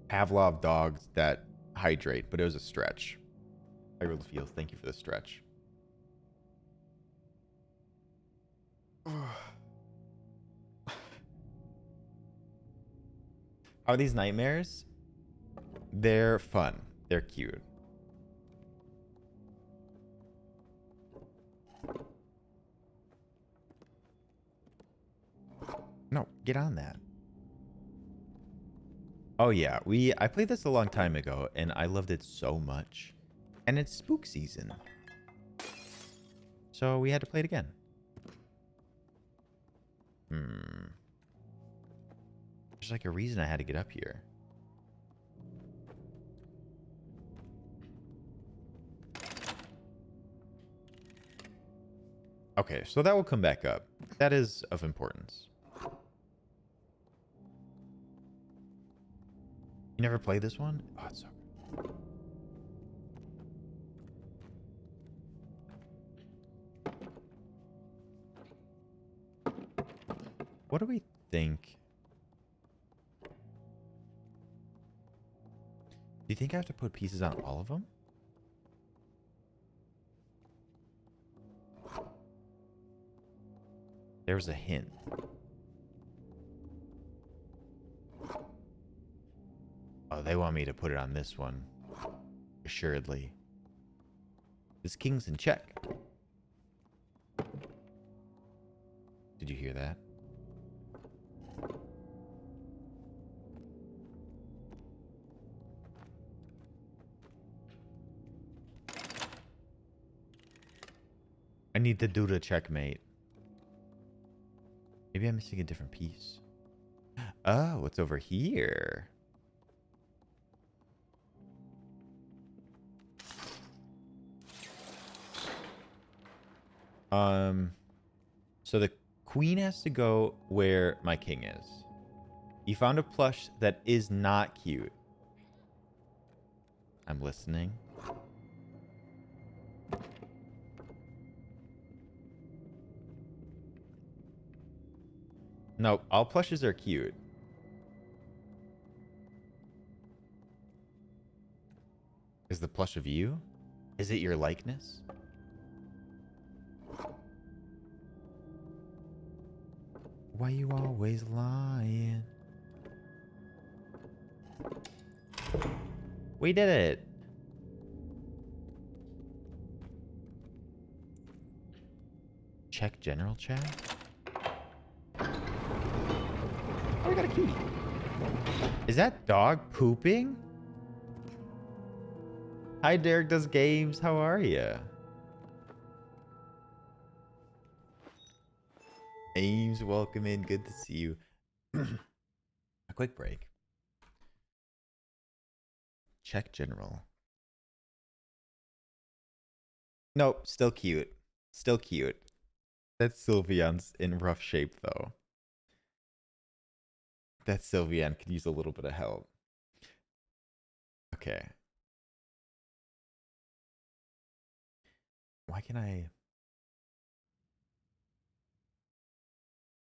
Pavlov dogs that hydrate, but it was a stretch. I really feel. Thank you for the stretch. Are these nightmares? They're fun. They're cute. No, get on that. Oh yeah, I played this a long time ago and I loved it so much. And it's spook season. So we had to play it again. There's like a reason I had to get up here. Okay, so that will come back up. That is of importance. You never played this one? Oh, it's so good. What do we think? Do you think I have to put pieces on all of them? There's a hint. Oh, they want me to put it on this one. Assuredly. This king's in check. Did you hear that? I need to do the checkmate. Maybe I'm missing a different piece. Oh, what's over here? So the queen has to go where my king is. You found a plush that is not cute. I'm listening. No, all plushes are cute. Is the plush of you? Is it your likeness? Why you always lying? We did it. Check general chat. Oh, we got a key. Is that dog pooping? Hi, Derek Does Games. How are you? Ames, welcome in. Good to see you. A quick break. Check general. Nope, still cute. Still cute. That Sylveon's in rough shape, though. That Sylveon could use a little bit of help. Okay. Why can I...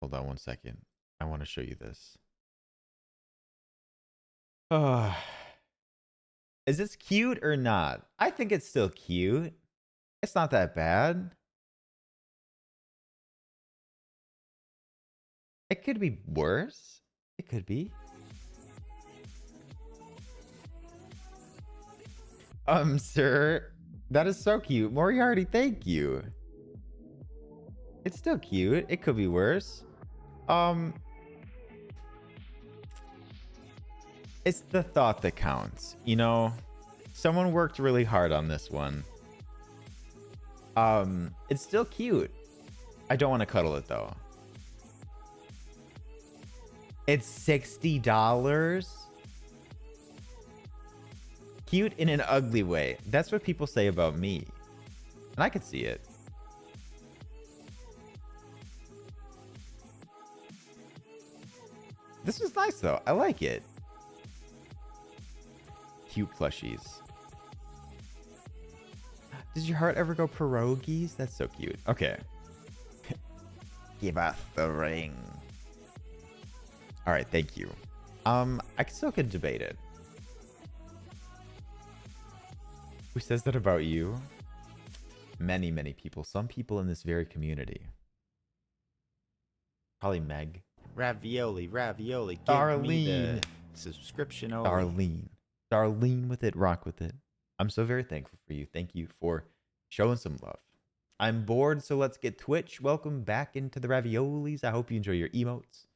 Hold on one second. I want to show you this. Is this cute or not? I think it's still cute. It's not that bad. It could be worse. It could be. Sir, that is so cute. Moriarty, thank you. It's still cute. It could be worse. It's the thought that counts, you know. Someone worked really hard on this one. It's still cute. I don't want to cuddle it though. It's $60. Cute in an ugly way. That's what people say about me. And I could see it. This is nice though. I like it. Cute plushies. Does your heart ever go pierogies? That's so cute. Okay. Give us the ring. All right, thank you. I still could debate it. Who says that about you? Many, many people. Some people in this very community. Probably Meg. Ravioli, ravioli. Give Darlene. me the subscription only. Darlene with it. Rock with it. I'm so very thankful for you. Thank you for showing some love. I'm bored, so let's get Twitch. Welcome back into the raviolis. I hope you enjoy your emotes.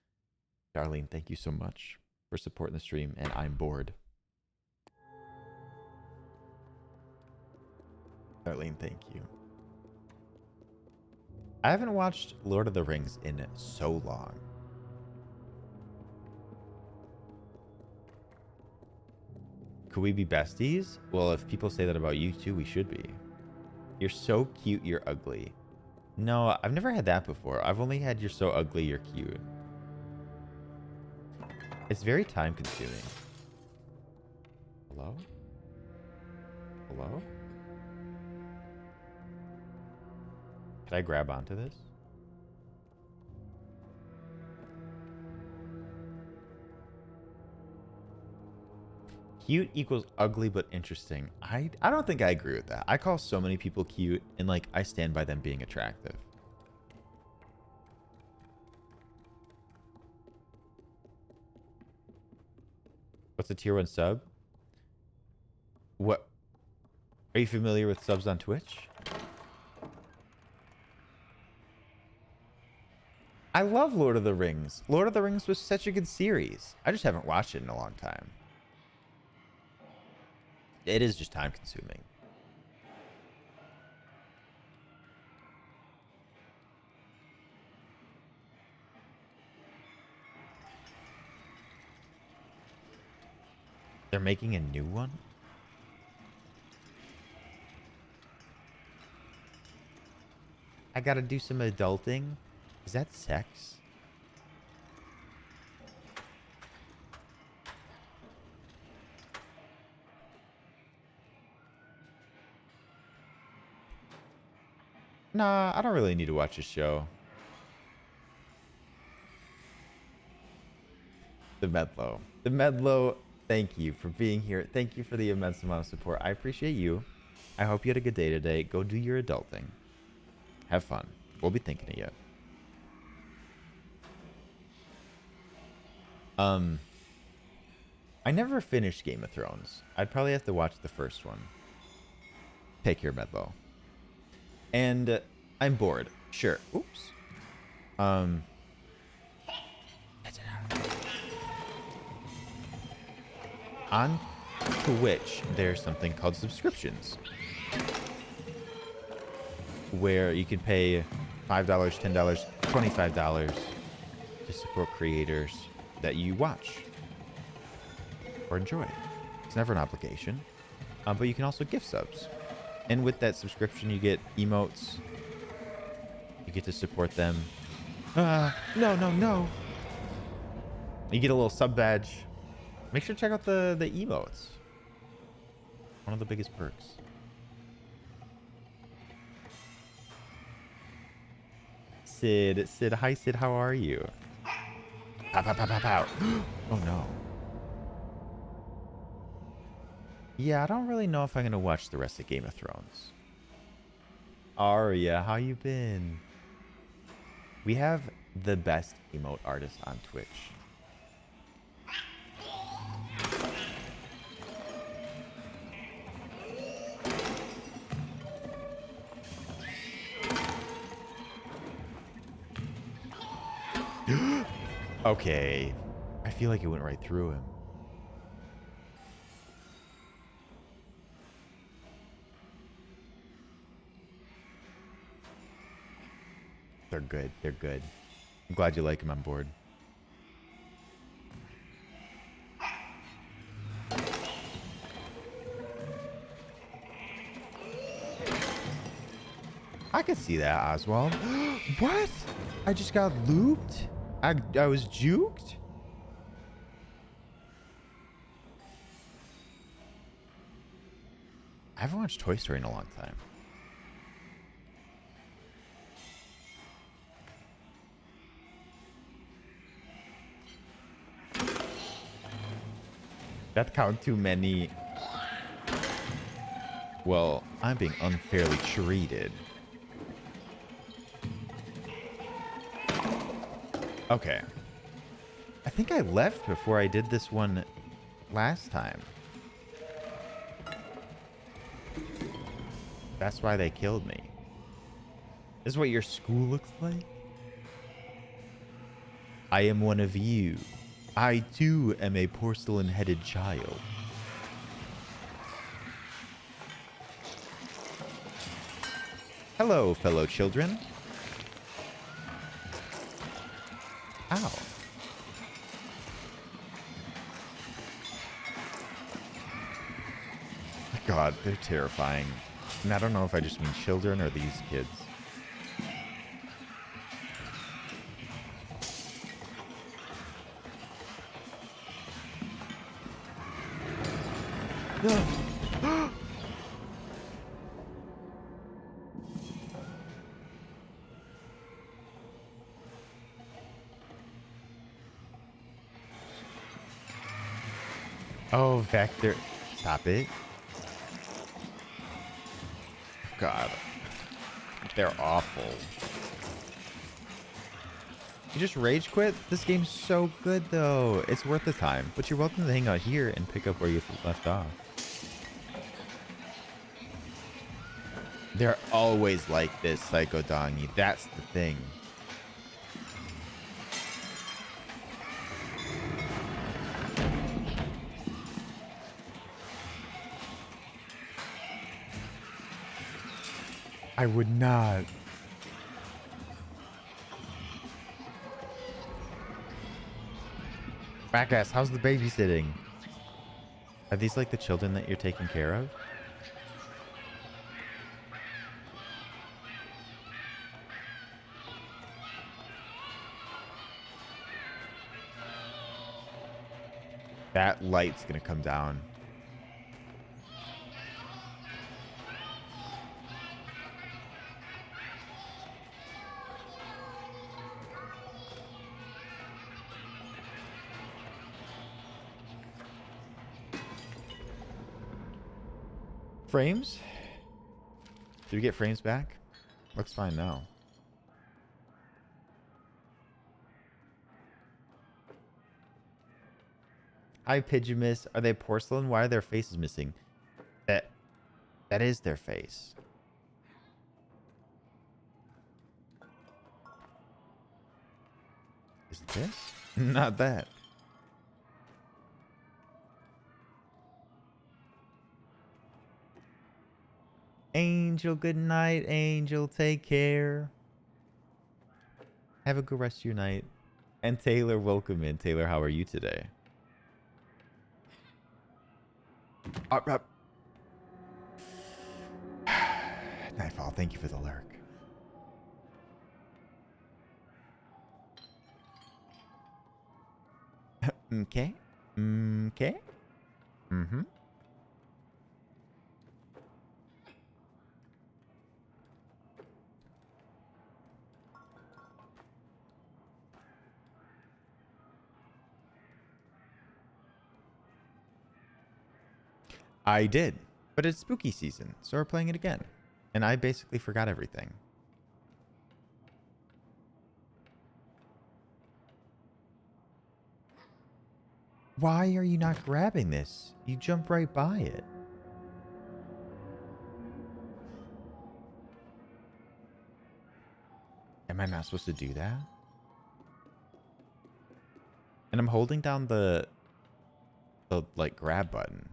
Darlene, thank you so much for supporting the stream, and I'm bored. Darlene, thank you. I haven't watched Lord of the Rings in so long. Could we be besties? Well, if people say that about you too, we should be. You're so cute, you're ugly. No, I've never had that before. I've only had you're so ugly, you're cute. It's very time consuming. Hello? Hello? Can I grab onto this? Cute equals ugly but interesting. I don't think I agree with that. I call so many people cute, and like I stand by them being attractive. What's a tier 1 sub? What? Are you familiar with subs on Twitch? I love Lord of the Rings. Lord of the Rings was such a good series. I just haven't watched it in a long time. It is just time consuming. They're making a new one? I gotta do some adulting. Is that sex? Nah, I don't really need to watch a show. The Medlow. The Medlow, thank you for being here. Thank you for the immense amount of support. I appreciate you. I hope you had a good day today. Go do your adulting. Have fun. We'll be thinking of you. I never finished Game of Thrones. I'd probably have to watch the first one. Take care, Medlow. And I'm bored. Sure. Oops. On Twitch, there's something called subscriptions, where you can pay $5, $10, $25 to support creators that you watch or enjoy. It's never an obligation, but you can also gift subs. And with that subscription, you get emotes. You get to support them. No. You get a little sub badge. Make sure to check out the emotes. One of the biggest perks. Sid, hi Sid, how are you? Pow, pow, pow, pow, pow. Oh no. Yeah, I don't really know if I'm gonna watch the rest of Game of Thrones. Arya, how you been? We have the best emote artist on Twitch. Okay. I feel like it went right through him. They're good. They're good. I'm glad you like them on board. I could see that, Oswald. What? I just got looped? I was juked? I haven't watched Toy Story in a long time. That count too many. Well, I'm being unfairly treated. Okay. I think I left before I did this one last time. That's why they killed me. This is what your school looks like? I am one of you. I too am a porcelain-headed child. Hello, fellow children. Ow. God, they're terrifying. And I don't know if I just mean children or these kids. No. Oh, Vector. Stop it. God. They're awful. You just rage quit? This game's so good, though. It's worth the time. But you're welcome to hang out here and pick up where you left off. They're always like this, Psycho Dongy. That's the thing. I would not. Backass, how's the babysitting? Are these like the children that you're taking care of? That light's gonna come down. Frames? Did we get frames back? Looks fine now. Hi, Pigeonmas. Are they porcelain? Why are their faces missing? That is their face. Is it this? Not that. Angel, good night. Angel, take care. Have a good rest of your night. And Taylor, welcome in. Taylor, how are you today? Nightfall, thank you for the lurk. Okay. Okay. Mm-hmm. I did, but it's spooky season, so we're playing it again. And I basically forgot everything. Why are you not grabbing this? You jump right by it. Am I not supposed to do that? And I'm holding down the like grab button.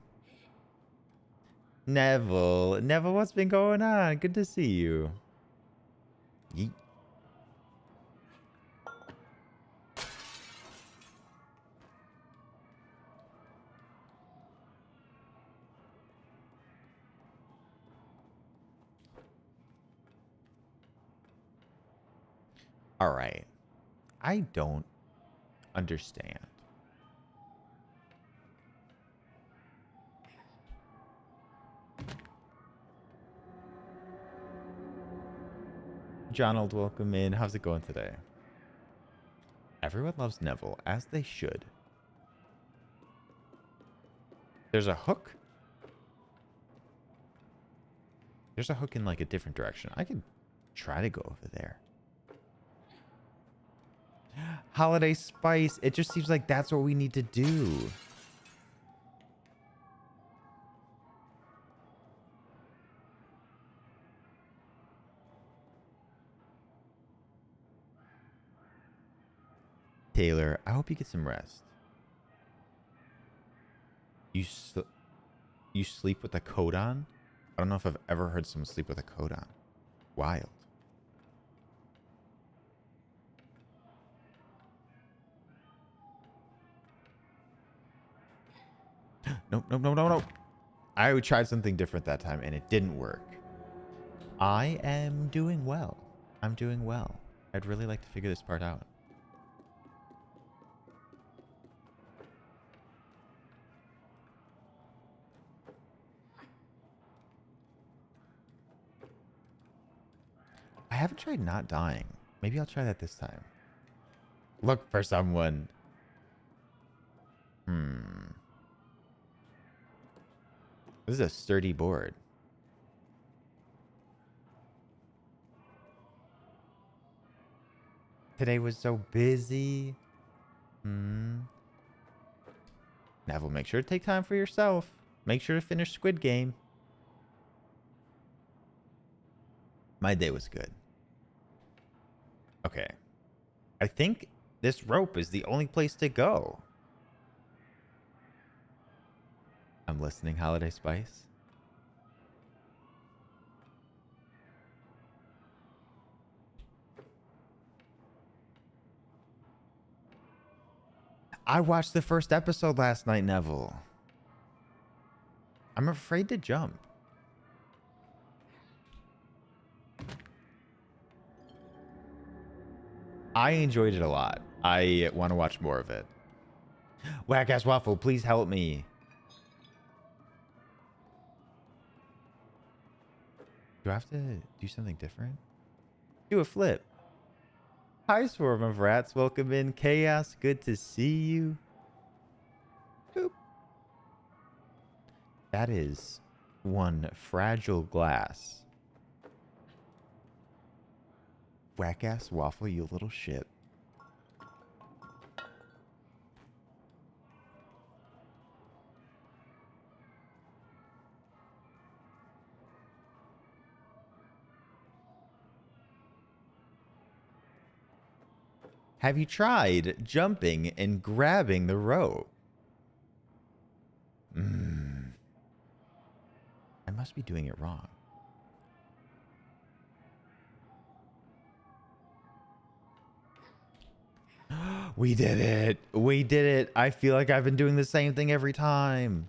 Neville, what's been going on? Good to see you. Yeet. All right. I don't understand. Jonald, welcome in. How's it going today? Everyone loves Neville, as they should. There's a hook. There's a hook in like a different direction. I could try to go over there. Holiday spice. It just seems like that's what we need to do. Taylor, I hope you get some rest. You sleep with a coat on? I don't know if I've ever heard someone sleep with a coat on. Wild. Nope, nope, nope, no, no. I tried something different that time and it didn't work. I am doing well. I'm doing well. I'd really like to figure this part out. I haven't tried not dying. Maybe I'll try that this time. Look for someone. This is a sturdy board. Today was so busy. Neville, make sure to take time for yourself. Make sure to finish Squid Game. My day was good. Okay. I think this rope is the only place to go. I'm listening, Holiday Spice. I watched the first episode last night, Neville. I'm afraid to jump. I enjoyed it a lot. I want to watch more of it. Whack-ass Waffle, please help me. Do I have to do something different? Do a flip. Hi, Swarm of Rats. Welcome in. Chaos, good to see you. Boop. That is one fragile glass. Whack-ass Waffle, you little shit. Have you tried jumping and grabbing the rope? I must be doing it wrong. We did it. We did it. I feel like I've been doing the same thing every time.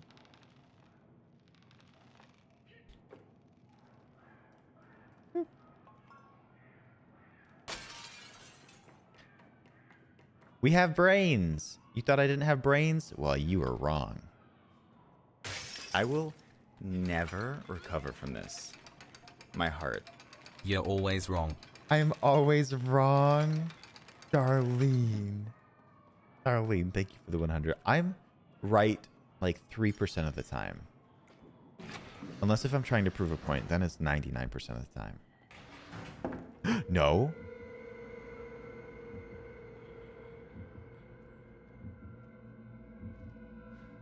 We have brains. You thought I didn't have brains? Well, you were wrong. I will never recover from this. My heart. You're always wrong. I'm always wrong. Darlene. Darlene, thank you for the 100. I'm right like 3% of the time. Unless if I'm trying to prove a point, then it's 99% of the time. No.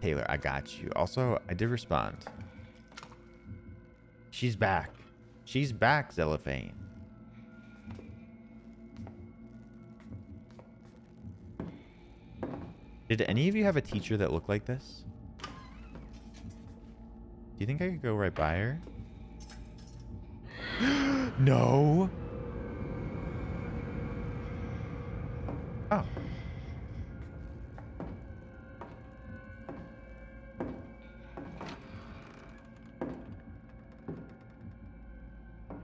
Taylor, I got you. Also, I did respond. She's back. She's back, Zellophane. Did any of you have a teacher that looked like this? Do you think I could go right by her? No. Oh.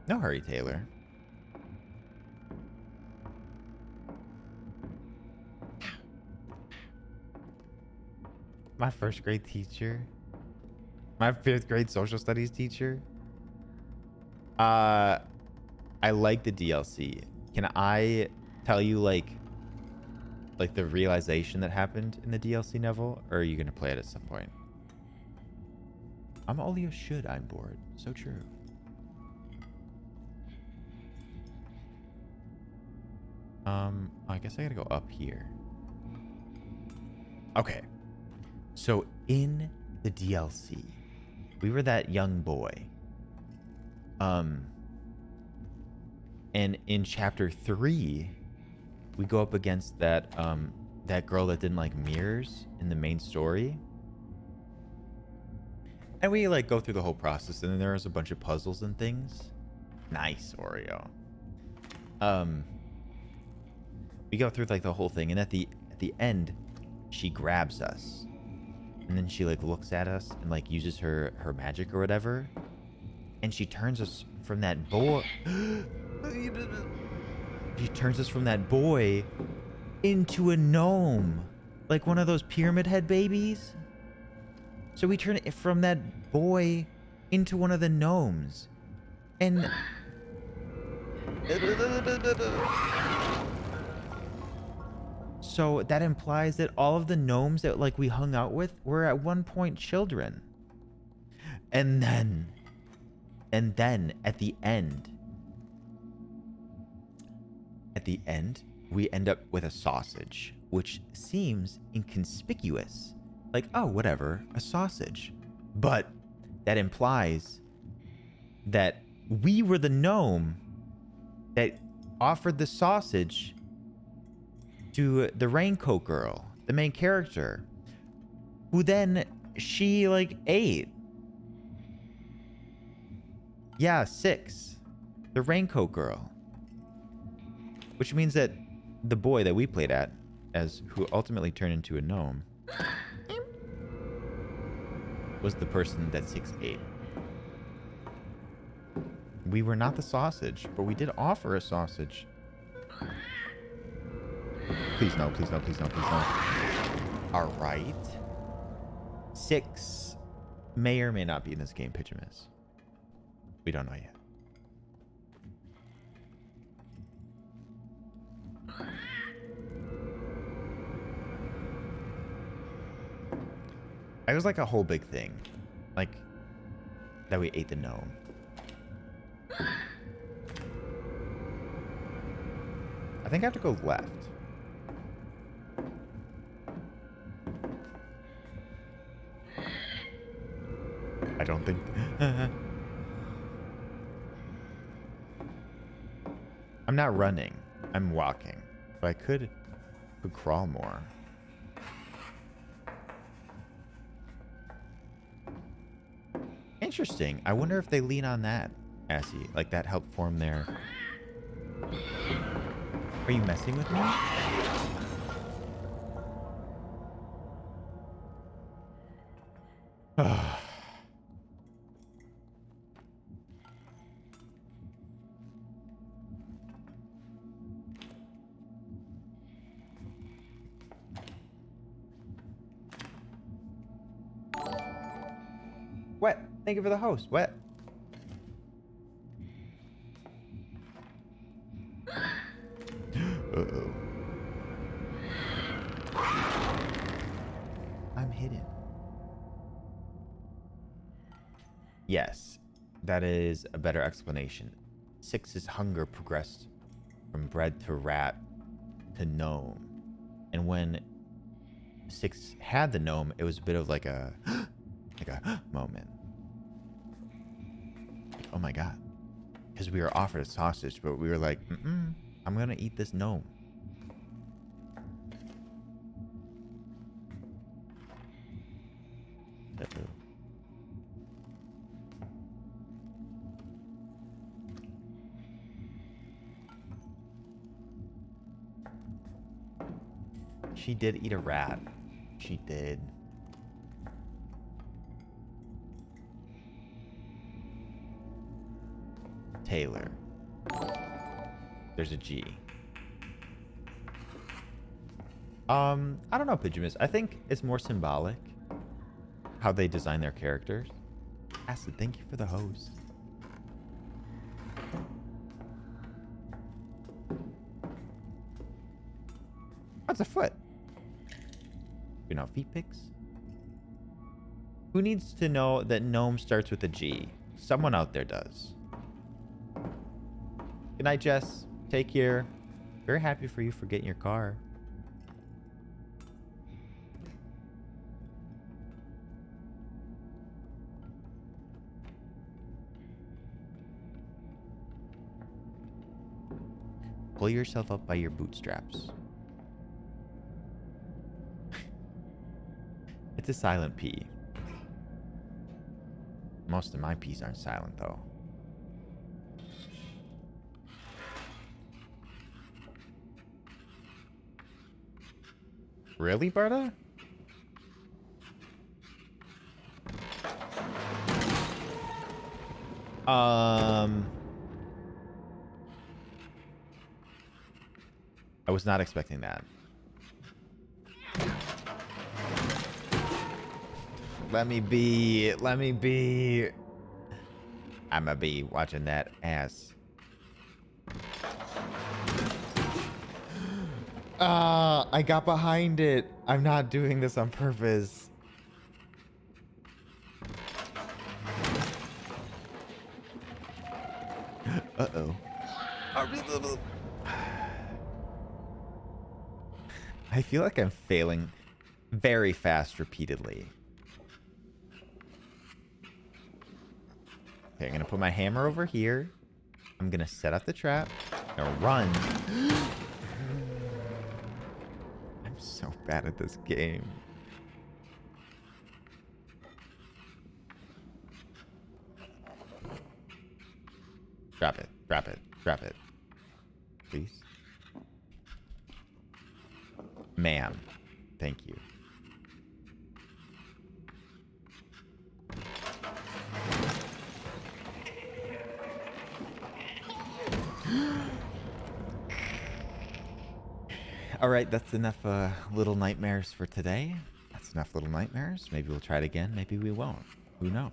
No hurry, Taylor. My first grade teacher. My 5th grade social studies teacher. I like the DLC. Can I tell you like the realization that happened in the DLC, Neville? Or are you gonna play it at some point? I'm Olio should. I'm bored. So true. I guess I gotta go up here. Okay. So in the DLC, we were that young boy. And in chapter 3, we go up against that that girl that didn't like mirrors in the main story. And we like go through the whole process, and then there was a bunch of puzzles and things. Nice, Oreo. We go through like the whole thing, and at the end, she grabs us, and then she like looks at us and like uses her magic or whatever, and she turns us from that boy. She turns us from that boy into a gnome, like one of those pyramid head babies. So we turn it from that boy into one of the gnomes, and so that implies that all of the gnomes that like we hung out with were at one point children. And then at the end, we end up with a sausage, which seems inconspicuous. Like, oh, whatever, a sausage. But that implies that we were the gnome that offered the sausage to the raincoat girl, the main character, who then she like ate. Yeah, 6. The raincoat girl. Which means that the boy that we played at, as who ultimately turned into a gnome, was the person that 6 ate. We were not the sausage, but we did offer a sausage. Please no, please no, please no, please no. All right. 6 may or may not be in this game, pitch and miss. We don't know yet. It was like a whole big thing. Like, that we ate the gnome. I think I have to go left. I don't think... I'm not running. I'm walking. But I could crawl more. Interesting. I wonder if they lean on that, Assy. Like that helped form their... Are you messing with me? What? Thank you for the host. What? Uh-oh. I'm hidden. Yes, that is a better explanation. 6's hunger progressed from bread to rat to gnome. And when 6 had the gnome, it was a bit of like a moment. Like, oh my god. Because we were offered a sausage, but we were like, I'm going to eat this gnome. Uh-oh. She did eat a rat. She did. Taylor. There's a G. I don't know, Pigeonus. I think it's more symbolic. how they design their characters. Acid, thank you for the host. What's a foot? You know, feet pics. Who needs to know that gnome starts with a G? Someone out there does. Good night, Jess. Take care. Very happy for you for getting your car. Pull yourself up by your bootstraps. It's a silent P. Most of my P's aren't silent, though. Really, Berta? I was not expecting that. Let me be. Let me be. I'ma be watching that ass. I got behind it. I'm not doing this on purpose. Uh-oh. I feel like I'm failing very fast repeatedly. Okay, I'm gonna put my hammer over here. I'm gonna set up the trap. I'm gonna run. I'm so bad at this game. Drop it, drop it, drop it. Please. Ma'am. Thank you. All right, that's enough little nightmares for today. That's enough little nightmares. Maybe we'll try it again. Maybe we won't. Who knows?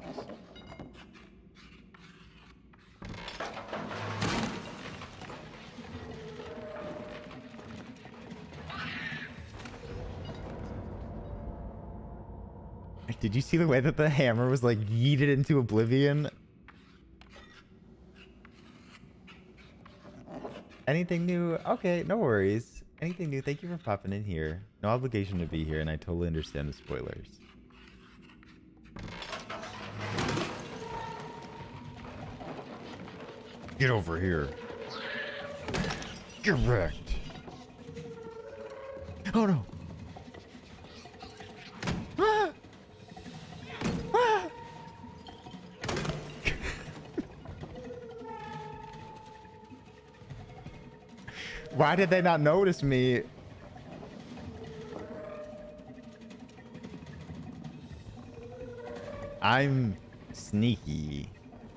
Did you see the way that the hammer was like yeeted into oblivion? Anything new? Okay, no worries. Anything new? Thank you for popping in here. No obligation to be here, and I totally understand the spoilers. Get over here. Get wrecked. Oh no. Ah! Ah! Why did they not notice me? I'm sneaky.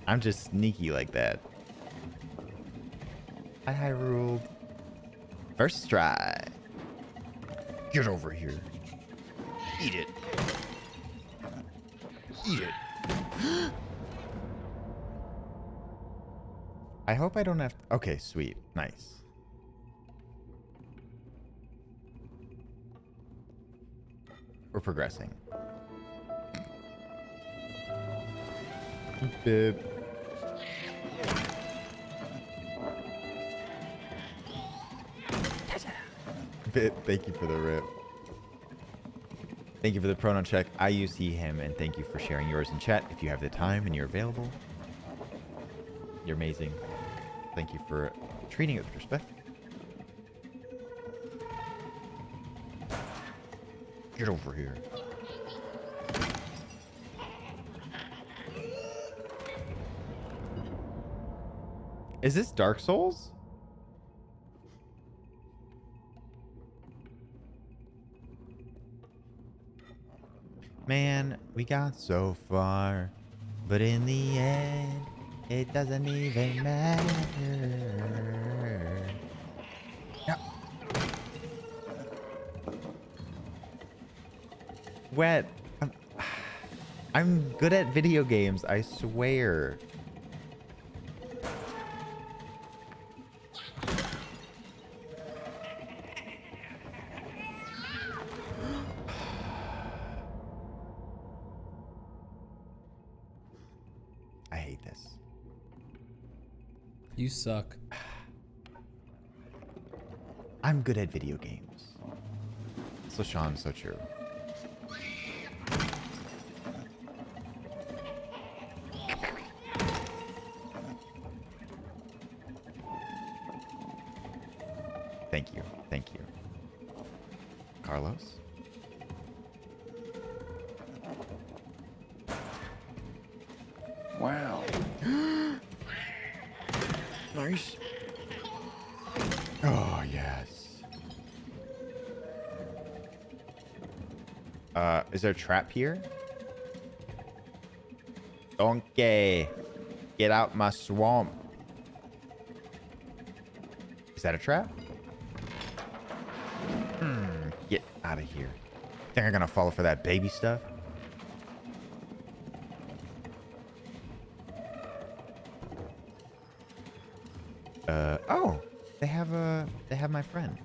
I'm just sneaky like that. I ruled. First try. Get over here. Eat it. Eat it. I hope I don't have to... Okay, sweet. Nice. We're progressing. Bib. Bit, thank you for the rip. Thank you for the pronoun check. I use he, him, and thank you for sharing yours in chat. If you have the time and you're available, you're amazing. Thank you for treating it with respect. Get over here. Is this Dark Souls? Man, we got so far, but in the end, it doesn't even matter. No. Wet. I'm good at video games, I swear. I hate this. You suck. I'm good at video games. So Sean, so true. Thank you. Thank you. Carlos? Wow. Nice. Oh, yes. Is there a trap here? Donkey. Get out my swamp. Is that a trap? Get out of here. Think I'm gonna fall for that baby stuff? Oh, they have my friend.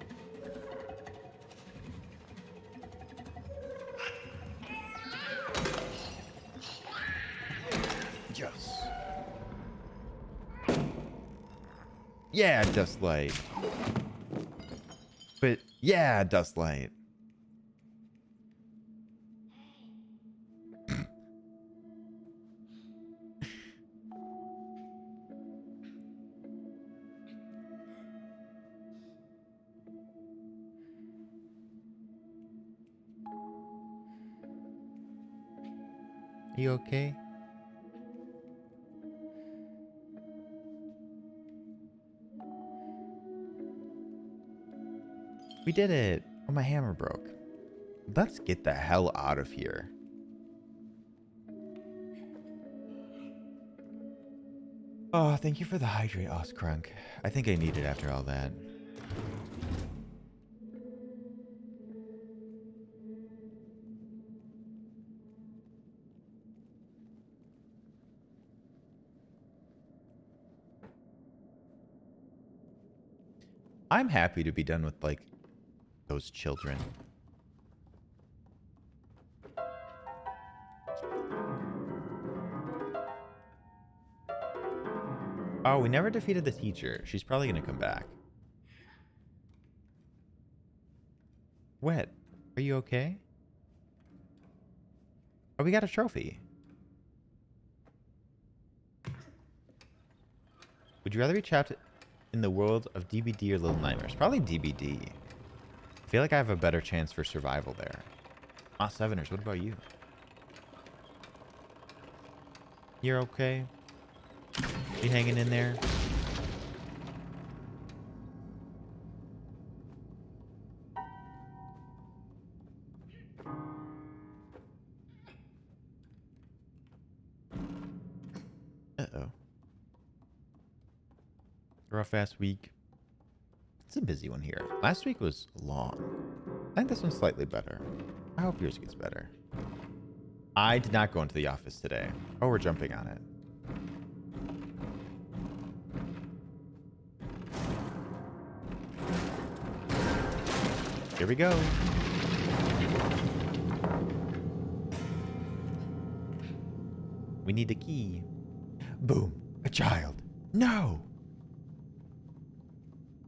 Yes. Yeah, Dustlight. But yeah, Dustlight. You okay? We did it. Oh, my hammer broke. Let's get the hell out of here. Oh, thank you for the hydrate, Oskrunk. I think I need it after all that. I'm happy to be done with, like, those children. Oh, we never defeated the teacher. She's probably gonna come back. Wet, are you okay? Oh, we got a trophy. Would you rather be trapped in the world of DBD or Little Nightmares? Probably DBD. I feel like I have a better chance for survival there. Ah, Seveners, what about you? You're okay? You hanging in there? Uh-oh. Rough ass week. It's a busy one here. Last week was long. I think this one's slightly better. I hope yours gets better. I did not go into the office today. Oh, we're jumping on it. Here we go. We need a key. Boom. A child. No.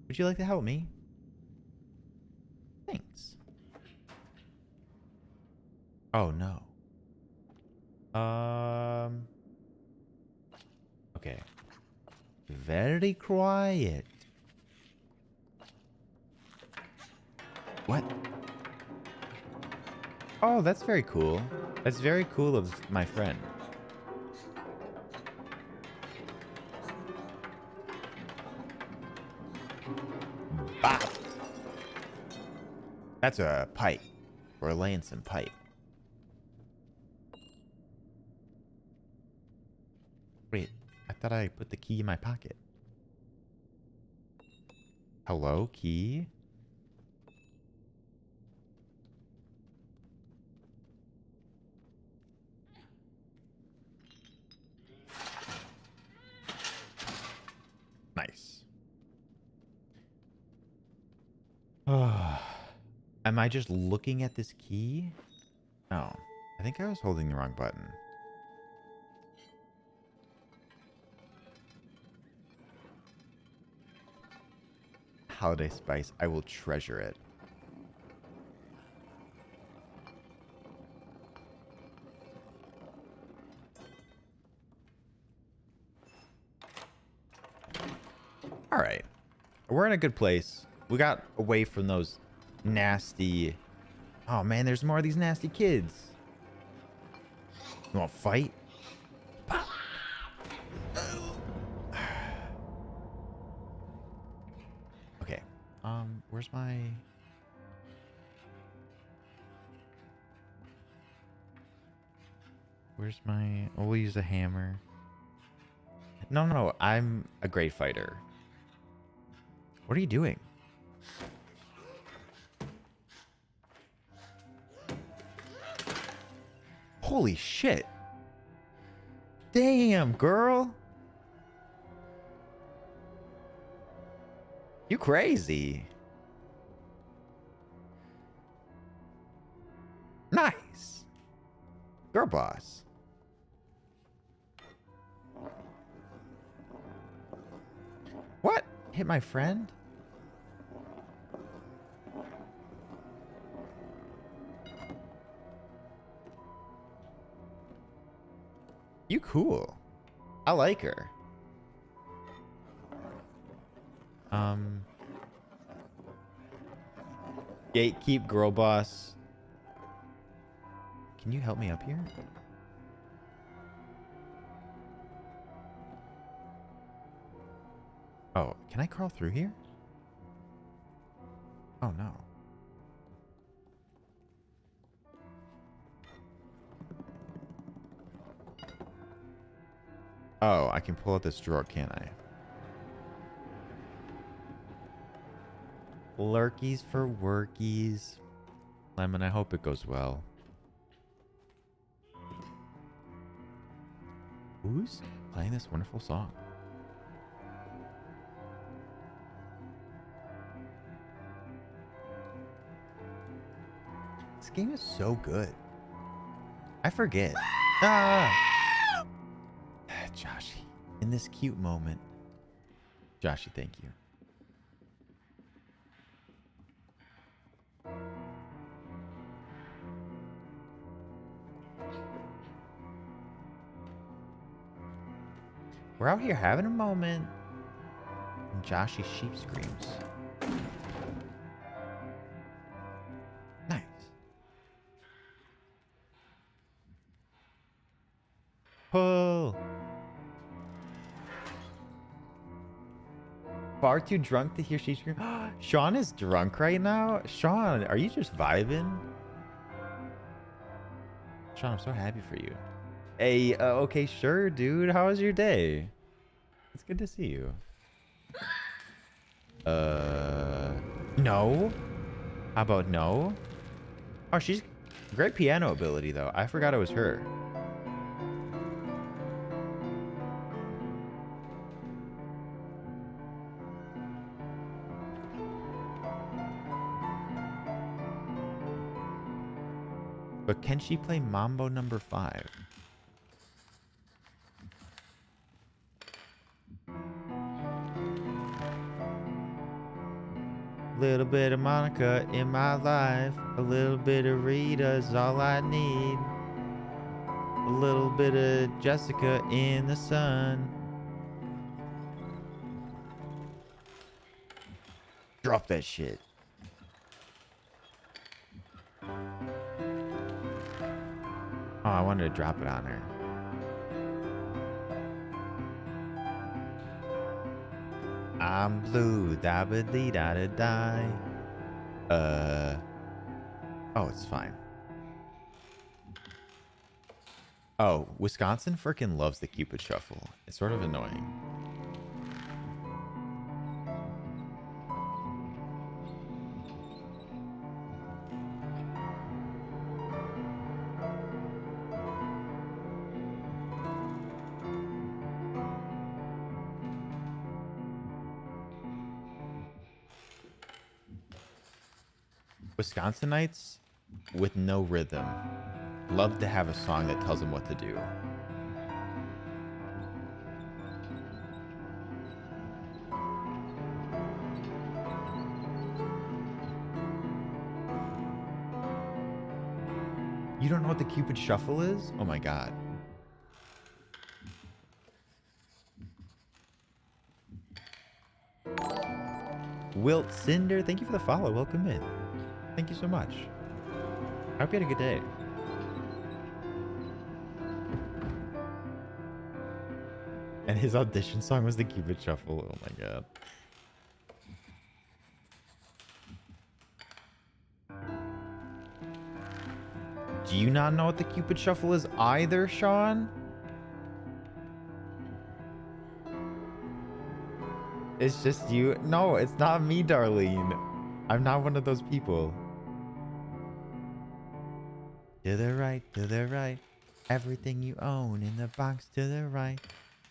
Would you like to help me? Thanks. Oh, no. Okay. Very quiet. What? Oh, that's very cool. That's very cool of my friend. Bop. That's a pipe. We're laying some pipe. Wait, I thought I put the key in my pocket. Hello, key? Nice. Am I just looking at this key? Oh, I think I was holding the wrong button. Holiday spice. I will treasure it. All right. We're in a good place. We got away from those nasty... Oh, man, there's more of these nasty kids. You want to fight? Okay. Where's my... Where's my... Oh, we'll use a hammer. No. I'm a great fighter. What are you doing? Holy shit. Damn, girl. You crazy. Nice. Girl boss. What? Hit my friend? You cool. I like her. Gatekeep girl boss. Can you help me up here? Oh, can I crawl through here? Oh no. Oh, I can pull out this drawer, can't I? Lurkies for workies. Lemon, I hope it goes well. Who's playing this wonderful song? This game is so good. I forget. Joshy, in this cute moment. Joshy, thank you. We're out here having a moment. And Joshy sheep screams. Nice. Pull. Far too drunk to hear sheep scream. Sean is drunk right now. Sean, are you just vibing? Sean, I'm so happy for you. Hey, okay, sure, dude. How was your day? It's good to see you. No? How about no? Oh, she's great piano ability, though. I forgot it was her. But can she play Mambo number 5? Little bit of Monica in my life. A little bit of Rita's all I need. A little bit of Jessica in the sun. Drop that shit. Oh, I wanted to drop it on her. I'm blue, da ba dee da da die. Oh, it's fine. Oh, Wisconsin freaking loves the Cupid Shuffle. It's sort of annoying. Wisconsinites with no rhythm love to have a song that tells them what to do. You don't know what the Cupid Shuffle is? Oh my god. Wilt Cinder, thank you for the follow. Welcome in. Thank you so much. I hope you had a good day. And his audition song was the Cupid Shuffle. Oh my god. Do you not know what the Cupid Shuffle is either, Sean? It's just you. No, it's not me, Darlene. I'm not one of those people. To the right. Everything you own in the box to the right.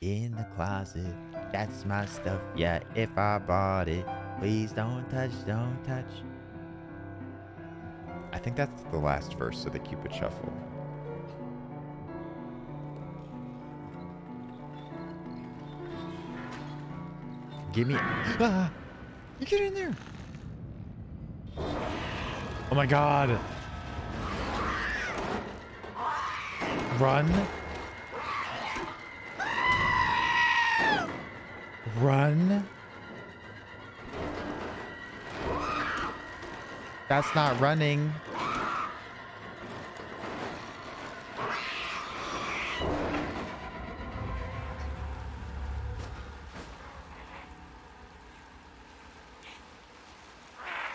In the closet. That's my stuff. Yeah, if I bought it. Please don't touch. I think that's the last verse of the Cupid Shuffle. Give me... Ah! You get in there! Oh my god! Run! Run! That's not running.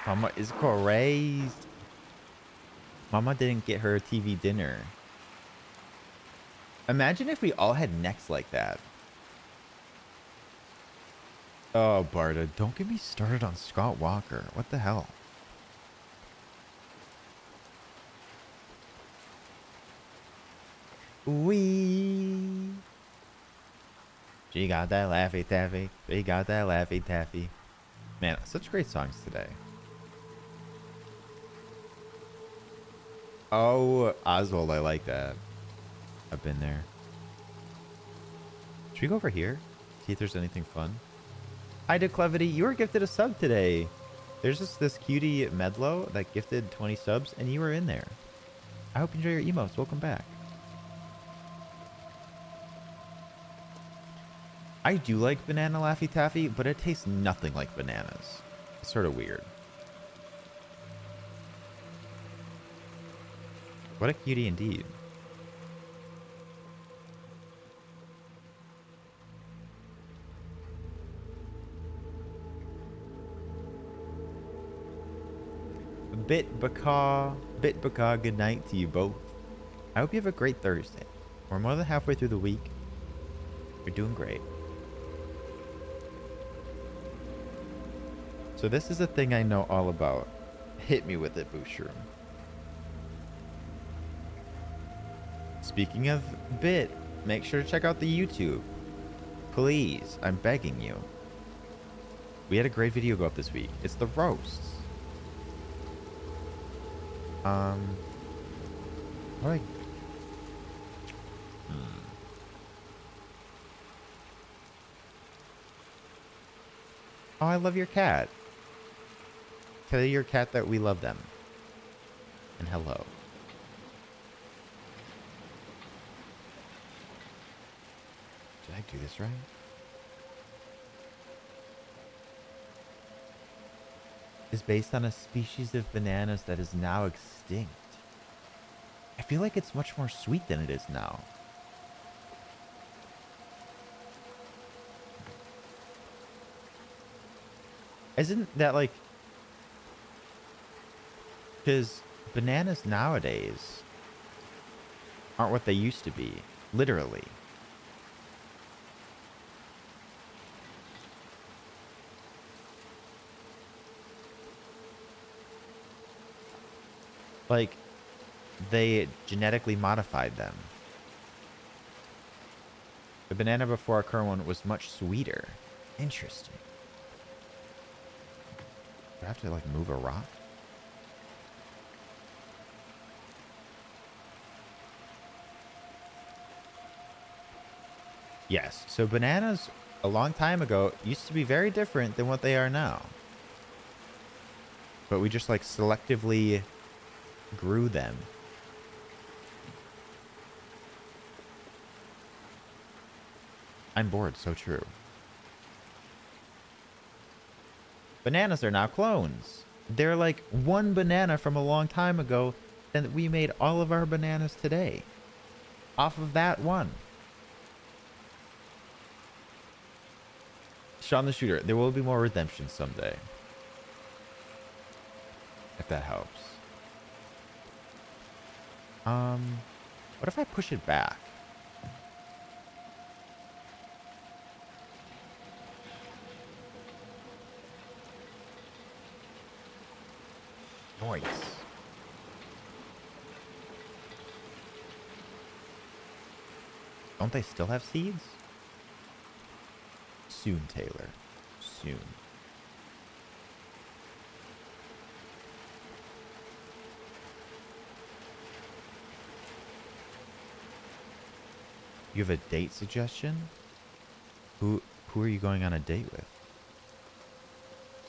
Mama is crazed. Mama didn't get her a TV dinner. Imagine if we all had necks like that. Oh, Barda, don't get me started on Scott Walker. What the hell? Wee. She got that Laffy Taffy. She got that Laffy Taffy. Man, such great songs today. Oh, Oswald, I like that. I've been there. Should we go over here? See if there's anything fun. Hi, Declevity. You were gifted a sub today. There's this cutie Medlo that gifted 20 subs, and you were in there. I hope you enjoy your emotes. Welcome back. I do like banana Laffy Taffy, but it tastes nothing like bananas. It's sort of weird. What a cutie indeed. Bit Baka, good night to you both. I hope you have a great Thursday. We're more than halfway through the week. You're doing great. So this is a thing I know all about. Hit me with it, Booshroom. Speaking of Bit, make sure to check out the YouTube. Please, I'm begging you. We had a great video go up this week. It's the roasts. Like, oh, I love your cat. Tell your cat that we love them. And hello. Did I do this right? Is based on a species of bananas that is now extinct. I feel like it's much more sweet than it is now. Isn't that like... Because bananas nowadays aren't what they used to be. Literally. Like, they genetically modified them. The banana before our current one was much sweeter. Interesting. Do I have to, like, move a rock? Yes. So bananas a long time ago used to be very different than what they are now. But we just like selectively grew them. I'm bored, so true. Bananas are now clones. They're like one banana from a long time ago, and we made all of our bananas today. Off of that one. Sean the Shooter, there will be more redemption someday. If that helps. What if I push it back? Noise. Don't they still have seeds? Soon, Taylor. Soon. You have a date suggestion? Who are you going on a date with?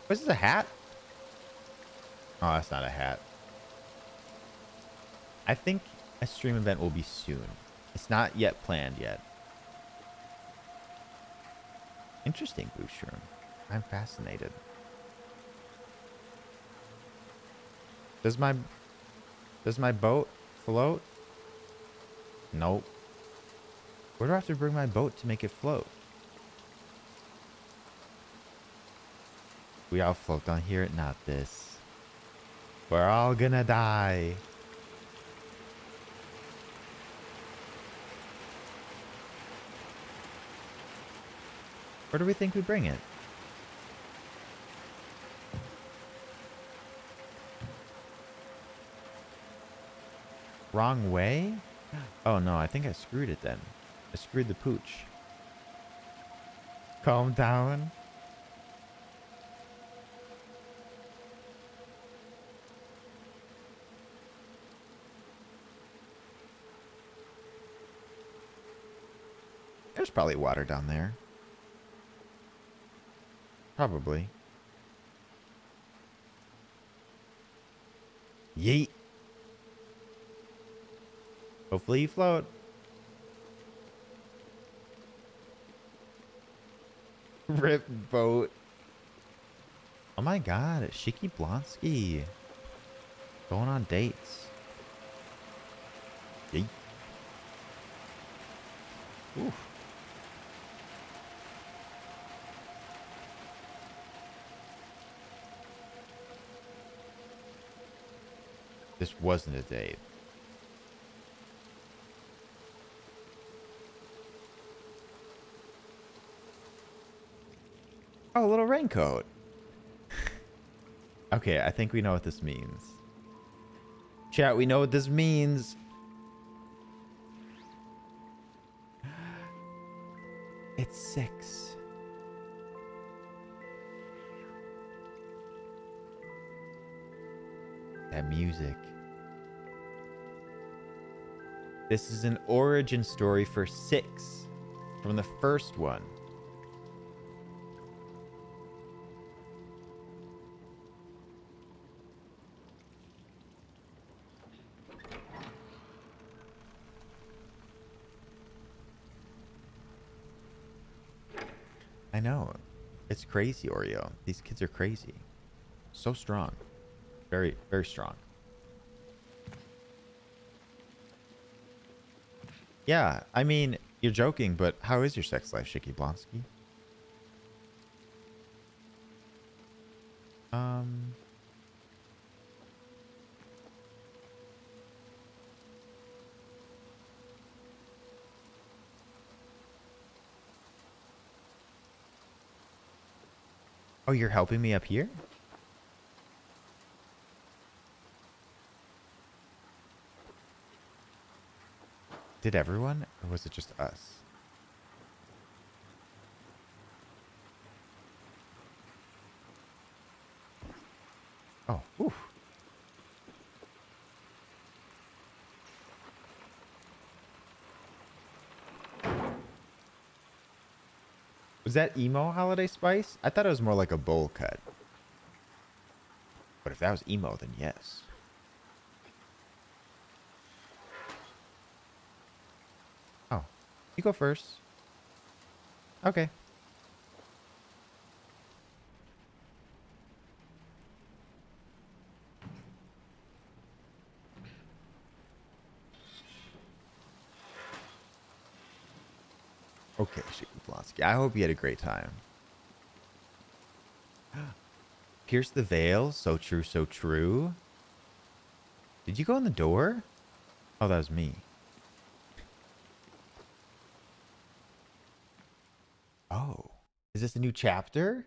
Was this a hat? Oh, that's not a hat. I think a stream event will be soon. It's not yet planned yet. Interesting, Booshroom. I'm fascinated. Does my boat float? Nope. Where do I have to bring my boat to make it float? We all float down here, not this. We're all gonna die. Where do we think we bring it? Wrong way? Oh no, I think I screwed it then. I screwed the pooch. Calm down. There's probably water down there. Probably. Yeet. Hopefully you float. Rip boat. Oh my god, Shiki Blonsky. Going on dates. Yeet. Oof. This wasn't a date. Oh, a little raincoat. Okay, I think we know what this means. Chat, we know what this means. It's 6. That music. This is an origin story for 6 from the first one. I know. It's crazy, Oreo. These kids are crazy. So strong. Very, very strong. Yeah, I mean, you're joking, but how is your sex life, Shiki Blonsky? Oh, you're helping me up here? Did everyone, or was it just us? Oh, oof. Was that emo holiday spice? I thought it was more like a bowl cut. But if that was emo, then yes. Oh, you go first. Okay. Okay, Blonsky. I hope you had a great time. Pierce the veil. So true, so true. Did you go in the door? Oh, that was me. Oh. Is this a new chapter?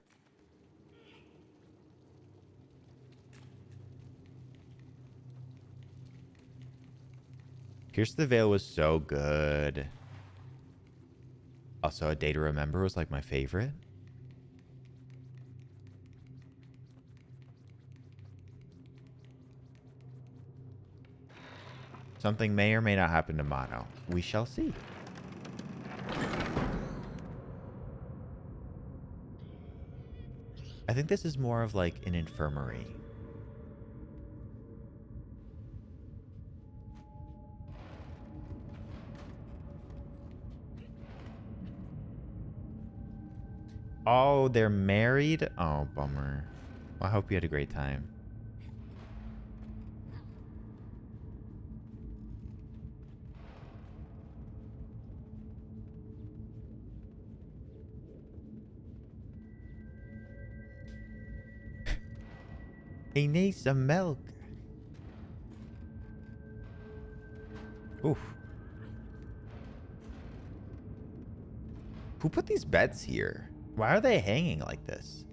Pierce the Veil was so good. Also, A Day to Remember was like my favorite. Something may or may not happen to Mono. We shall see. I think this is more of like an infirmary. Oh, they're married? Oh, bummer. Well, I hope you had a great time. He needs some milk. Oof. Who put these beds here? Why are they hanging like this?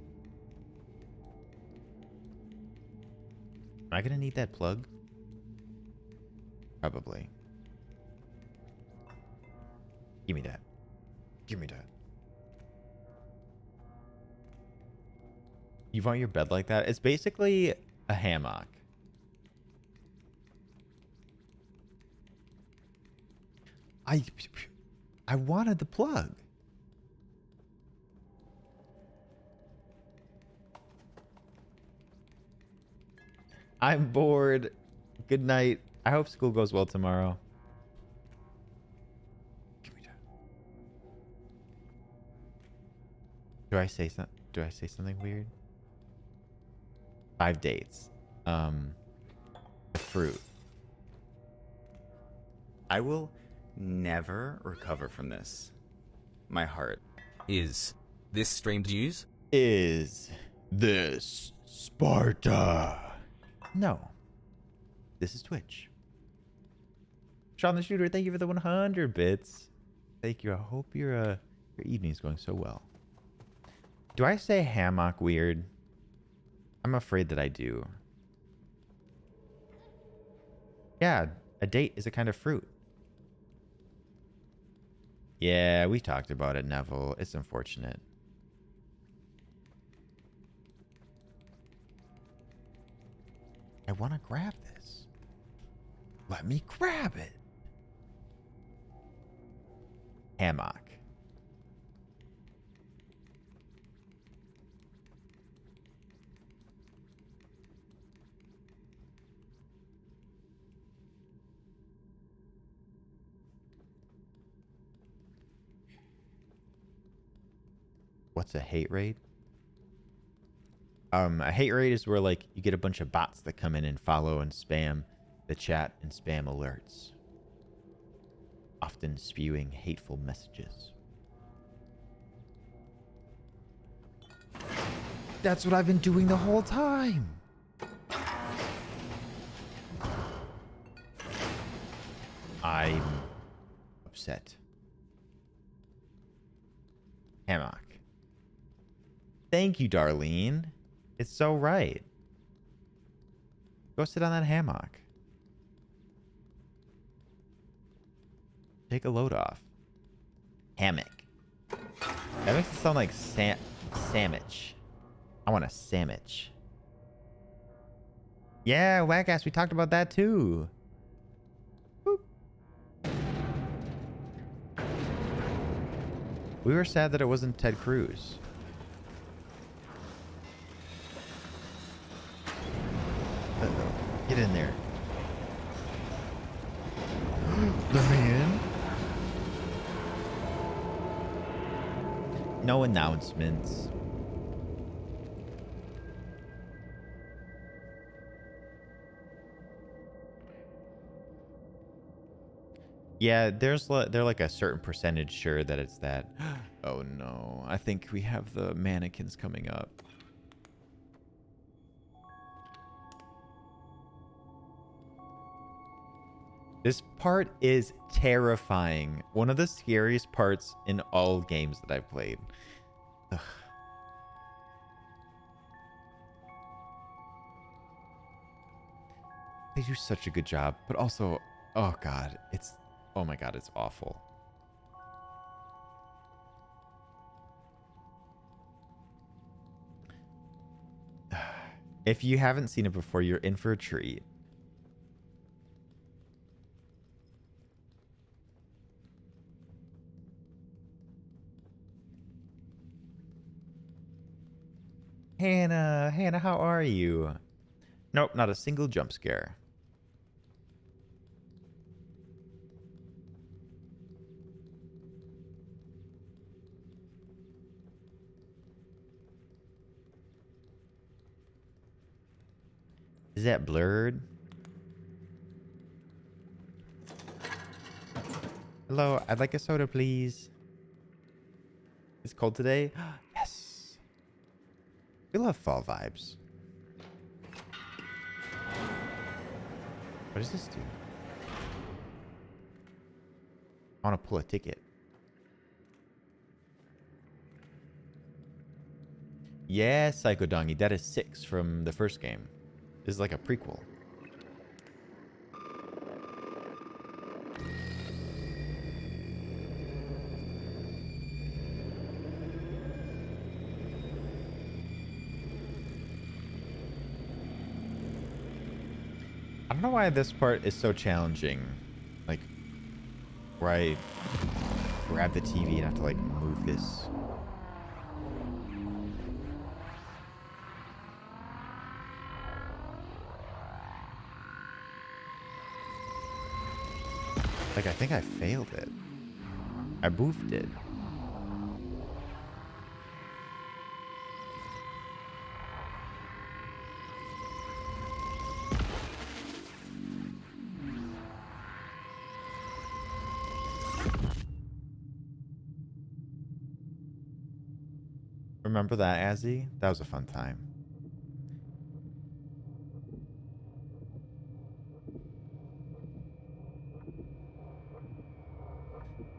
Am I gonna need that plug? Probably. Give me that. Give me that. You want your bed like that? It's basically a hammock. I wanted the plug. I'm bored. Good night. I hope school goes well tomorrow. Give me that. Do I say something weird? 5 dates. A fruit. I will never recover from this. My heart. Is this streamed use? Is this Sparta? No. This is Twitch. Sean the Shooter, thank you for the 100 bits. Thank you. I hope your evening's going so well. Do I say hammock weird? I'm afraid that I do. Yeah, a date is a kind of fruit. Yeah, we talked about it, Neville. It's unfortunate. I want to grab this. Let me grab it. Hammock. What's a hate raid? A hate raid is where like you get a bunch of bots that come in and follow and spam the chat and spam alerts, often spewing hateful messages. That's what I've been doing the whole time. I'm upset. Hammock. Thank you, Darlene. It's so right. Go sit on that hammock. Take a load off. Hammock. That makes it sound like sandwich. I want a sandwich. Yeah, whack-ass. We talked about that too. Boop. We were sad that it wasn't Ted Cruz. Uh-oh. Get in there. Let me in. No announcements. Yeah, they're like a certain percentage sure that it's that. Oh no, I think we have the mannequins coming up. This part is terrifying. One of the scariest parts in all games that I've played. Ugh. They do such a good job, but also, oh god, oh my god, it's awful. If you haven't seen it before, you're in for a treat. Hannah, how are you? Nope, not a single jump scare. Is that blurred? Hello, I'd like a soda, please. It's cold today? Yes. We love fall vibes. What does this do? I want to pull a ticket. Yeah, Psycho Dongy. That is 6 from the first game. This is like a prequel. I don't know why this part is so challenging. Like, where I grab the TV and have to, like, move this. Like, I think I failed it. I moved it. Remember that, Azzy? That was a fun time.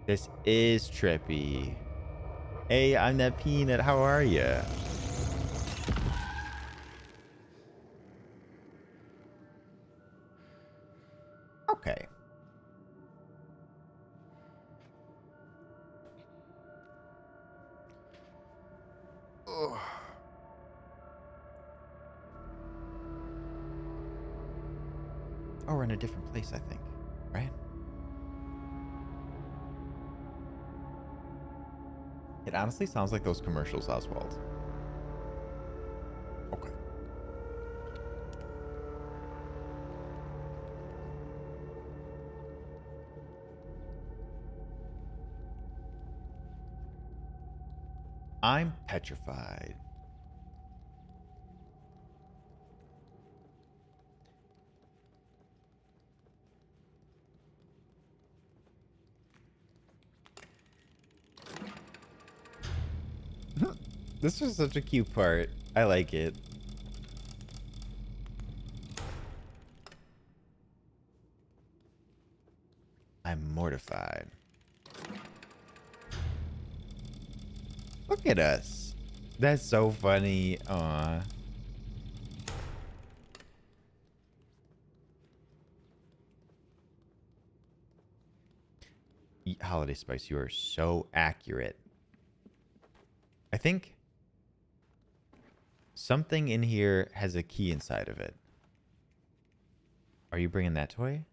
This is trippy. Hey, I'm that peanut. How are you? Okay. Ugh. Oh, we're in a different place, I think. Right? It honestly sounds like those commercials, Oswald. Okay. I'm petrified. This was such a cute part. I like it. I'm mortified. Look at us. That's so funny. Aw. Holiday Spice, you are so accurate. I think something in here has a key inside of it. Are you bringing that toy?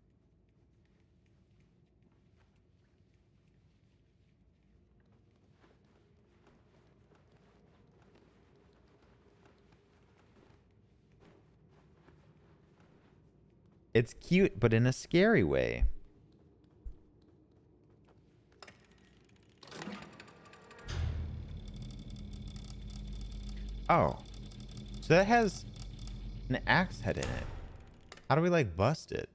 It's cute, but in a scary way. Oh. So that has an axe head in it. How do we, like, bust it?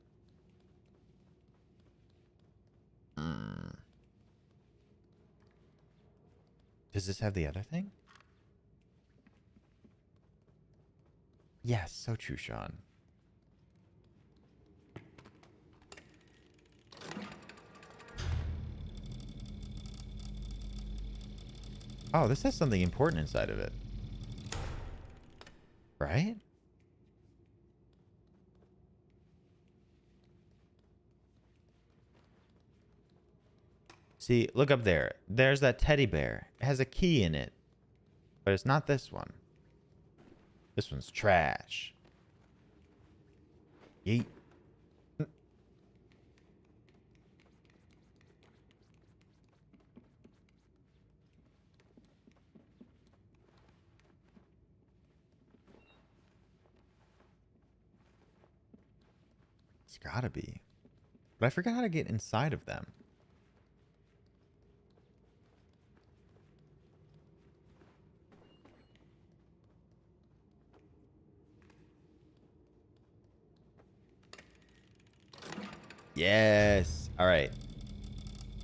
Does this have the other thing? Yes, so true, Sean. Oh, this has something important inside of it. Right? See, look up there. There's that teddy bear. It has a key in it. But it's not this one. This one's trash. Yeet. It's gotta be. But I forgot how to get inside of them. Yes. All right.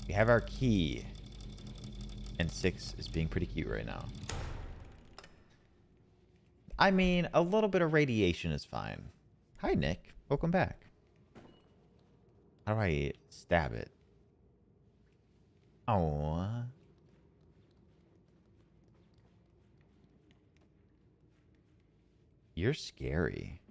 We have our key. And 6 is being pretty cute right now. I mean, a little bit of radiation is fine. Hi, Nick. Welcome back. How do I stab it? Oh. You're scary.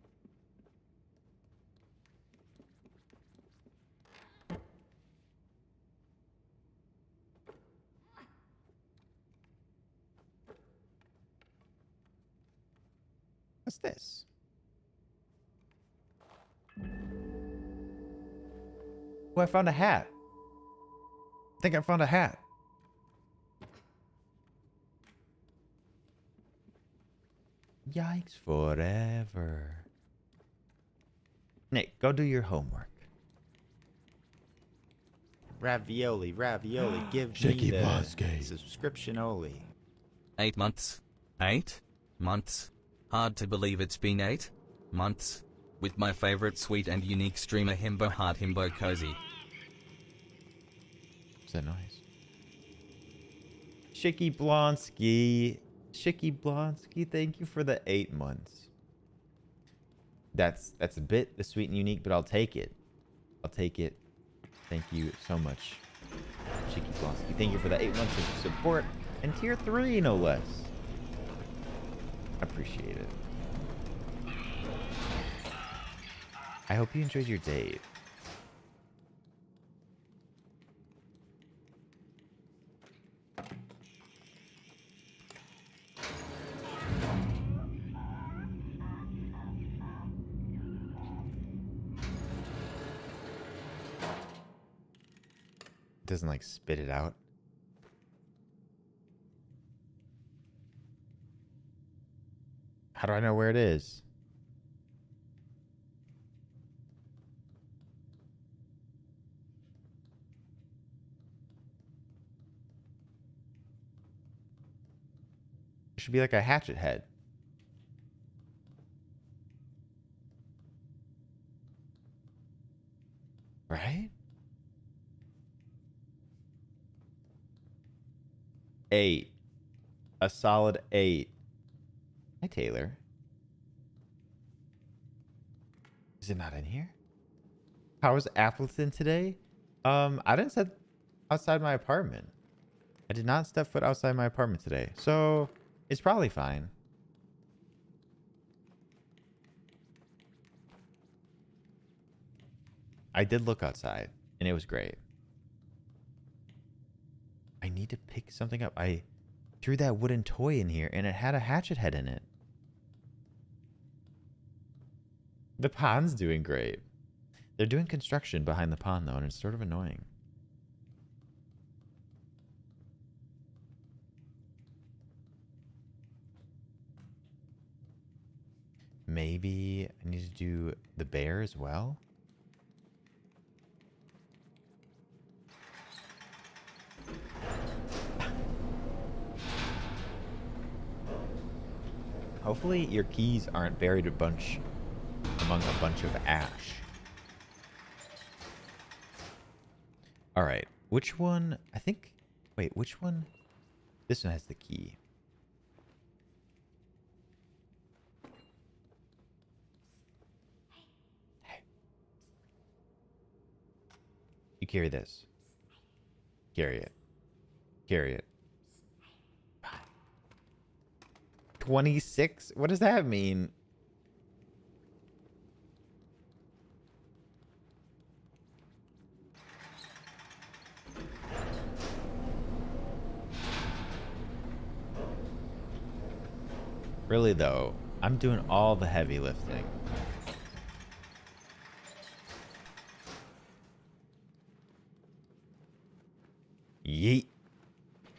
What's this? Oh, I found a hat. I think I found a hat. Yikes forever. Nick, go do your homework. Ravioli, ravioli, give Shaky me the Blasky. subscription only. 8 months. 8 months. Hard to believe it's been 8 months. With my favorite sweet and unique streamer Himbo Heart Himbo Cozy. What's that noise? Shicky Blonsky. Shicky Blonsky, thank you for the 8 months. That's a bit the sweet and unique, but I'll take it. I'll take it. Thank you so much. Shicky Blonsky, thank you for the 8 months of support. And tier 3, no less. Appreciate it. I hope you enjoyed your date. It doesn't like spit it out. How do I know where it is? It should be like a hatchet head. Right? 8. A solid 8. Hi, Taylor. Is it not in here? How was Appleton today? I didn't step outside my apartment. I did not step foot outside my apartment today. So, it's probably fine. I did look outside, and it was great. I need to pick something up. I threw that wooden toy in here, and it had a hatchet head in it. The pond's doing great. They're doing construction behind the pond, though, and it's sort of annoying. Maybe I need to do the bear as well. Hopefully your keys aren't buried among a bunch of ash. All right, which one? I think. Wait, which one? This one has the key. Hey. You carry this. Carry it. Carry it. 26? What does that mean? Really though, I'm doing all the heavy lifting. Yeet.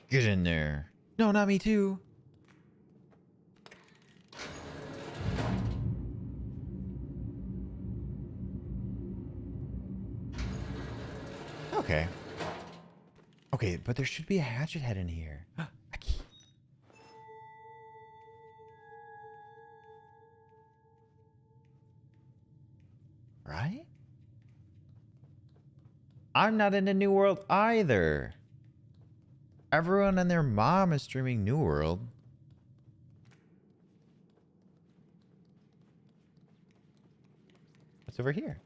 Get in there. No, not me too. Okay. Okay, but there should be a hatchet head in here. A key. Right? I'm not into New World either. Everyone and their mom is streaming New World. What's over here?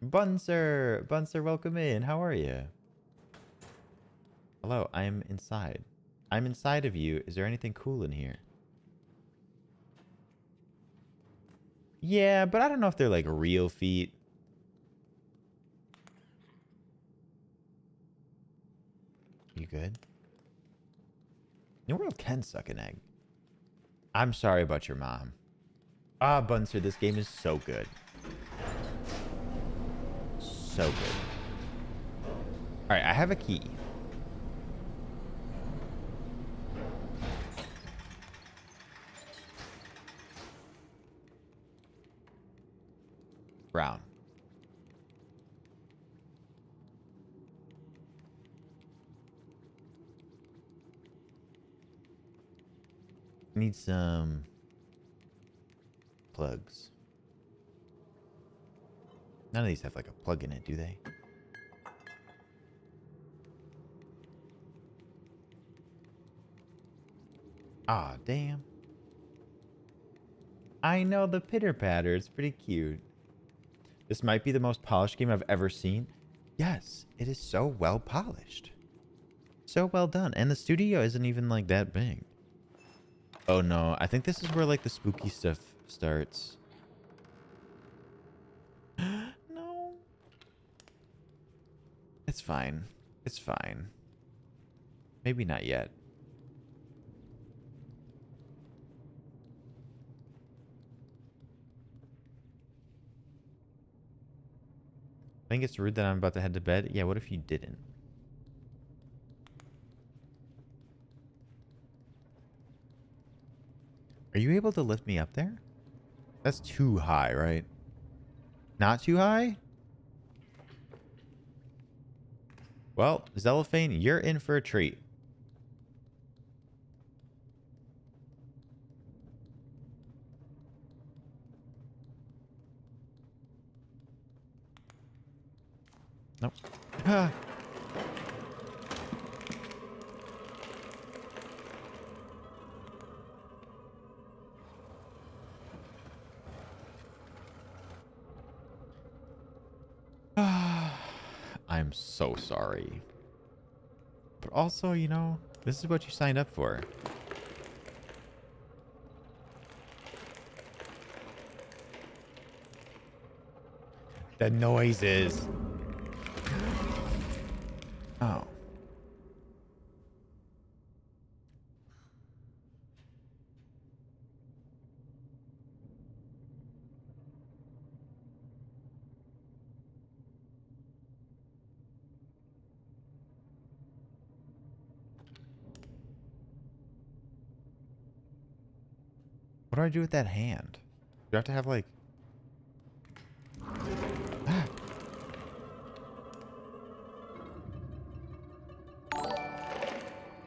Bunser! Bunser, welcome in. How are you? Hello, I am inside. I'm inside of you. Is there anything cool in here? Yeah, but I don't know if they're like real feet. You good? New World can suck an egg. I'm sorry about your mom. Ah, Bunser, this game is so good. So good. Alright, I have a key. Brown. Need some plugs. None of these have like a plug in it, do they? Ah, damn. I know the pitter patter. It's pretty cute. This might be the most polished game I've ever seen. Yes, it is so well polished. So well done. And the studio isn't even like that big. Oh no, I think this is where like the spooky stuff starts. No. It's fine. It's fine. Maybe not yet. I think it's rude that I'm about to head to bed. Yeah, what if you didn't? Are you able to lift me up there? That's too high, right? Not too high? Well, Zellophane, you're in for a treat. Nope. Ah. I'm so sorry. But also, you know, this is what you signed up for. The noises. Oh. What do I do with that hand? Do I have to have like... Ah.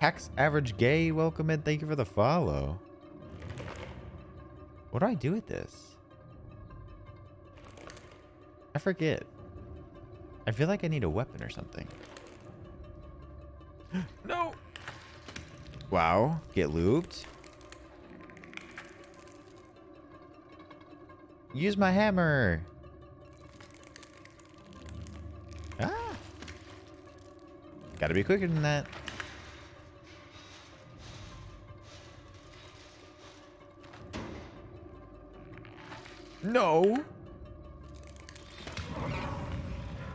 Hex Average Gay, welcome in. Thank you for the follow. What do I do with this? I forget. I feel like I need a weapon or something. No! Wow, get looped. Use my hammer. Ah! Gotta be quicker than that. No!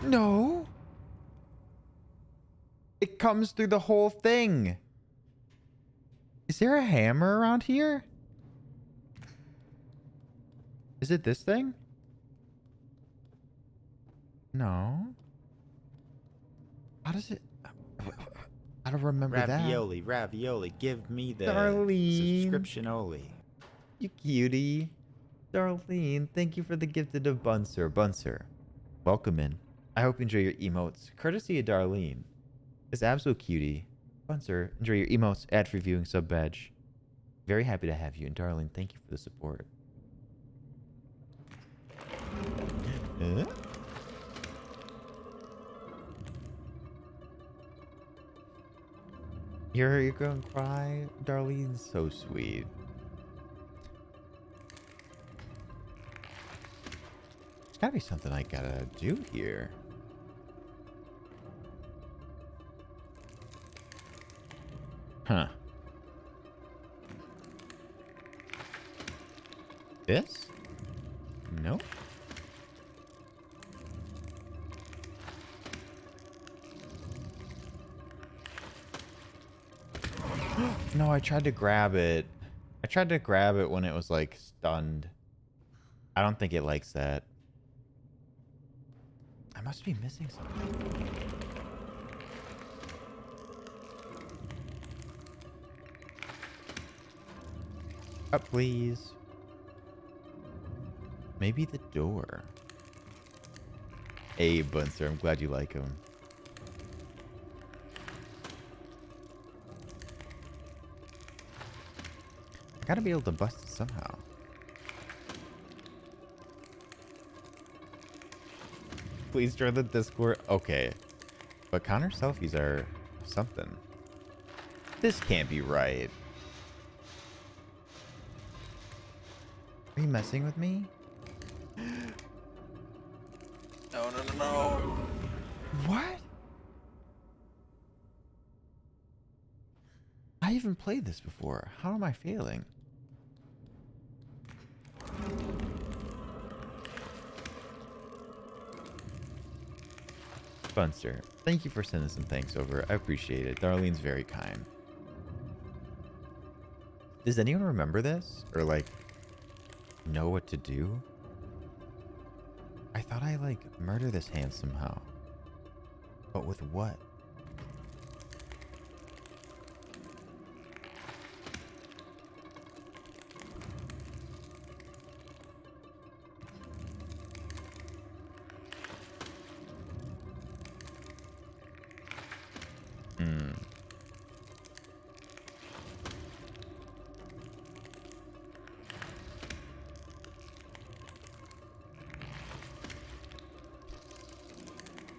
No! It comes through the whole thing. Is there a hammer around here? Is it this thing? No. How does it... I don't remember Ravioli, ravioli, give me the Darlene. subscription-oli. You cutie. Darlene, thank you for the gifted of Bunser. Bunser, welcome in. I hope you enjoy your emotes. Courtesy of Darlene. This absolute cutie. Bunser, enjoy your emotes, ad-free viewing, sub badge. Very happy to have you. And Darlene, thank you for the support. You're gonna cry? Darlene's so sweet. There's gotta be something I gotta do here. Huh. This? Nope. No, I tried to grab it. I tried to grab it when it was like stunned. I don't think it likes that. I must be missing something. Up, please. Maybe the door. Hey, Bunser, I'm glad you like him. I gotta be able to bust it somehow. Please join the Discord. Okay. But Connor selfies are something. This can't be right. Are you messing with me? No, no, no, no. What? I haven't played this before. How am I failing? Bunster, thank you for sending some thanks over. I appreciate it. Darlene's very kind. Does anyone remember this? Or like know what to do? I thought I like murder this hand somehow. But with what?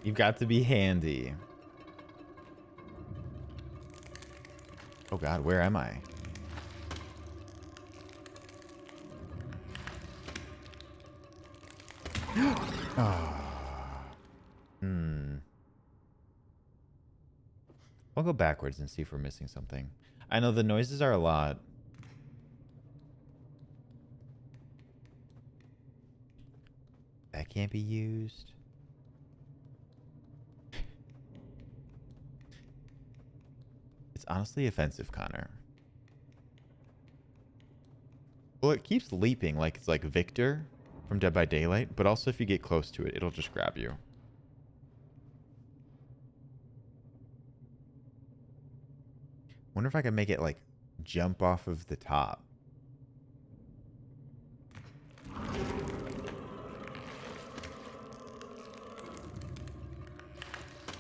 You've got to be handy. Oh God, where am I? Oh. I'll go backwards and see if we're missing something. I know the noises are a lot. That can't be used. It's honestly offensive, Connor. Well, it keeps leaping like it's like Victor from Dead by Daylight, but also if you get close to it, it'll just grab you. Wonder if I can make it like jump off of the top.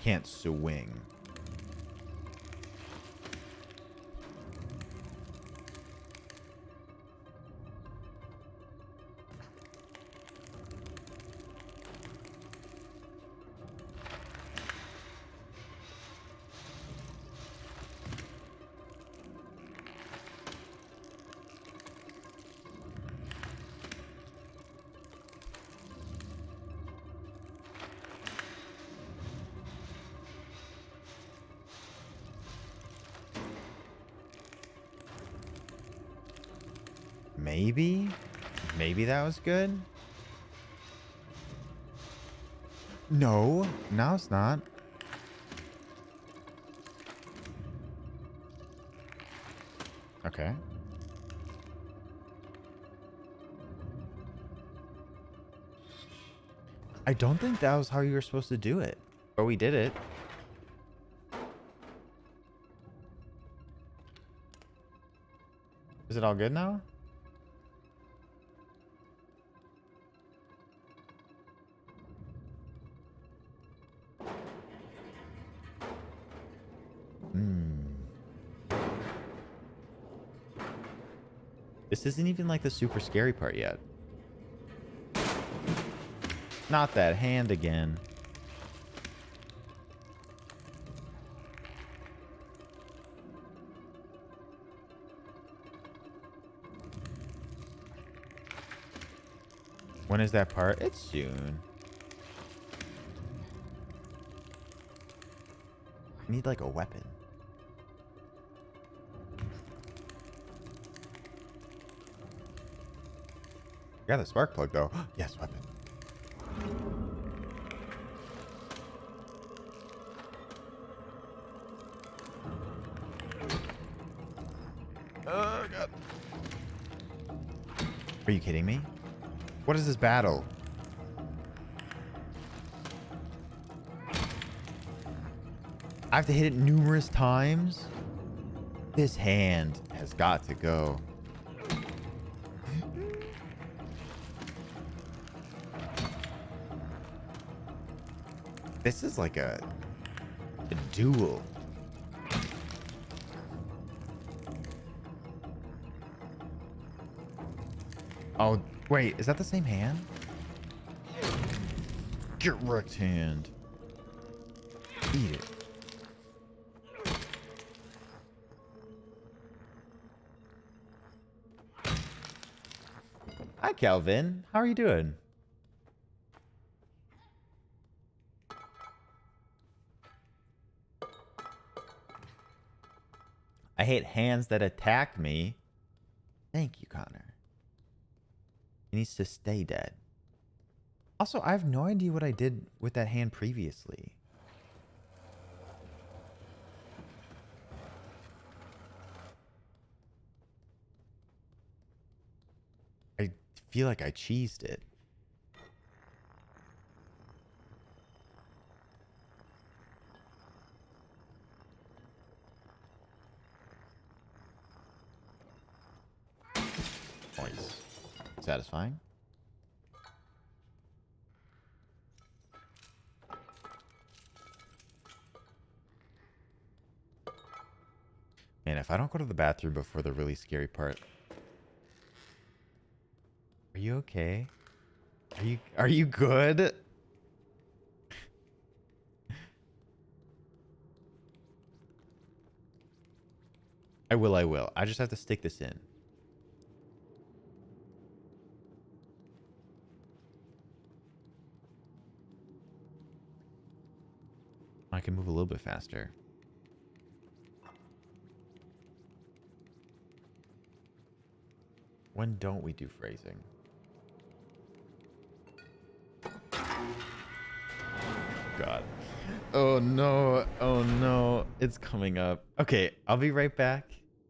Can't swing. maybe that was good. No, now it's not. Okay. I don't think that was how you were supposed to do it, but we did it. Is it all good now? This isn't even like the super scary part yet. Not that hand again. When is that part? It's soon. I need like a weapon. I got the spark plug though. Yes, weapon. Oh god. Are you kidding me? What is this battle? I have to hit it numerous times. This hand has got to go. This is like a duel. Oh, wait, is that the same hand? Get wrecked, hand. Eat it. Hi, Calvin. How are you doing? I hate hands that attack me. Thank you, Connor. He needs to stay dead. Also, I have no idea what I did with that hand previously. I feel like I cheesed it. Nice. Satisfying. Man, if I don't go to the bathroom before the really scary part. Are you okay? Are you good? I will. I just have to stick this in. I can move a little bit faster. When don't we do phrasing? God. Oh no. Oh no. It's coming up. Okay, I'll be right back.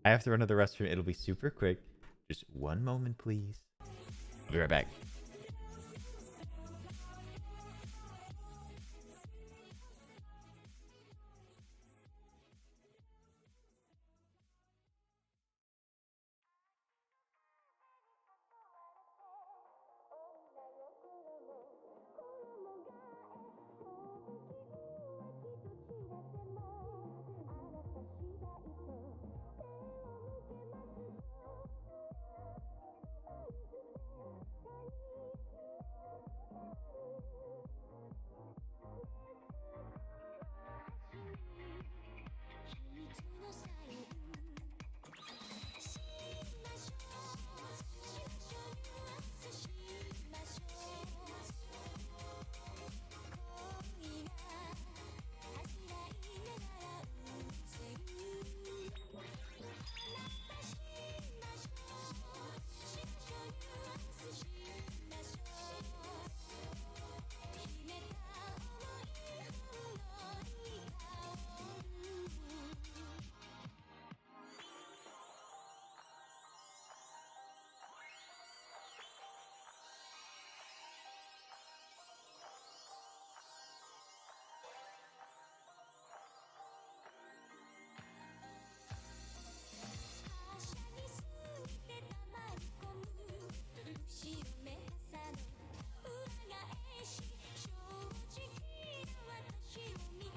I have to run to the restroom. It'll be super quick. Just one moment, please. I'll be right back.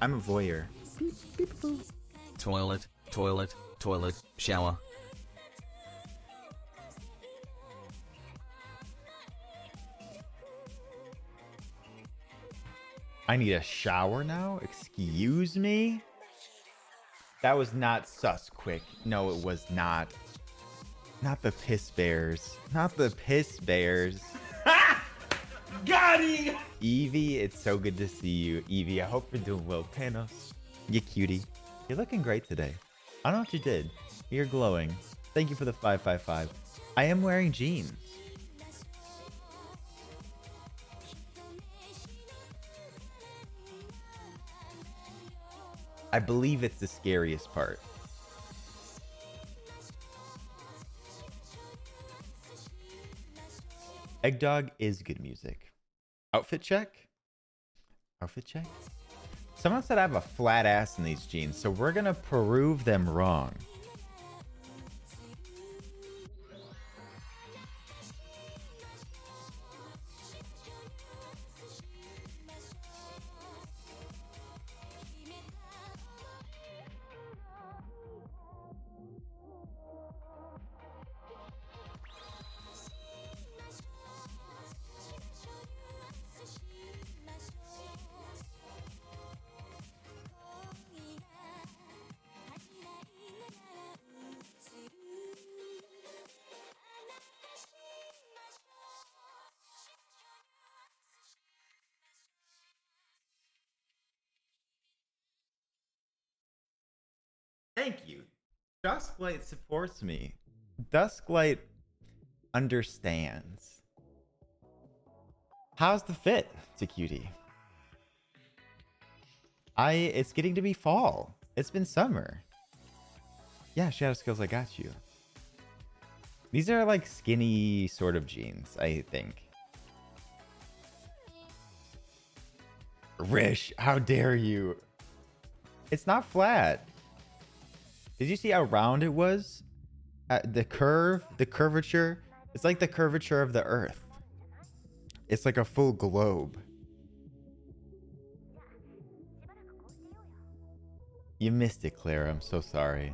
I'm a voyeur. Toilet, toilet, toilet, shower. I need a shower now? Excuse me? That was not sus quick. No, it was not. Not the piss bears. Not the piss bears. Got him! Evie, it's so good to see you. Evie, I hope you're doing well. Panos, you cutie. You're looking great today. I don't know what you did. You're glowing. Thank you for the 555. I am wearing jeans. I believe it's the scariest part. Egg Dog is good music. Outfit check? Outfit check? Someone said I have a flat ass in these jeans, so we're gonna prove them wrong. Thank you. Dusklight supports me. Dusklight understands. How's the fit, to cutie? It's getting to be fall. It's been summer. Yeah, Shadow Skills, I got you. These are like skinny sort of jeans, I think. Rish, how dare you? It's not flat. Did you see how round it was? The curvature. It's like the curvature of the earth. It's like a full globe. You missed it, Clara. I'm so sorry.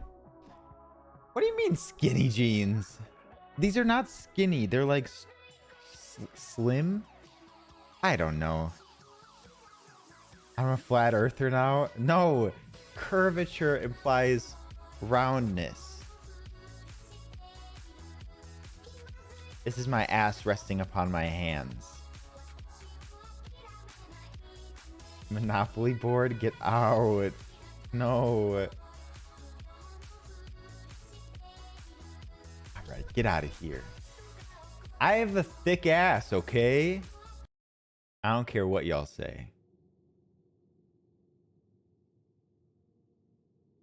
What do you mean skinny jeans? These are not skinny. They're like slim. I don't know. I'm a flat earther now. No, curvature implies roundness. This is my ass resting upon my hands. Monopoly board, get out. No. Alright, get out of here. I have a thick ass, okay? I don't care what y'all say.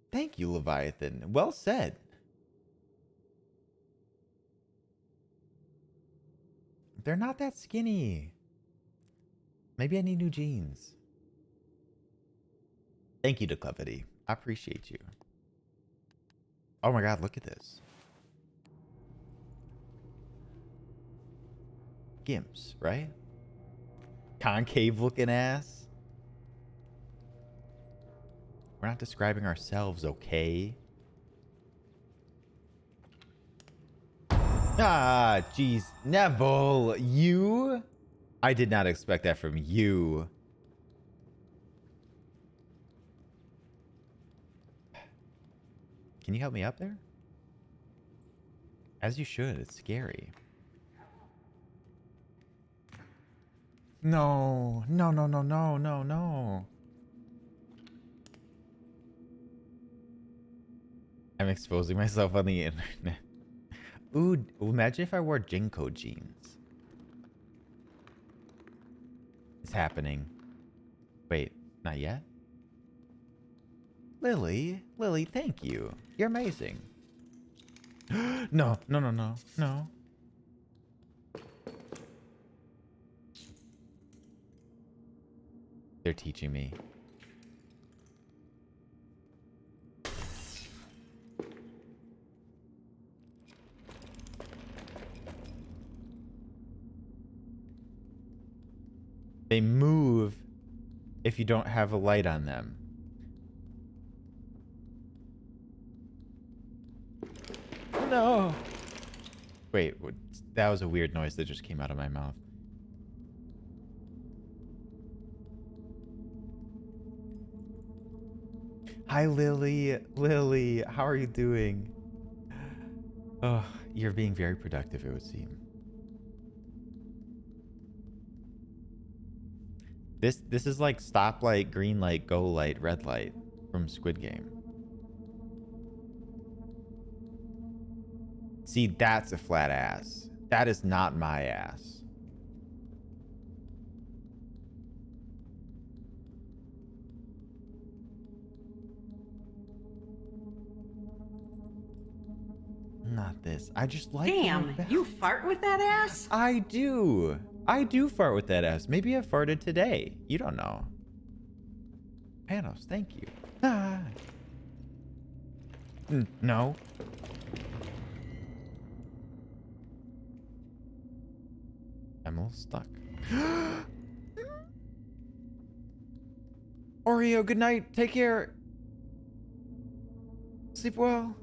Thank you, Leviathan. Well said. They're not that skinny. Maybe I need new jeans. Thank you, Declivity. I appreciate you. Oh my god, look at this. Gimps, right? Concave looking ass. We're not describing ourselves, okay? Ah, jeez. Neville, you? I did not expect that from you. Can you help me up there? As you should. It's scary. No. No, no, no, no, no, no. I'm exposing myself on the internet. Ooh, imagine if I wore Jinko jeans. It's happening. Wait, not yet? Lily, thank you. You're amazing. No, no, no, no, no. They're teaching me. They move if you don't have a light on them. No. Wait, that was a weird noise that just came out of my mouth. Hi, Lily. Lily, how are you doing? Oh, you're being very productive, it would seem. This is like stoplight, green light, go light, red light from Squid Game. See, that's a flat ass. That is not my ass. Not this. I just like. Damn, you fart with that ass? I do. I do fart with that ass. Maybe I farted today. You don't know. Panos, thank you. Ah. No. I'm all stuck. Oreo, good night. Take care. Sleep well.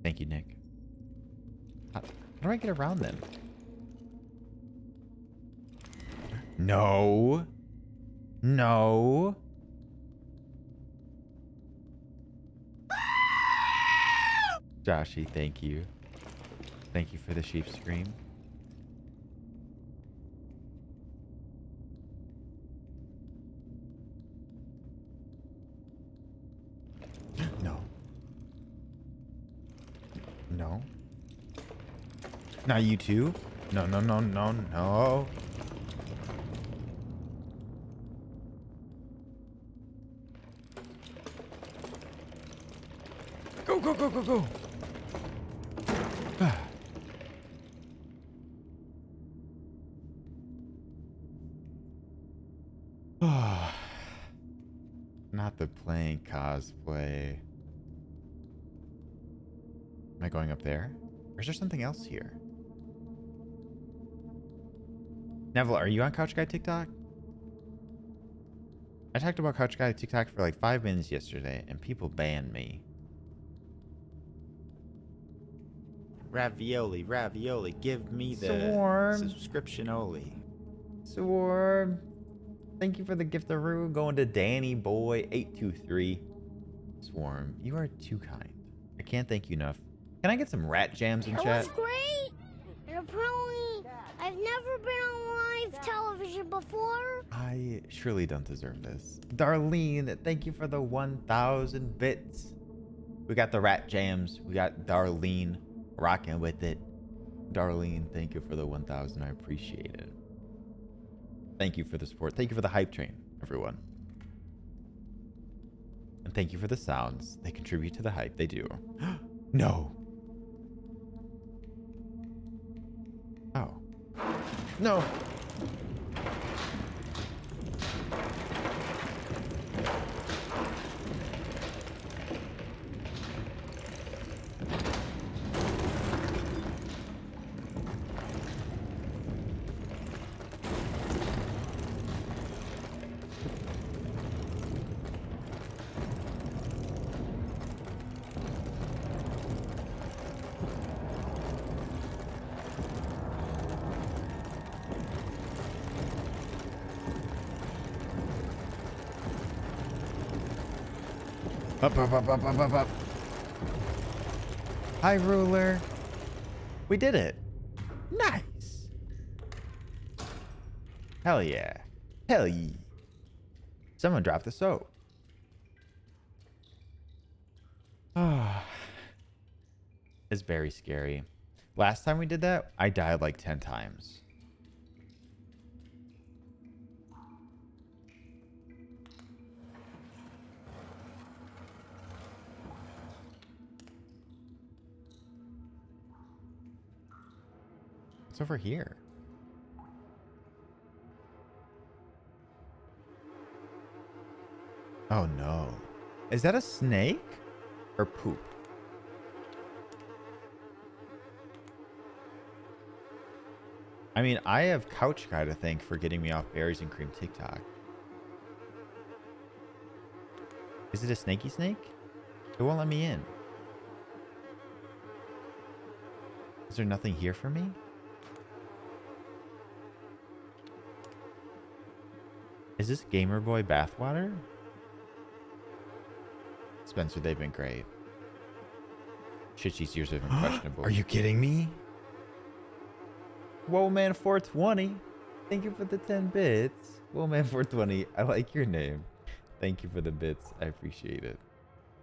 Thank you, Nick. How do I get around them? No. No. Joshy, thank you. Thank you for the sheep scream. No. No. Not you too? No, no, no, no, no. Go, go, go, go, go. Not the playing cosplay. Am I going up there? Or is there something else here? Neville, are you on Couch Guy TikTok? I talked about Couch Guy TikTok for like 5 minutes yesterday, and people banned me. Ravioli, ravioli, give me the Swarm. subscription only. Swarm. Thank you for the gift of Rue. Going to Danny Boy 823. Swarm, you are too kind. I can't thank you enough. Can I get some rat jams in It chat? was great. And apparently, I've never been on live television before. I surely don't deserve this. Darlene, thank you for the 1,000 bits. We got the rat jams. We got Darlene rocking with it. Darlene, thank you for the 1,000. I appreciate it. Thank you for the support. Thank you for the hype train, everyone. And thank you for the sounds. They contribute to the hype. They do. No. Oh. No. Up, up, up, up, up, up, up. Hi, ruler. We did it. Nice. Hell yeah. Hell yeah. Someone dropped the soap. Ah. It's very scary. Last time we did that, I died like 10 times. What's over here? Oh no. Is that a snake or poop? I mean, I have Couch Guy to thank for getting me off berries and cream TikTok. Is it a snaky snake? It won't let me in. Is there nothing here for me? Is this Gamer Boy bathwater? Spencer, they've been great. Shitchy's years have been questionable. Are you kidding me? Whoa, man, 420. Thank you for the 10 bits. Whoa, man, 420. I like your name. Thank you for the bits. I appreciate it.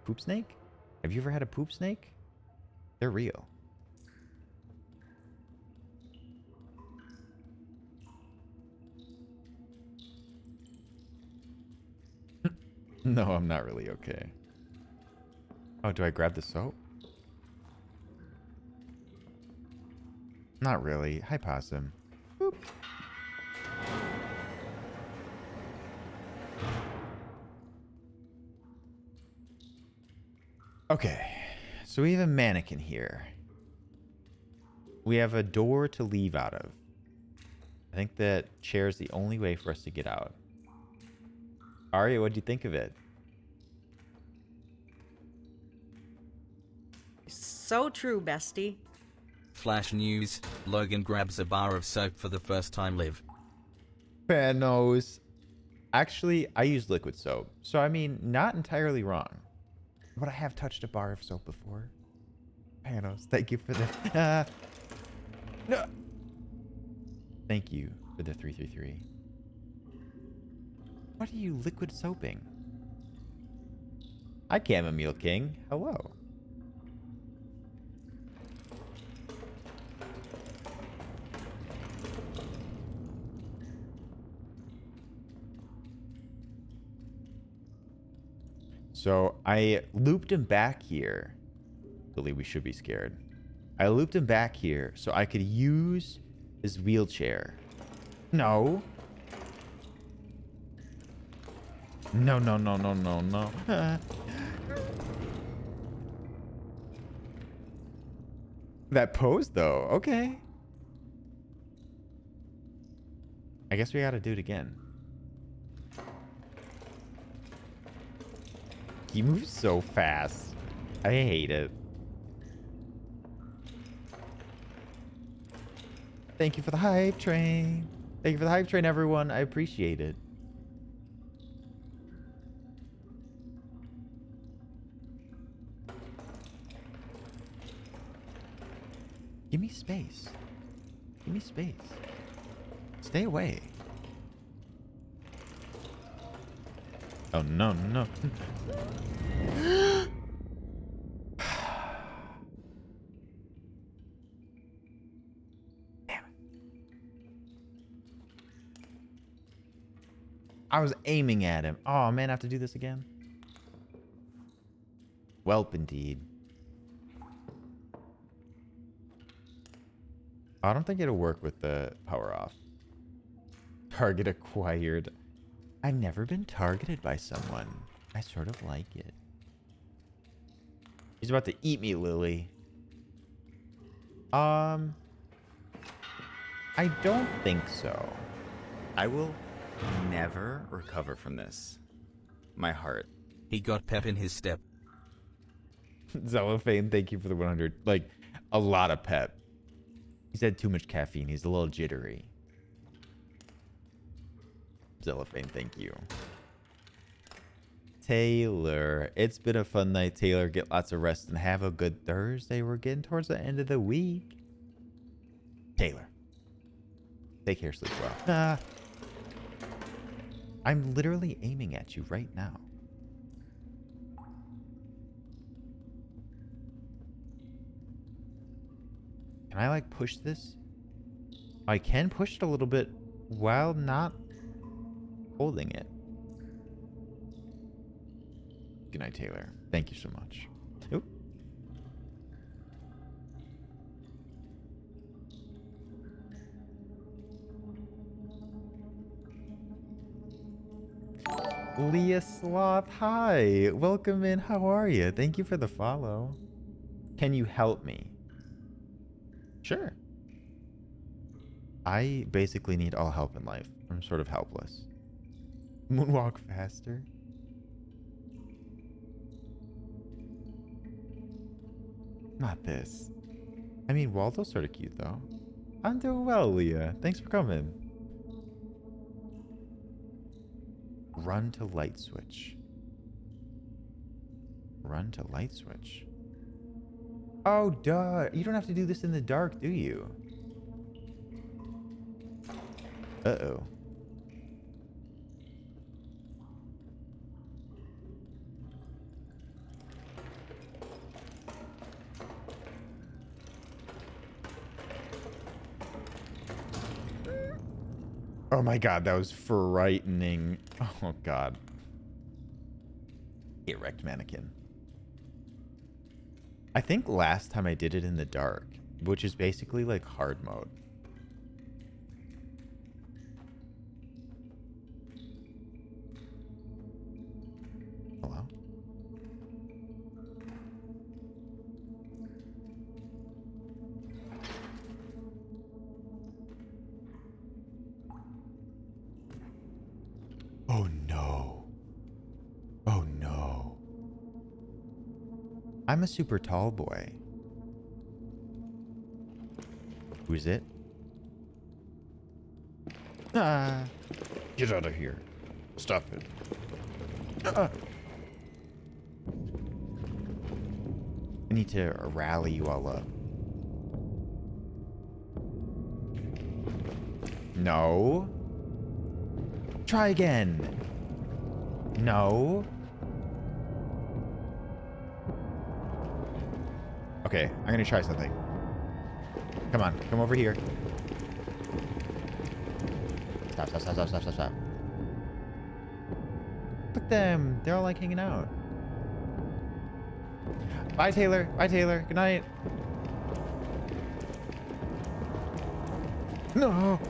Poop snake? Have you ever had a poop snake? They're real. No, I'm not really okay. Oh, do I grab the soap? Not really. Hi, Possum. Boop. Okay, so we have a mannequin here. We have a door to leave out of. I think that chair is the only way for us to get out. Arya, what do you think of it? So true, bestie. Flash news, Logan grabs a bar of soap for the first time live. Fan knows. Actually, I use liquid soap. So, I mean, not entirely wrong. But I have touched a bar of soap before. Panos, thank you for the... no. Thank you for the 333. What are you liquid soaping? Hi, Chamomile King. Hello. So I looped him back here. Lily, we should be scared. I looped him back here so I could use his wheelchair. No. No, no, no, no, no, no. That pose, though. Okay. I guess we gotta do it again. He moves so fast. I hate it. Thank you for the hype train. Thank you for the hype train, everyone. I appreciate it. Give me space. Give me space. Stay away. Oh, no, no. Damn it. I was aiming at him. Oh, man, I have to do this again. Welp, indeed. I don't think it'll work with the power off. Target acquired. I've never been targeted by someone. I sort of like it. He's about to eat me, Lily. I don't think so. I will never recover from this. My heart. He got pep in his step. Zellophane, thank you for the 100. Like, a lot of pep. He's had too much caffeine. He's a little jittery. Zellophane, thank you. Taylor. It's been a fun night, Taylor. Get lots of rest and have a good Thursday. We're getting towards the end of the week. Taylor. Take care, sleep well. I'm literally aiming at you right now. Can I, like, push this? I can push it a little bit while not holding it. Good night, Taylor. Thank you so much. Oop. Leah Sloth, hi. Welcome in. How are you? Thank you for the follow. Can you help me? Sure. I basically need all help in life. I'm sort of helpless. Moonwalk faster. Not this. I mean, Waldo's sort of cute, though. I'm doing well, Leah. Thanks for coming. Run to light switch. Run to light switch. Oh, duh. You don't have to do this in the dark, do you? Uh-oh. Oh my god, that was frightening. Oh god. Erect mannequin. I think last time I did it in the dark, which is basically like hard mode. Hello? Oh no. Oh no. I'm a super tall boy. Who's it? Ah. Get out of here. Stop it. I need to rally you all up. No. Try again. No. Okay, I'm gonna try something. Come on, come over here. Stop, stop, stop, stop, stop, stop, stop. Look at them. They're all like hanging out. Bye, Taylor. Bye, Taylor. Good night. No.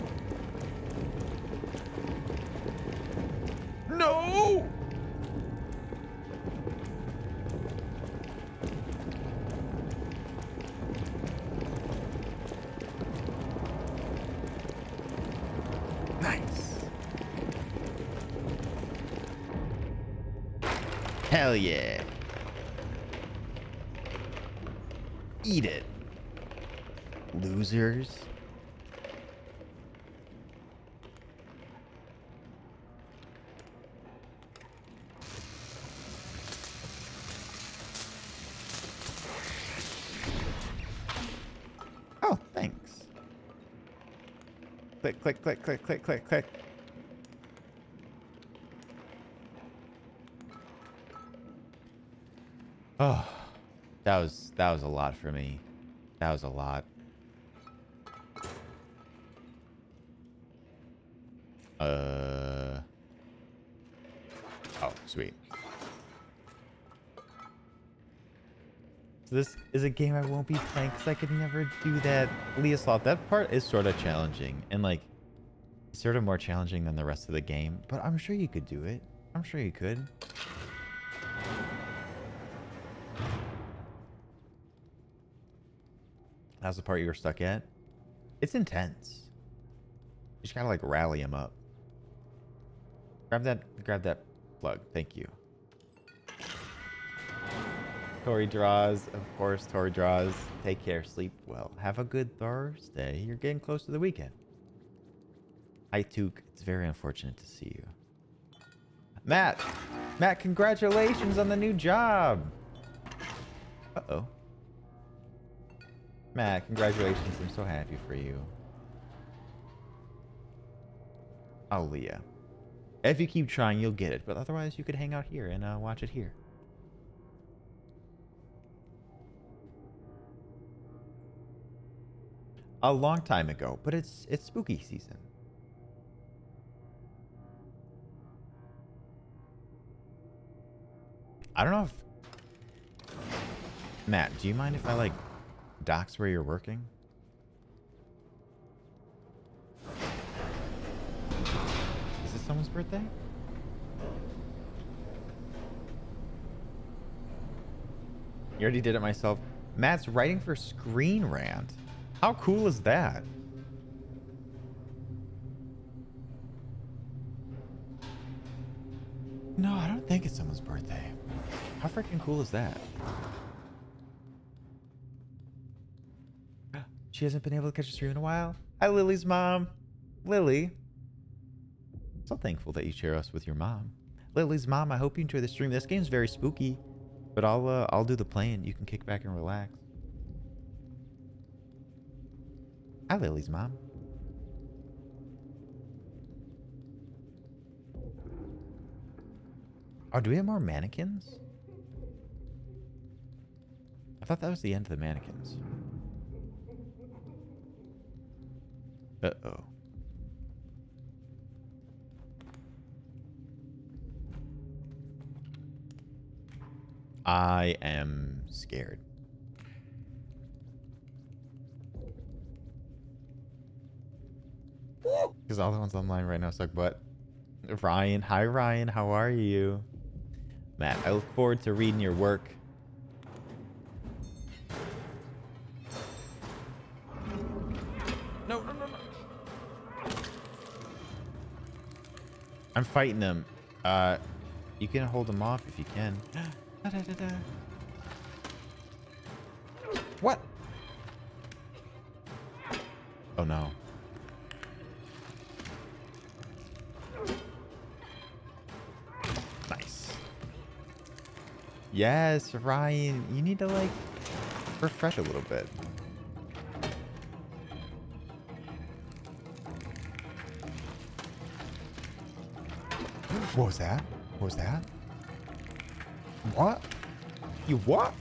No. Nice. Hell yeah. Eat it. Losers. Oh, thanks. Click, click, click, click, click, click, click. Oh, that was a lot for me. That was a lot. Oh, sweet. So this is a game I won't be playing because I could never do that. Leah Sloth, that part is sort of challenging and like sort of more challenging than the rest of the game, but I'm sure you could do it. I'm sure you could. How's the part you were stuck at? It's intense. You just gotta like rally him up. Grab that plug. Thank you. Tori draws, of course. Tori draws. Take care. Sleep well. Have a good Thursday. You're getting close to the weekend. Hi, Took. It's very unfortunate to see you. Matt! Matt, congratulations on the new job! Uh-oh. Matt, congratulations. I'm so happy for you. Oh, Leah. If you keep trying, you'll get it. But otherwise, you could hang out here and watch it here. A long time ago, but it's spooky season. I don't know if... Matt, do you mind if I, like, dox where you're working? Is this someone's birthday? You already did it myself. Matt's writing for Screen Rant. How cool is that? No, I don't think it's someone's birthday. How freaking cool is that? she hasn't been able to catch a stream in a while. Hi, Lily's mom. Lily. So thankful that you share us with your mom. Lily's mom, I hope you enjoy the stream. This game's very spooky, but I'll do the playing. You can kick back and relax. Hi, Lily's mom. Oh, do we have more mannequins? I thought that was the end of the mannequins. Uh-oh. I am scared. Because all the ones online right now suck butt. Ryan, hi Ryan, how are you? Matt, I look forward to reading your work. No. I'm fighting him. You can hold him off if you can. What? Oh no. Nice. Yes, Ryan, you need to like refresh a little bit. What was that? What was that? What? You what?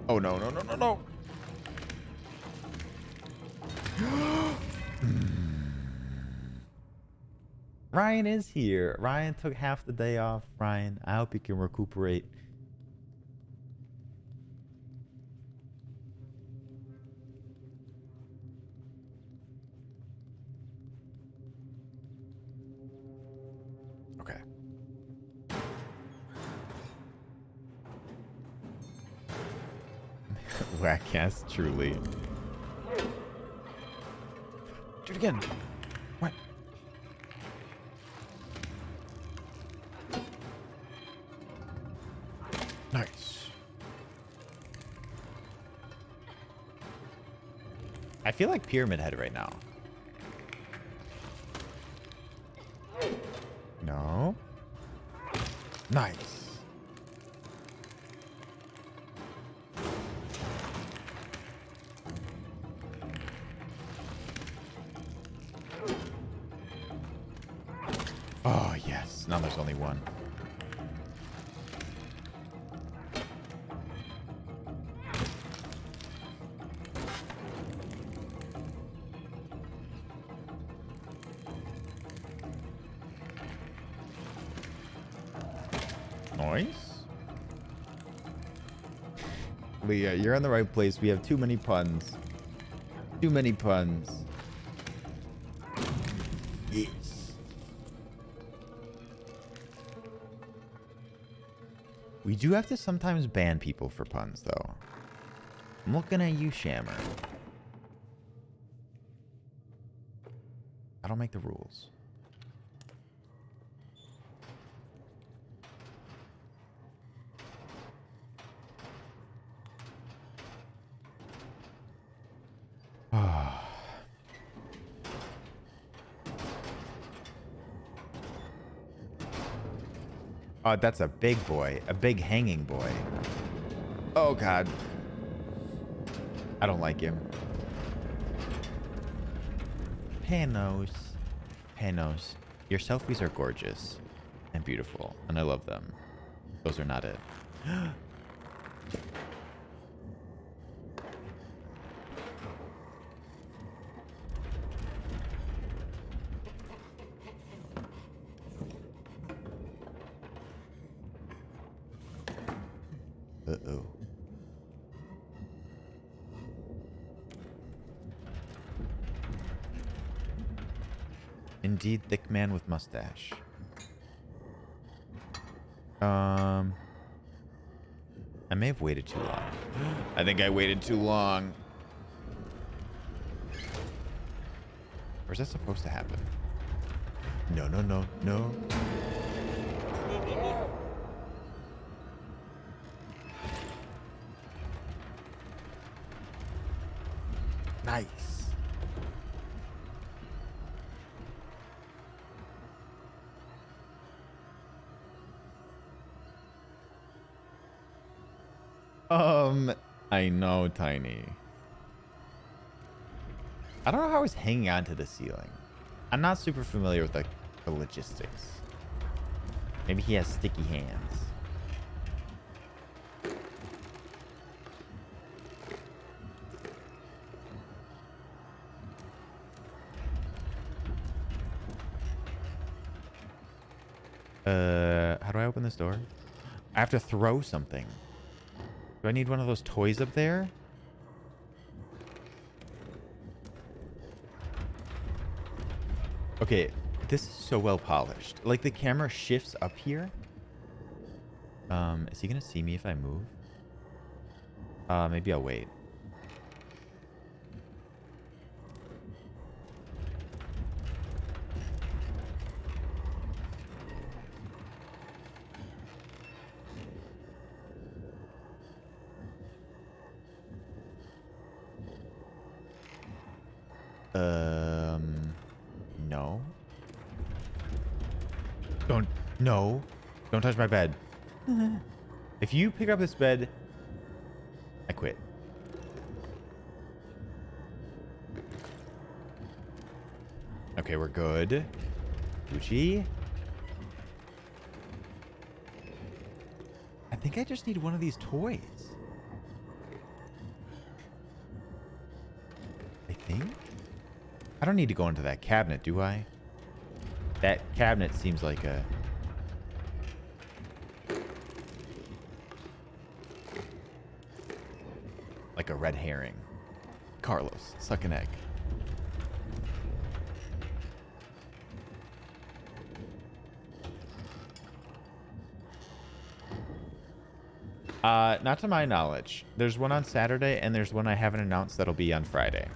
Oh no. Ryan is here. Ryan took half the day off. Ryan, I hope you can recuperate. Okay. Whack ass, truly. Do it again. What? Nice. I feel like Pyramid Head right now. No. Nice. Oh, yes. Now there's only one. Nice. Leah, you're in the right place. We have too many puns. Too many puns. Yes. We do have to sometimes ban people for puns, though. I'm looking at you, Shammer. I don't make the rules. Oh, that's a big boy. A big hanging boy. Oh, God. I don't like him. Panos. Panos. Your selfies are gorgeous and beautiful, and I love them. Those are not it. Uh-oh. Indeed, thick man with mustache. I may have waited too long. I think I waited too long. Or is that supposed to happen? No. Nice. I know, Tiny. I don't know how he's hanging on to the ceiling. I'm not super familiar with the logistics. Maybe he has sticky hands. How do I open this door? I have to throw something. Do I need one of those toys up there? Okay, this is so well polished. Like, the camera shifts up here. Is he gonna see me if I move? Maybe I'll wait. No. No. Don't touch my bed. If you pick up this bed, I quit. Okay, we're good. Gucci. I think I just need one of these toys. I think. I don't need to go into that cabinet, do I? That cabinet seems like a... like a red herring. Carlos, suck an egg. Not to my knowledge. There's one on Saturday, and there's one I haven't announced that'll be on Friday.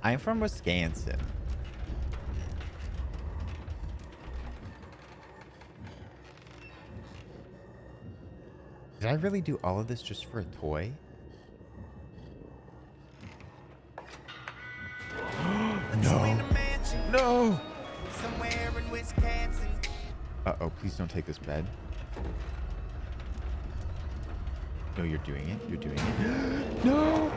I'm from Wisconsin. Did I really do all of this just for a toy? No. No. Uh-oh, please don't take this bed. No, you're doing it. You're doing it. No.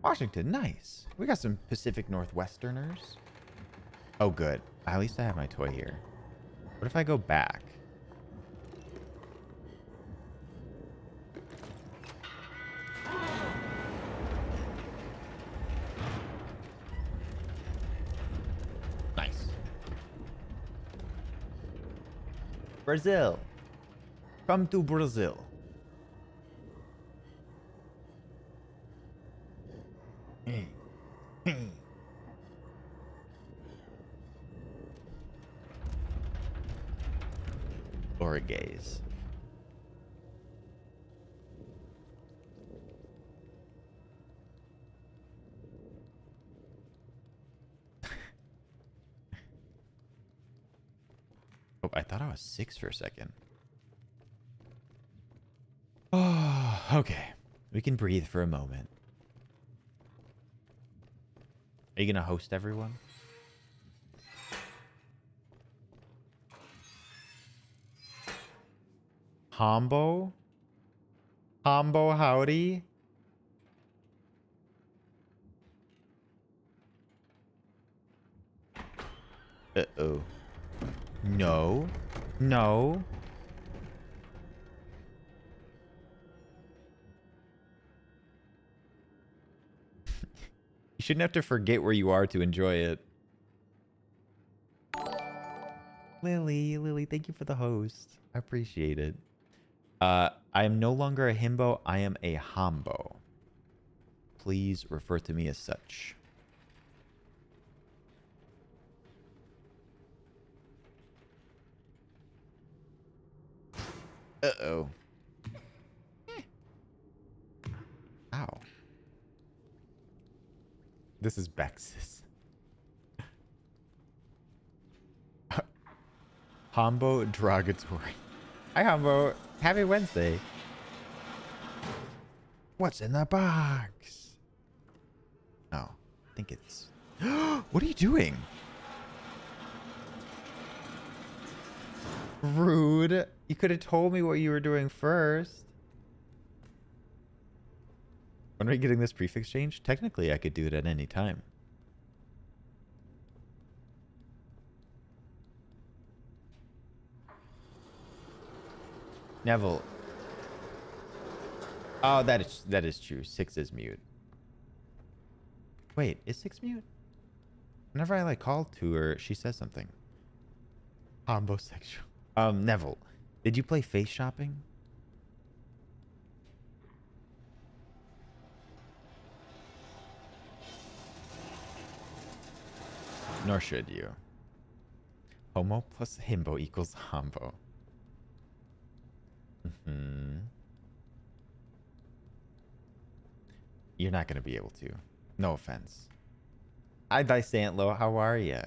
Washington, nice. We got some Pacific Northwesterners. Oh, good. At least I have my toy here. What if I go back? Nice. Brazil. Come to Brazil. Or a gaze. Oh, I thought I was 6 for a second. Oh, okay. We can breathe for a moment. Are you going to host everyone? Hombo? Hombo howdy? Uh-oh. No. No. You shouldn't have to forget where you are to enjoy it. Lily, thank you for the host. I appreciate it. I am no longer a himbo. I am a hombo. Please refer to me as such. Uh-oh. Ow. This is Bex's. Hombo derogatory. Hi, Hombo. Happy Wednesday. What's in the box? Oh, I think it's... What are you doing? Rude. You could have told me what you were doing first. When are we getting this prefix changed? Technically, I could do it at any time. Neville. Oh, that is true. 6 is mute. Wait, is 6 mute? Whenever I like call to her, she says something. Homosexual. Neville, did you play face shopping? Nor should you. Homo plus himbo equals hombo. You're not going to be able to. No offense. Hi, Dysantlo. How are ya?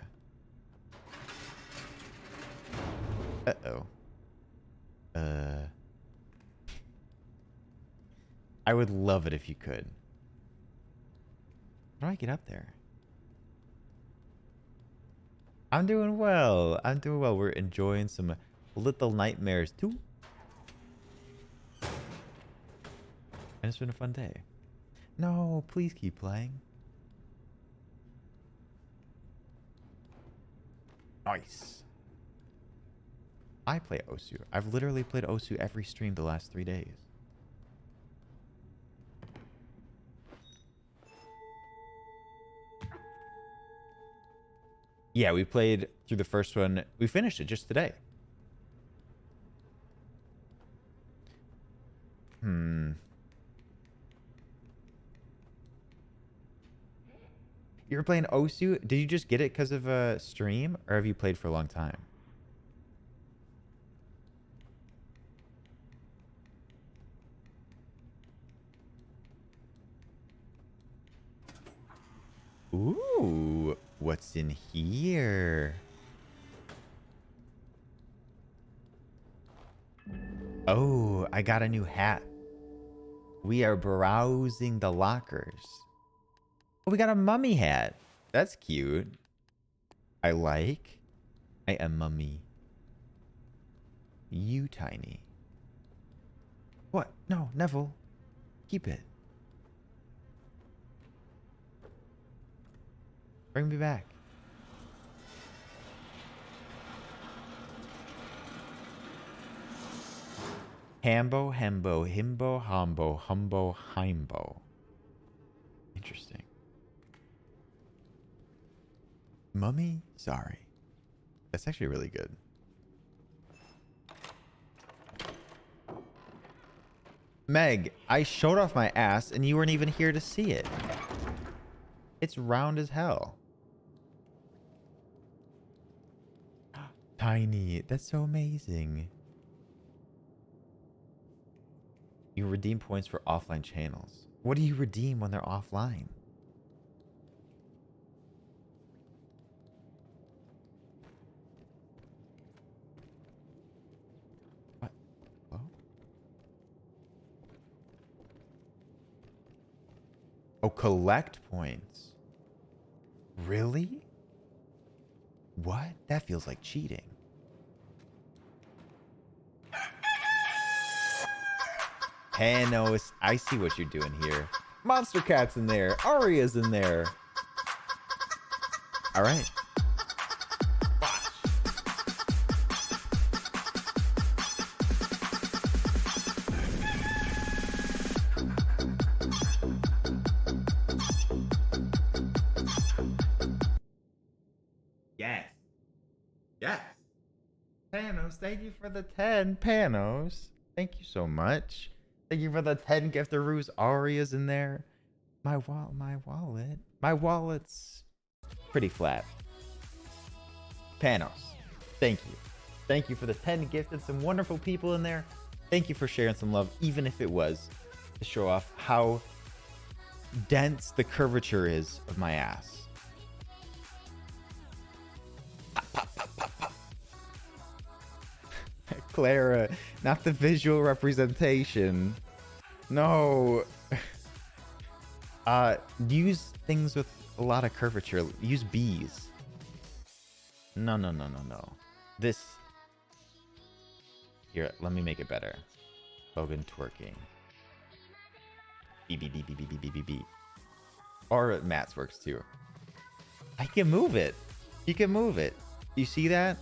Uh-oh. I would love it if you could. How do I get up there? I'm doing well. I'm doing well. We're enjoying some Little Nightmares too. And it's been a fun day. No, please keep playing. Nice. I play Osu. I've literally played Osu every stream the last 3 days. Yeah, we played through the first one. We finished it just today. You were playing Osu? Did you just get it because of a stream? Or have you played for a long time? Ooh, what's in here? Oh, I got a new hat. We are browsing the lockers. Oh, we got a mummy hat. That's cute. I like. I am mummy. You tiny. What? No, Neville. Keep it. Bring me back. Hambo, hembo, himbo, hombo, humbo, heimbo. Interesting. Mummy? Sorry. That's actually really good. Meg, I showed off my ass and you weren't even here to see it. It's round as hell. Tiny. That's so amazing. You redeem points for offline channels. What do you redeem when they're offline? What? Hello? Oh, collect points. Really? What? That feels like cheating. Panos, I see what you're doing here. Monster Cat's in there. Aria's in there. All right. Yes. Yes. Panos, thank you for the 10. Panos, thank you so much. Thank you for the 10 giftaroos. Aria's in there. My wallet. My wallet's pretty flat. Panos, thank you. Thank you for the 10 gifted. Some wonderful people in there. Thank you for sharing some love, even if it was to show off how dense the curvature is of my ass. Clara, not the visual representation. No. Use things with a lot of curvature. Use bees. No. This. Here, let me make it better. Logan twerking. B. Or Matt's works too. I can move it. He can move it. You see that?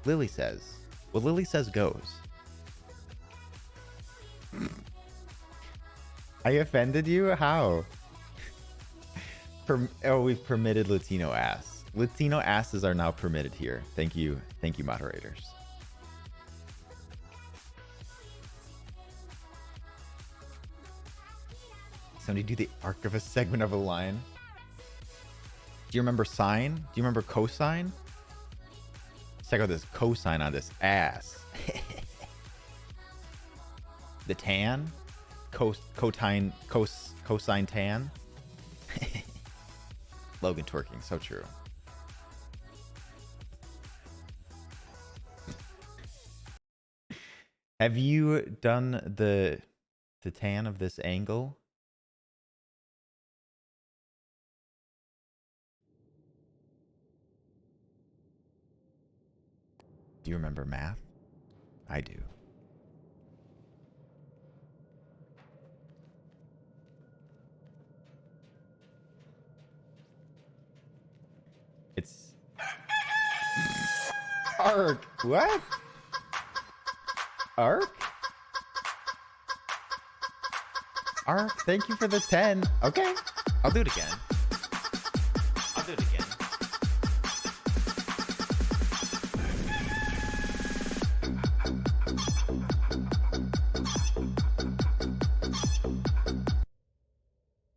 Lily says. What Lily says goes. I offended you? How? We've permitted Latino ass. Latino asses are now permitted here. Thank you. Thank you, moderators. Somebody do the arc of a segment of a line. Do you remember sine? Do you remember cosine? Let's check out this cosine on this ass. The tan? Cosine tan? Logan twerking, so true. Have you done the tan of this angle? Do you remember math? I do. It's arc. What? Arc? Arc, thank you for the 10. Okay, I'll do it again. I'll do it again.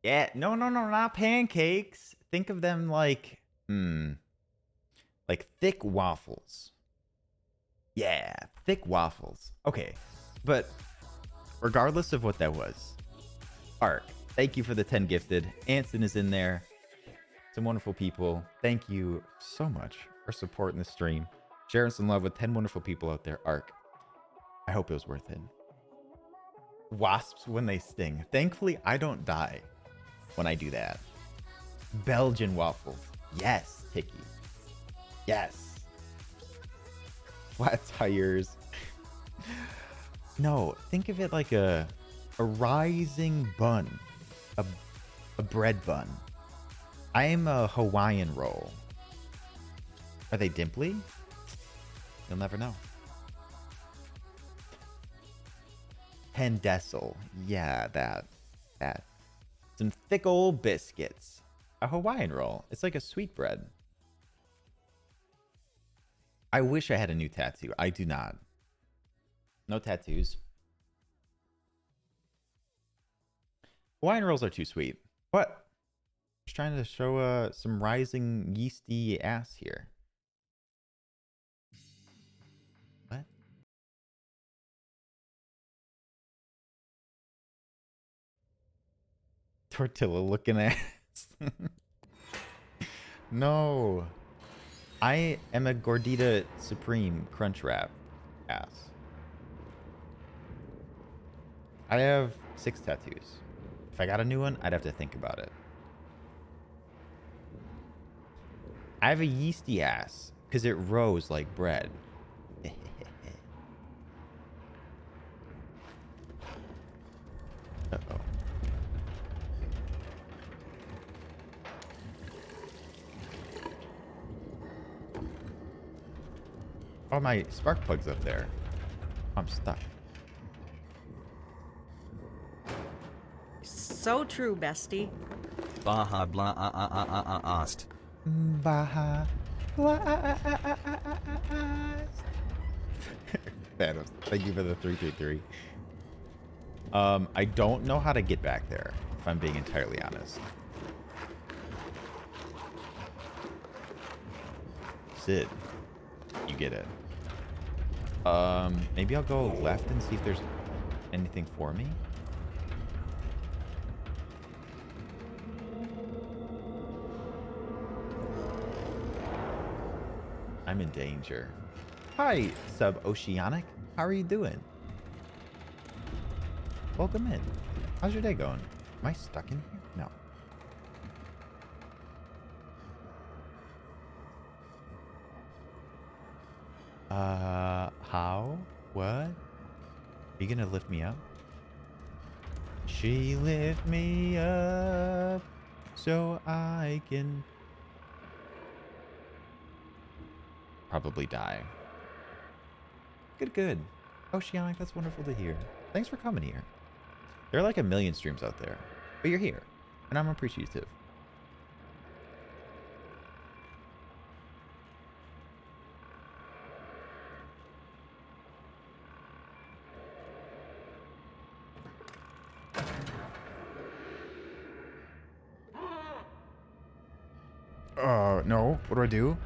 Yeah, no, not pancakes. Think of them like, like thick waffles. Yeah, thick waffles. Okay, but regardless of what that was, Arc, thank you for the 10 gifted. Anson is in there. Some wonderful people. Thank you so much for supporting the stream. Sharing some love with 10 wonderful people out there. Arc, I hope it was worth it. Wasps when they sting. Thankfully, I don't die when I do that. Belgian waffles. Yes, Tiki. Yes. Flat tires. No, think of it like a rising bun. A bread bun. I am a Hawaiian roll. Are they dimply? You'll never know. Pendecil. Yeah, that. Some thick old biscuits. A Hawaiian roll. It's like a sweetbread. I wish I had a new tattoo. I do not. No tattoos. Hawaiian rolls are too sweet. What? Just trying to show some rising yeasty ass here. What? Tortilla looking ass. No. I am a Gordita Supreme Crunch Wrap ass. I have 6 tattoos. If I got a new one, I'd have to think about it. I have a yeasty ass because it rose like bread. Uh-oh. Oh, my spark plug's up there. I'm stuck. So true, bestie. Baha blah asked. Baha. Thanos, thank you for the 333. I don't know how to get back there, if I'm being entirely honest. Sid, you get it. Maybe I'll go left and see if there's anything for me. I'm in danger. Hi, Sub-Oceanic. How are you doing? Welcome in. How's your day going? Am I stuck in here? No. How? What? Are you gonna lift me up? She lift me up so I can probably die. Good, good. Oceanic, that's wonderful to hear. Thanks for coming here. There are like a million streams out there, but you're here, and I'm appreciative. No. What do I do?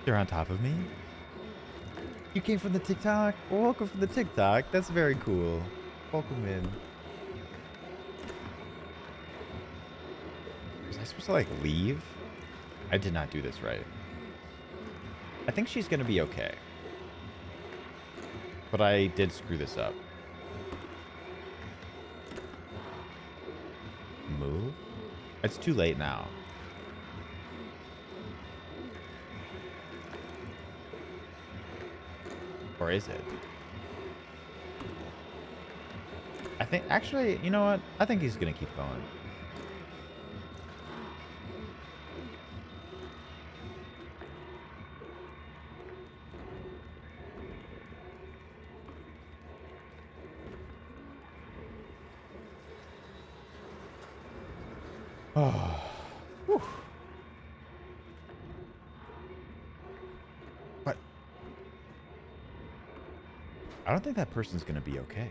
They're on top of me? You came from the TikTok? Well, welcome from the TikTok. That's very cool. Welcome in. Was I supposed to, like, leave? I did not do this right. I think she's gonna be okay. But I did screw this up. Move? It's too late now. Or is it? I think, actually, you know what? I think he's gonna keep going. Oh. Whew. But I don't think that person's gonna be okay.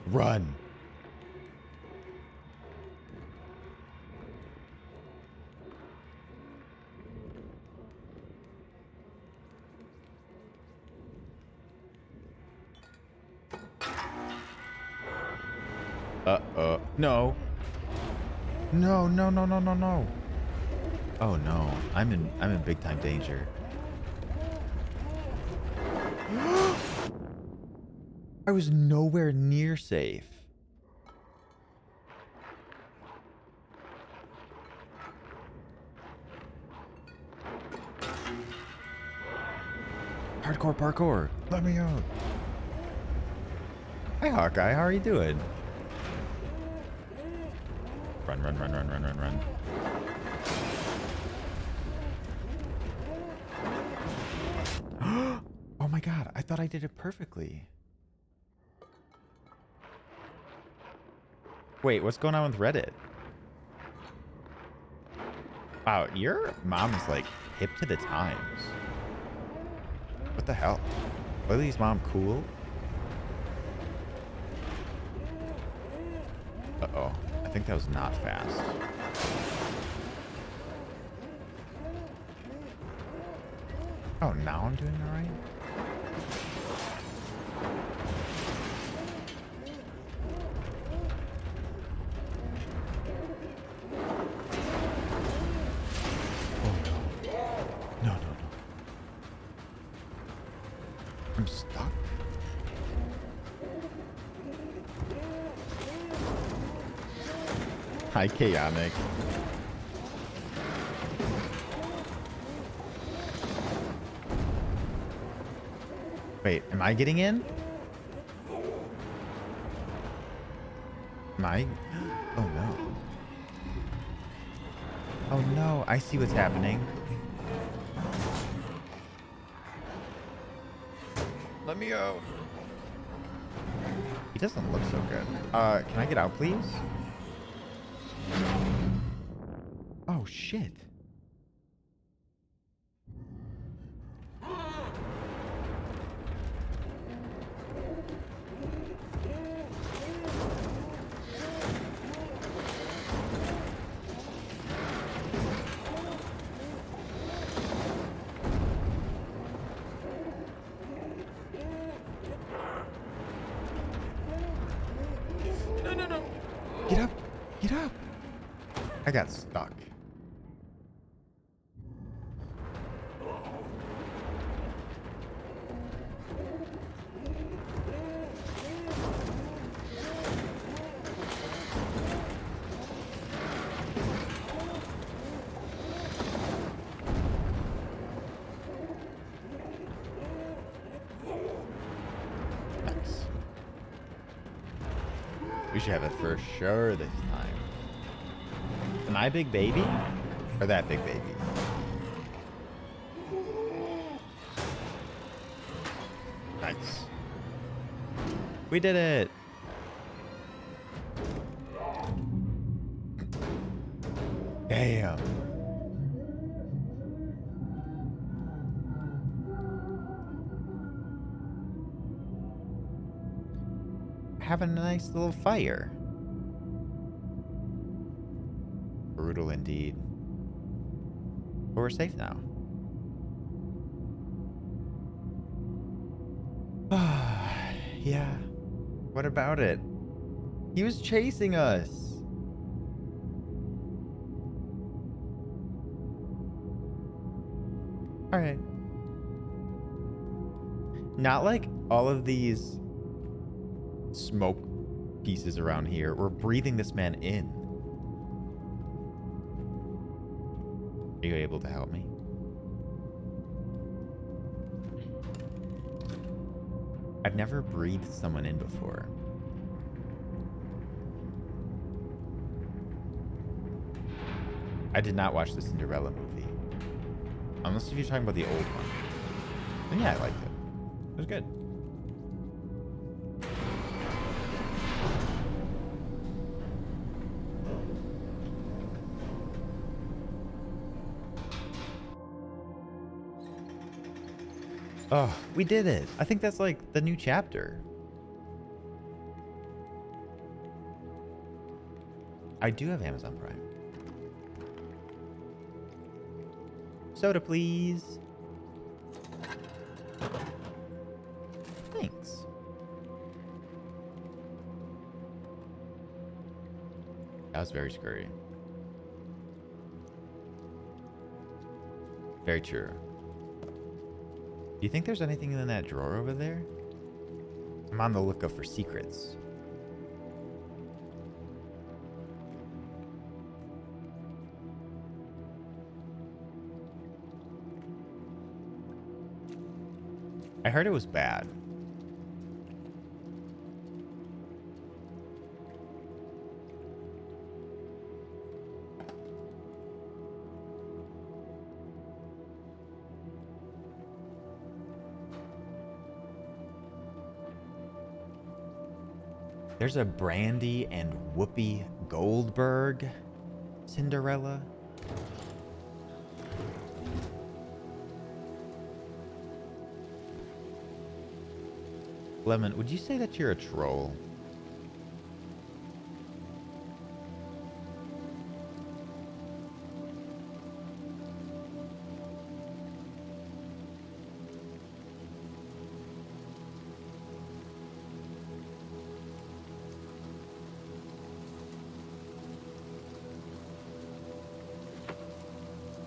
Run. No. No, no, no, no, no, no. Oh no. I'm in big time danger. I was nowhere near safe. Hardcore parkour. Let me out. Hi Hawkeye, how are you doing? Run, run, run, run, run, run, run. Oh my god, I thought I did it perfectly. Wait, what's going on with Reddit? Wow, your mom is like hip to the times. What the hell? Lily's mom cool? Uh-oh. I think that was not fast. Oh, now I'm doing all right? Oh, no. No, no, no. I'm stuck. Hi, Chaotic. Wait, am I getting in? Am I? Oh no. Oh no, I see what's happening. Let me out. He doesn't look so good. Can I get out, please? Oh, shit. I got stuck. Nice. We should have it for sure this time. Am I big baby? Or that big baby? Nice. We did it! Damn. Having a nice little fire. Brutal indeed. But we're safe now. Yeah. What about it? He was chasing us. Alright. Not like all of these smoke pieces around here. We're breathing this man in. Are you able to help me? I've never breathed someone in before. I did not watch the Cinderella movie. Unless if you're talking about the old one. Then yeah, I liked it. It was good. Oh, we did it. I think that's like the new chapter. I do have Amazon Prime. Soda, please. Thanks. That was very scary. Very true. Do you think there's anything in that drawer over there? I'm on the lookout for secrets. I heard it was bad. There's a Brandy and Whoopi Goldberg Cinderella. Lemon, would you say that you're a troll?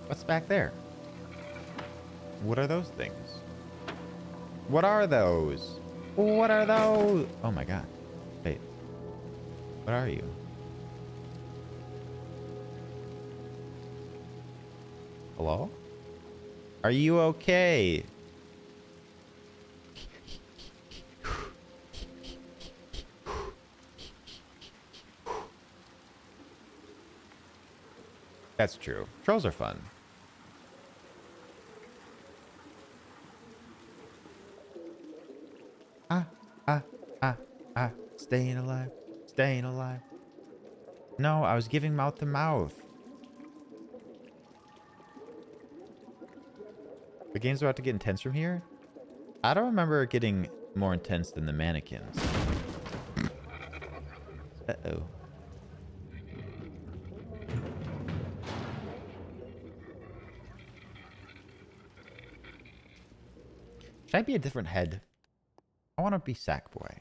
What's back there? What are those things? What are those? What are those? Oh my god. Wait. What are you? Hello? Are you okay? That's true. Trolls are fun. Staying alive. Staying alive. No, I was giving mouth to mouth. The game's about to get intense from here? I don't remember it getting more intense than the mannequins. Uh-oh. Should I be a different head? I want to be Sackboy.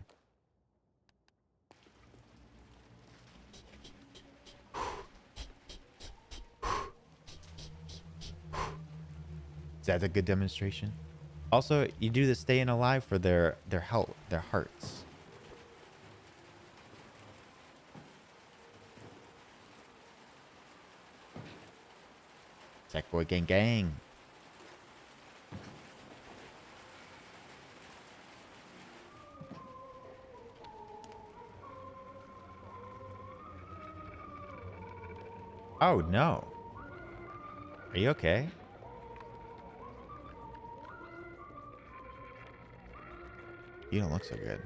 that a good demonstration? Also, you do the staying alive for their health, their hearts. Tech boy gang gang. Oh no. Are you okay? You don't look so good.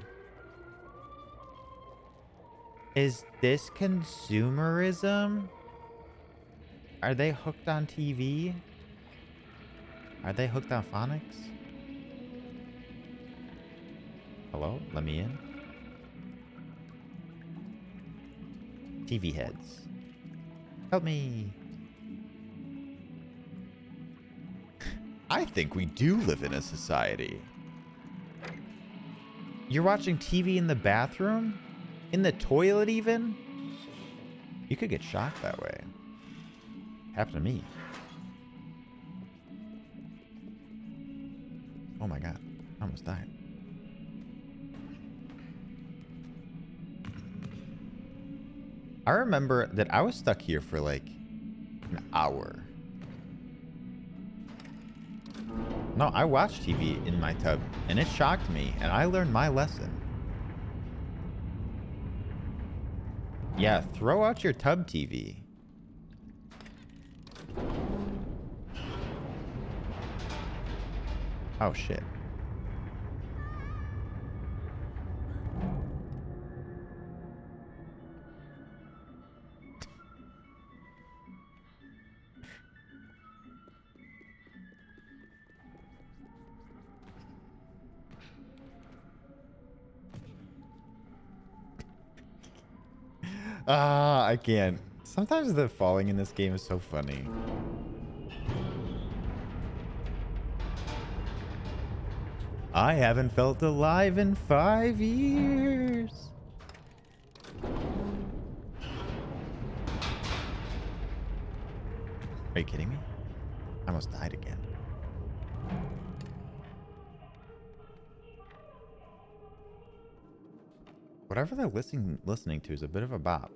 Is this consumerism? Are they hooked on TV? Are they hooked on phonics? Hello? Let me in. TV heads. Help me. I think we do live in a society. You're watching TV in the bathroom? In the toilet even? You could get shocked that way. Happened to me. Oh my god. I almost died. I remember that I was stuck here for like an hour. No, I watched TV in my tub and it shocked me and I learned my lesson. Yeah, throw out your tub TV. Oh shit. I can't. Sometimes the falling in this game is so funny. I haven't felt alive in 5 years. Are you kidding me? I almost died again. Whatever they're listening to is a bit of a bop.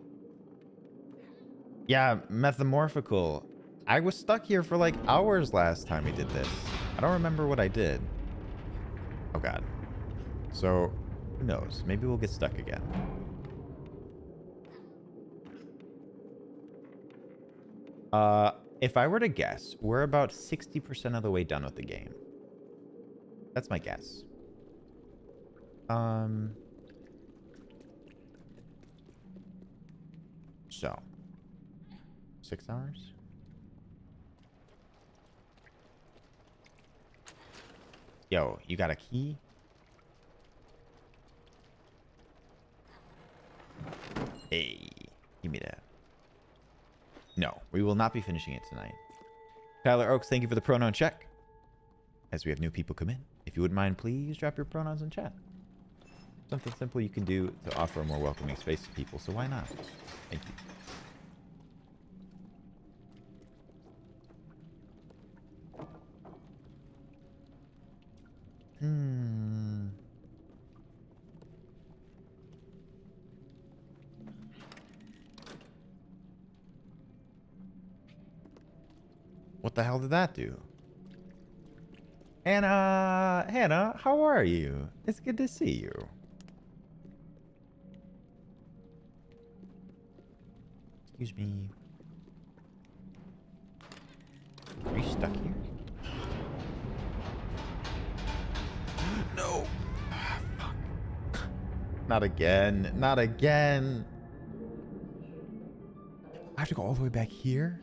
Yeah, metamorphical. I was stuck here for like hours last time we did this. I don't remember what I did. Oh god. So, who knows? Maybe we'll get stuck again. If I were to guess, we're about 60% of the way done with the game. That's my guess. So, 6 hours? Yo, you got a key? Hey, give me that. No, we will not be finishing it tonight. Tyler Oaks, thank you for the pronoun check. As we have new people come in, if you wouldn't mind, please drop your pronouns in chat. Something simple you can do to offer a more welcoming space to people, so why not? Thank you. What the hell did that do? Hannah, how are you? It's good to see you. Excuse me. Are you stuck here? No. Ah, fuck. Not again. Not again. I have to go all the way back here?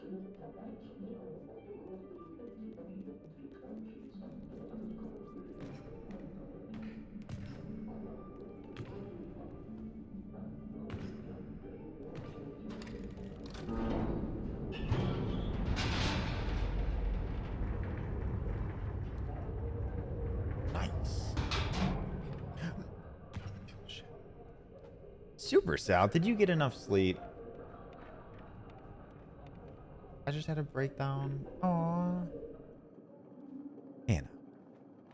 Super Sal, did you get enough sleep? I just had a breakdown. Aww.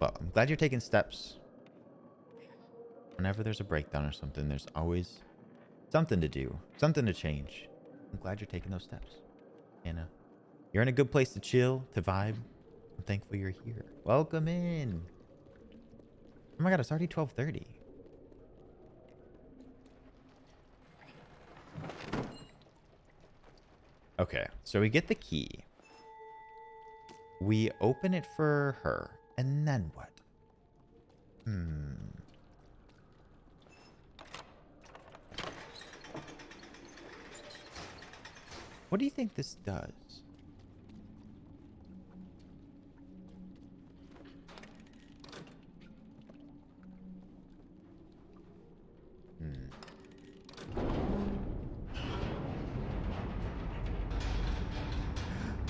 Well, I'm glad you're taking steps. Whenever there's a breakdown or something, there's always something to do, something to change. I'm glad you're taking those steps, Anna. You're in a good place to chill, to vibe. I'm thankful you're here. Welcome in. Oh my god, it's already 12:30. Okay, so we get the key. We open it for her. And then what? What do you think this does?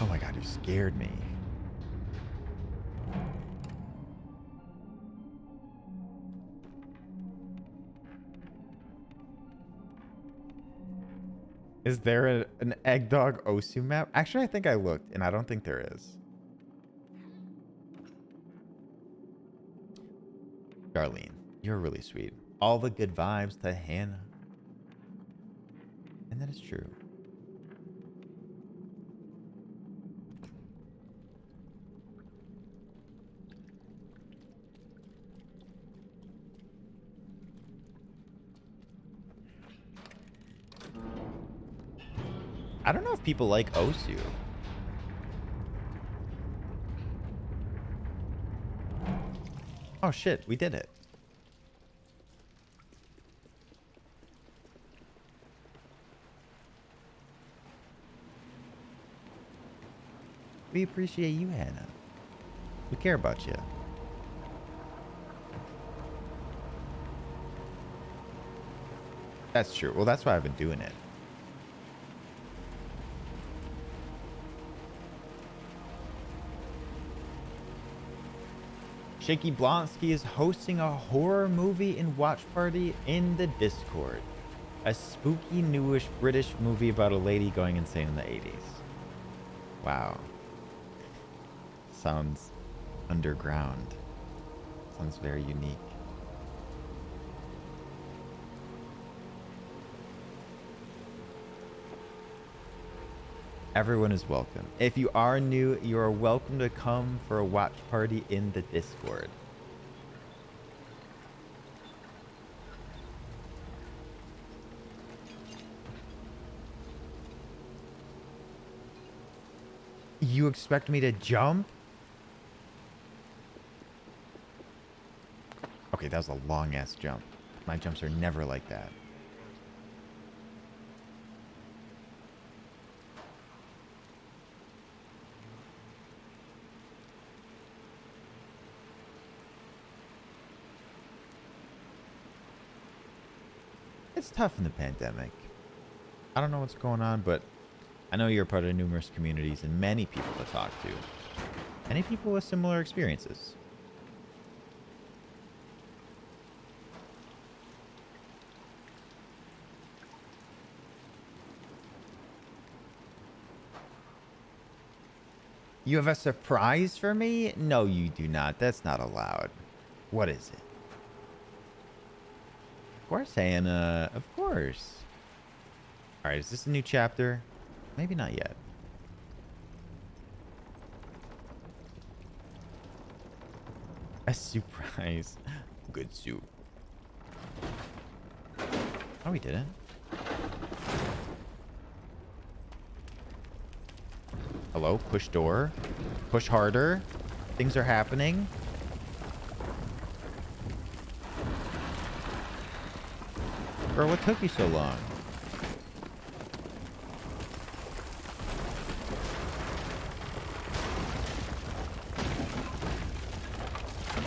Oh my god, you scared me. Is there an egg dog Osu map? Actually, I think I looked, and I don't think there is. Darlene, you're really sweet. All the good vibes to Hannah. And that is true. I don't know if people like Osu. Oh shit, we did it. We appreciate you, Hannah. We care about you. That's true. Well, that's why I've been doing it. Shaky Blonsky is hosting a horror movie and watch party in the Discord. A spooky, newish British movie about a lady going insane in the 80s. Wow. Sounds underground. Sounds very unique. Everyone is welcome. If you are new, you are welcome to come for a watch party in the Discord. You expect me to jump? Okay, that was a long ass jump. My jumps are never like that. It's tough in the pandemic. I don't know what's going on, but I know you're part of numerous communities and many people to talk to. Many people with similar experiences. You have a surprise for me? No, you do not. That's not allowed. What is it? Of course, Hannah. Of course. All right, is this a new chapter? Maybe not yet. A surprise. Good soup. Oh, we didn't. Hello? Push door. Push harder. Things are happening. Bro, what took you so long?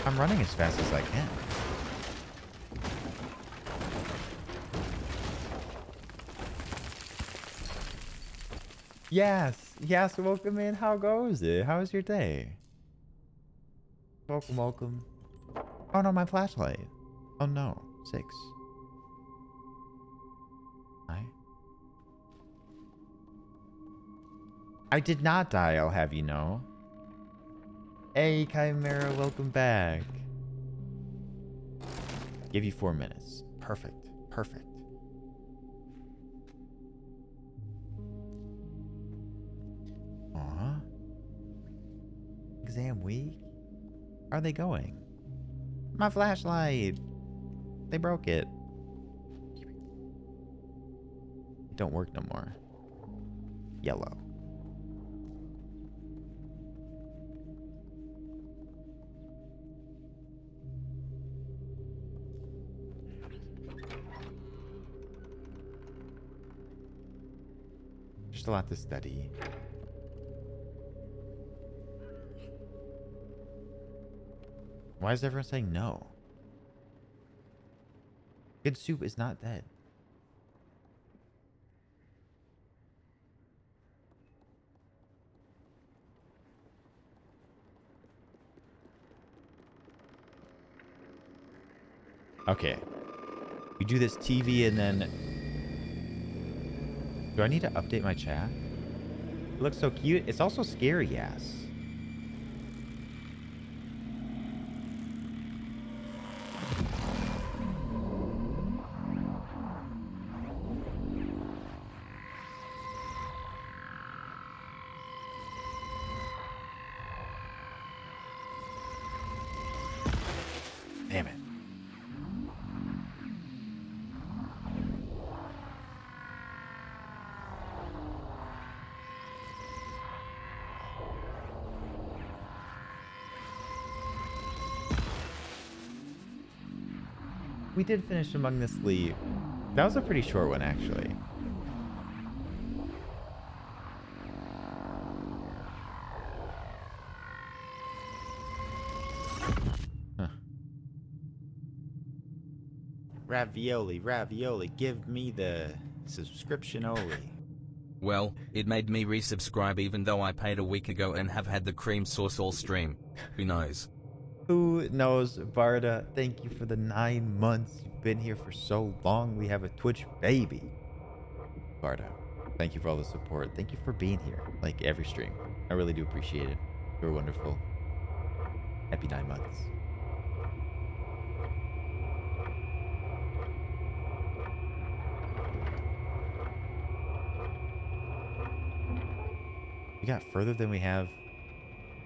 I'm running as fast as I can. Yes. Yes, welcome in. How goes it? How's your day? Welcome, welcome. Oh no, my flashlight. Oh no. 6. Hi. I did not die, I'll have you know. Hey, Chimera, welcome back. Give you 4 minutes. Perfect. Perfect. Aw. Exam week? How are they going? My flashlight! They broke it. It don't work no more. Yellow. Just a lot to study. Why is everyone saying no? Good soup is not dead. Okay. We do this TV and then... Do I need to update my chat? It looks so cute. It's also scary, yes. Damn it. We did finish Among the Sleep. That was a pretty short one, actually. Huh. Ravioli, ravioli, give me the subscription only. Well, it made me resubscribe even though I paid a week ago and have had the cream sauce all stream. Who knows? Who knows, Varda? Thank you for the 9 months. You've been here for so long. We have a Twitch baby. Varda, thank you for all the support. Thank you for being here, like every stream. I really do appreciate it. You're wonderful. Happy 9 months. We got further than we have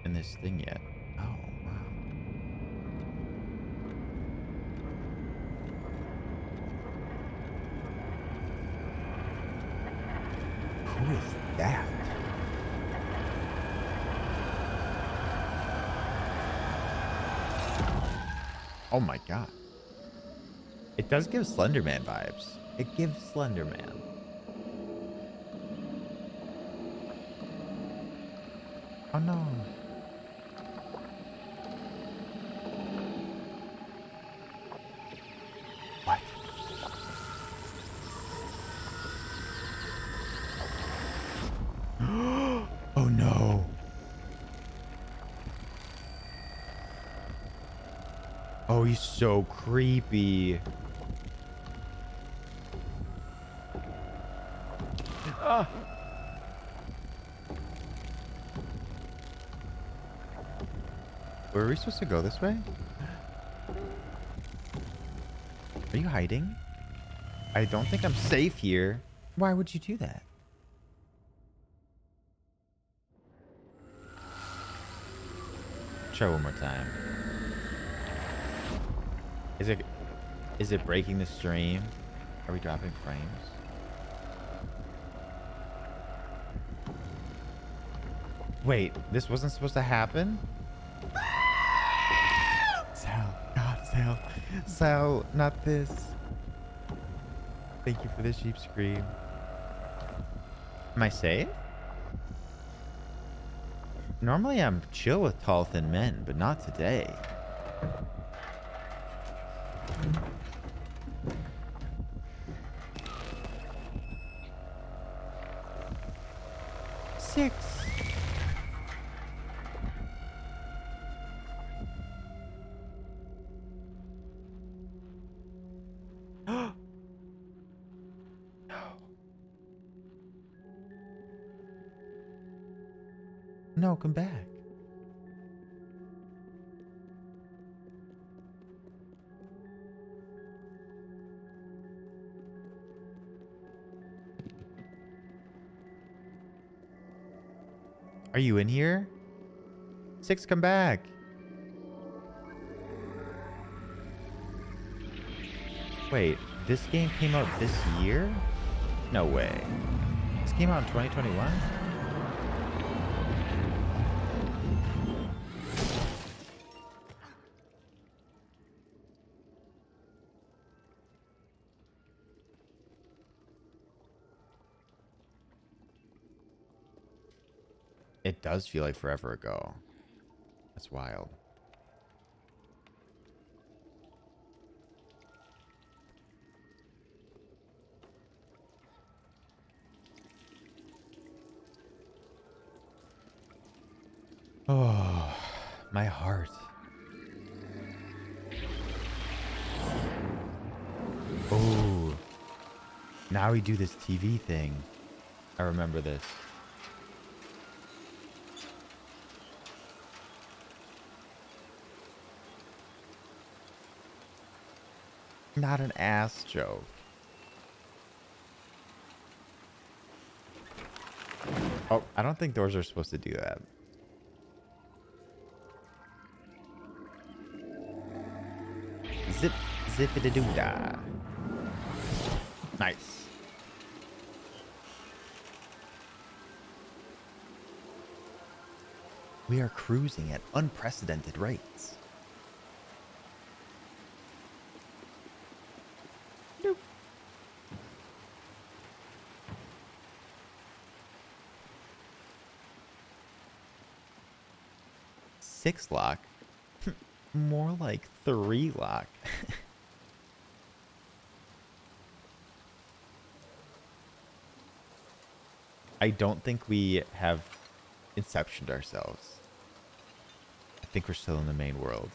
in this thing yet. Oh, wow. Who is that? Oh my god. It does give Slenderman vibes. It gives Slenderman. Oh no. What? Oh no. Oh, he's so creepy. Ah. Were we supposed to go this way? Are you hiding? I don't think I'm safe here. Why would you do that? Try one more time. Is it breaking the stream? Are we dropping frames? Wait, this wasn't supposed to happen? Sal, God, Sal. Sal, not this. Thank you for the sheep scream. Am I safe? Normally I'm chill with tall, thin men, but not today. Six. No. No, come back. Are you in here? 6, come back. Wait, this game came out this year? No way. This came out in 2021? It does feel like forever ago. That's wild. Oh, my heart. Oh, now we do this TV thing. I remember this. Not an ass joke. Oh, I don't think doors are supposed to do that. Zip, zippity-doo-dah. Nice. We are cruising at unprecedented rates. Nope. Six lock? More like 3 lock. I don't think we have inceptioned ourselves. I think we're still in the main world.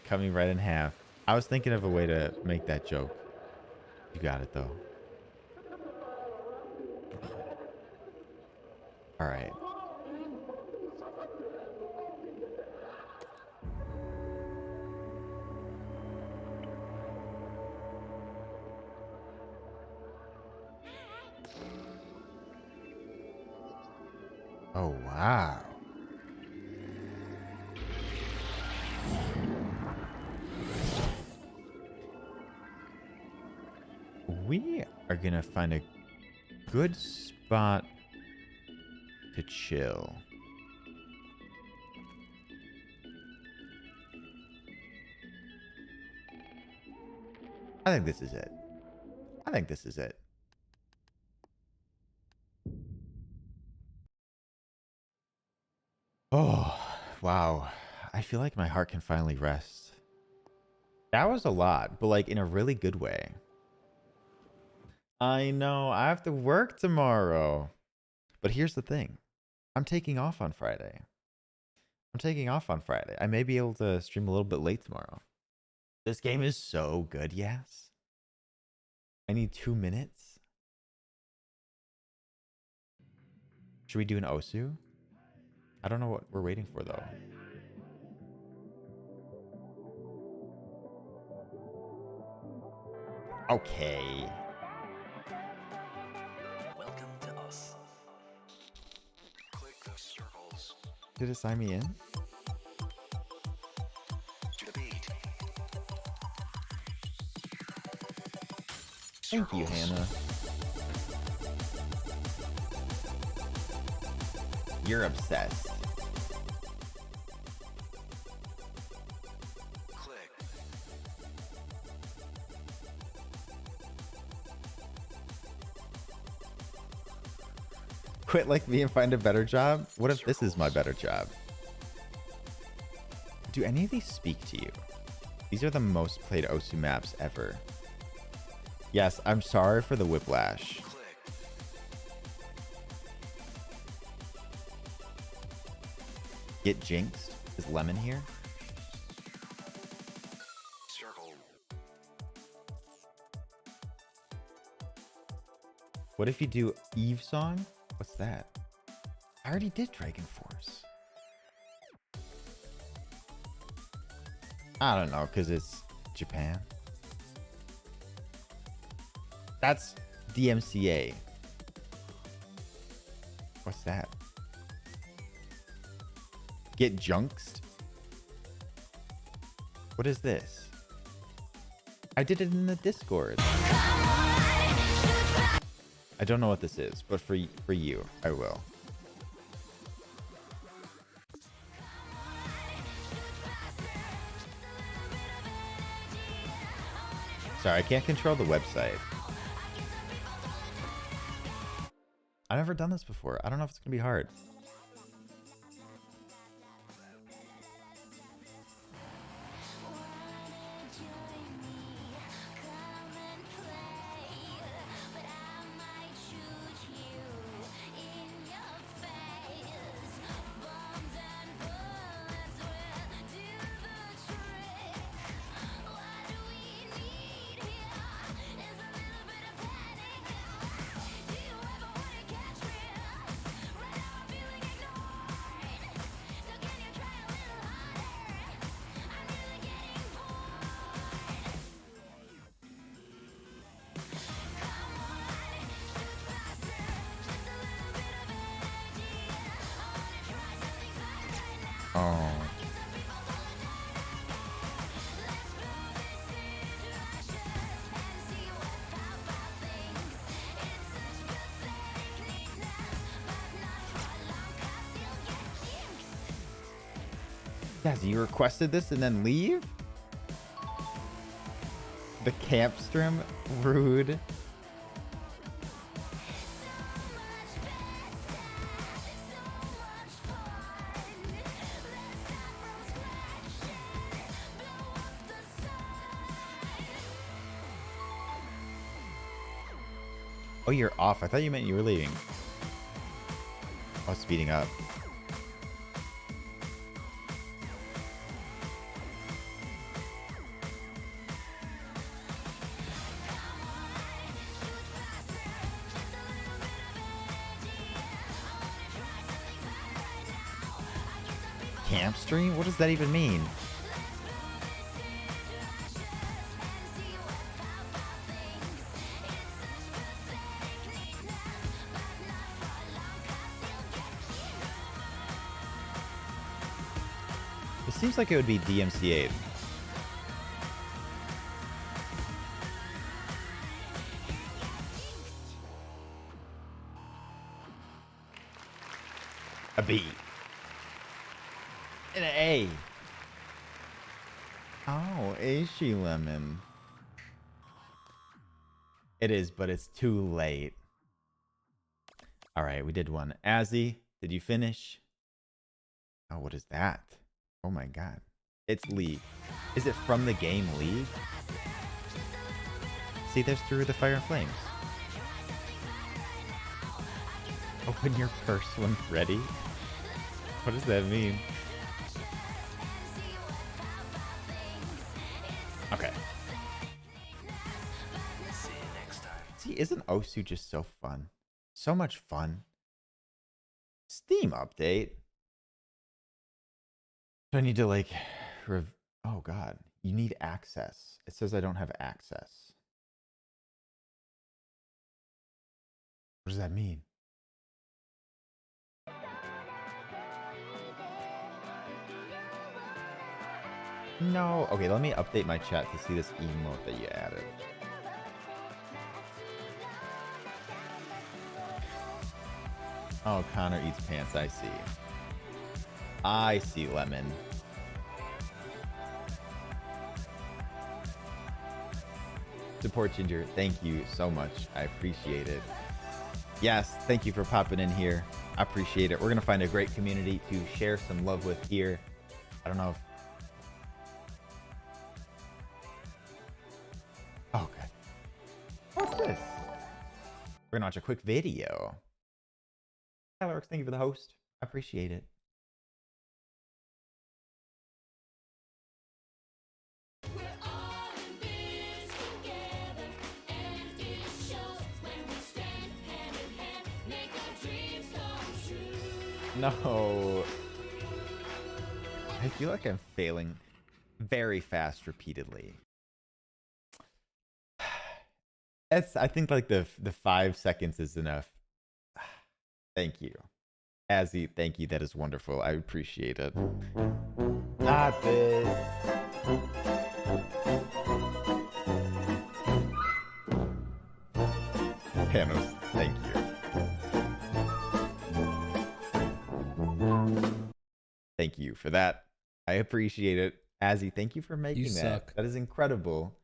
Cut me right in half. I was thinking of a way to make that joke. You got it, though. All right. Oh, wow. We are going to find a good spot to chill. I think this is it. I think this is it. Oh, wow. I feel like my heart can finally rest. That was a lot, but like in a really good way. I know, I have to work tomorrow. But here's the thing. I'm taking off on Friday. I may be able to stream a little bit late tomorrow. This game is so good, yes. I need 2 minutes. Should we do an Osu? I don't know what we're waiting for, though. Okay. Welcome to us. Click the circles Did it sign me in? to the beat. Thank you, Hannah. You're obsessed. Click. Quit like me and find a better job? What if this is my better job? Do any of these speak to you? These are the most played Osu maps ever. Yes, I'm sorry for the whiplash. Click. Get jinxed? Is Lemon here? Circle. What if you do Eve song? What's that? I already did Dragon Force. I don't know, because it's Japan. That's DMCA. What's that? Get junxed? What is this? I did it in the Discord. I don't know what this is, but for you, I will. Sorry, I can't control the website. I've never done this before. I don't know if it's gonna be hard. Oh. Yes, you requested this and then leave? The camp stream? Rude. Oh, you're off. I thought you meant you were leaving. Oh, speeding up. Camp stream? What does that even mean? It seems like it would be DMCA'd. A B. And an A. Oh, is she lemon? It is, but it's too late. All right, we did one. Azzy, did you finish? Oh, what is that? Oh my god. It's League. Is it from the game League? See, there's Through the Fire and Flames. Open your purse when ready? What does that mean? Okay. See you next time. See, isn't Osu just so fun? So much fun. Steam update. Do I need to like oh god, you need access. It says I don't have access. What does that mean? No. Okay, let me update my chat to see this emote that you added. Oh, Connor eats pants. I see. I see, Lemon. Support Ginger. Thank you so much. I appreciate it. Yes, thank you for popping in here. I appreciate it. We're going to find a great community to share some love with here. I don't know if... Oh, okay. What's this? We're going to watch a quick video. Tyler, thank you for the host. I appreciate it. No. I feel like I'm failing very fast repeatedly. I think like the 5 seconds is enough. Thank you. Azzy, thank you. That is wonderful. I appreciate it. Not this. Panos, thank you. Thank you for that. I appreciate it. Azzy, thank you for making You that. suck. That is incredible.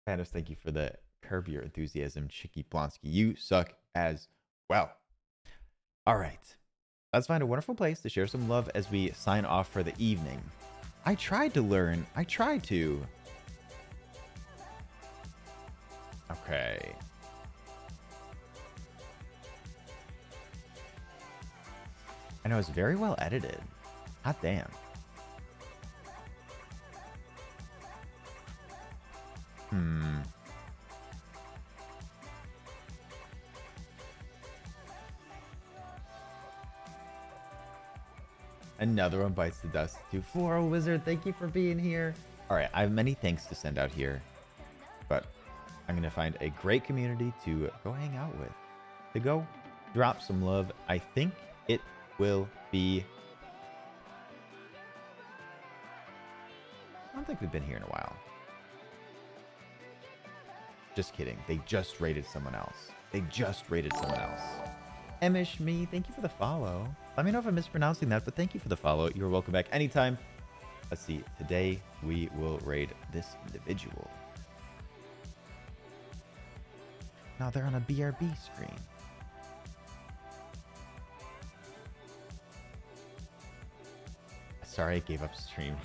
Panos, thank you for the Curb Your Enthusiasm. Chicky Blonsky, you suck as well. All right. Let's find a wonderful place to share some love as we sign off for the evening. I tried to learn. Okay. I know it's very well edited. Hot damn. Another one bites the dust too. Floral Wizard, thank you for being here. All right, I have many thanks to send out here, but I'm gonna find a great community to go hang out with, to go drop some love. I think it will be. I don't think we've been here in a while. Just kidding. They just rated someone else. Emish me, thank you for the follow. Let me know if I'm mispronouncing that, but thank you for the follow. You're welcome back anytime. Let's see. Today we will raid this individual. Now they're on a BRB screen. Sorry, I gave up stream.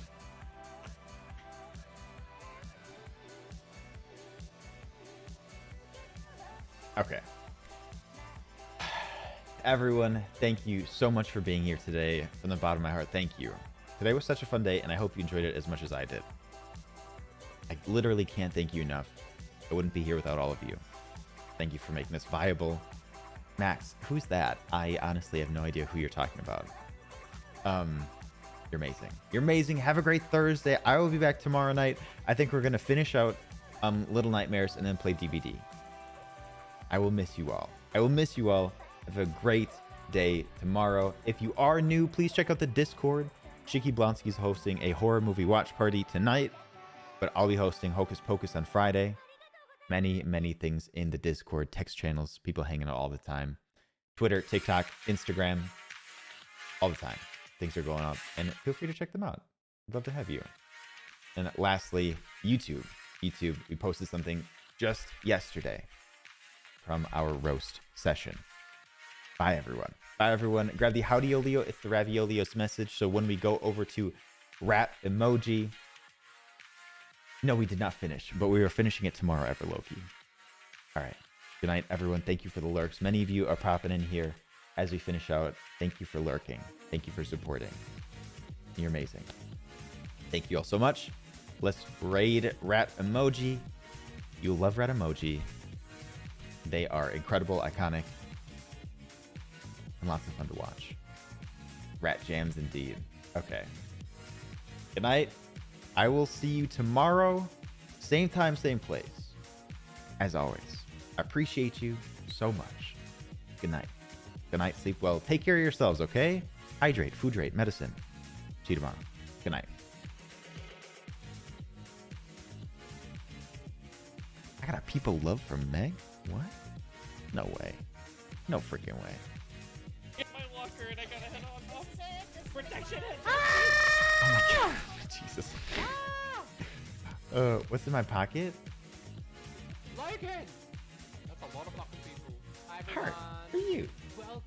Okay. Everyone, thank you so much for being here today. From the bottom of my heart, thank you. Today was such a fun day, and I hope you enjoyed it as much as I did. I literally can't thank you enough. I wouldn't be here without all of you. Thank you for making this viable. Max, who's that? I honestly have no idea who you're talking about. You're amazing. You're amazing. Have a great Thursday. I will be back tomorrow night. I think we're going to finish out Little Nightmares and then play DBD. I will miss you all. Have a great day tomorrow. If you are new, please check out the Discord. Chicky Blonsky's hosting a horror movie watch party tonight, but I'll be hosting Hocus Pocus on Friday. Many, many things in the Discord, text channels, people hanging out all the time. Twitter, TikTok, Instagram, all the time. Things are going up, and feel free to check them out. I'd love to have you. And lastly, YouTube. We posted something just yesterday from our roast session. Bye, everyone. Grab the Howdy Olio. It's the Raviolios message. So when we go over to rat emoji. No, we did not finish, but we are finishing it tomorrow, Everloki. All right. Good night, everyone. Thank you for the lurks. Many of you are popping in here as we finish out. Thank you for lurking. Thank you for supporting. You're amazing. Thank you all so much. Let's raid rat emoji. You'll love rat emoji. They are incredible, iconic, and lots of fun to watch. Rat jams indeed. Okay. Good night. I will see you tomorrow. Same time, same place. As always, I appreciate you so much. Good night. Good night. Sleep well. Take care of yourselves, okay? Hydrate, foodrate, medicine. See you tomorrow. Good night. I got a people love from Meg? What? No way. No freaking way. In my locker and I gotta head on. Protection! Oh my god. Jesus. What's in my pocket? Logan! That's a lot of fucking people. Hi, Heart. everyone. For you. Welcome.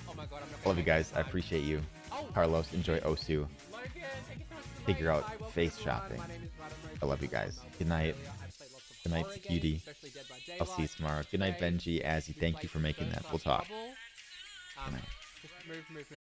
Oh my god, I'm not I love you guys. I appreciate you. Oh. Carlos, enjoy Osu. Logan, thank you so much for the Figure like. out Hi, welcome face everyone. shopping. My name is Madam Rose. I love you guys. Good night. I've played lots of Good night, horror cutie. games, especially Dead by Daylight. I'll see you tomorrow. Good night, Today, Benji, Azzy. if you Thank you played for making First that. We'll Class talk. Trouble, Good night. just move.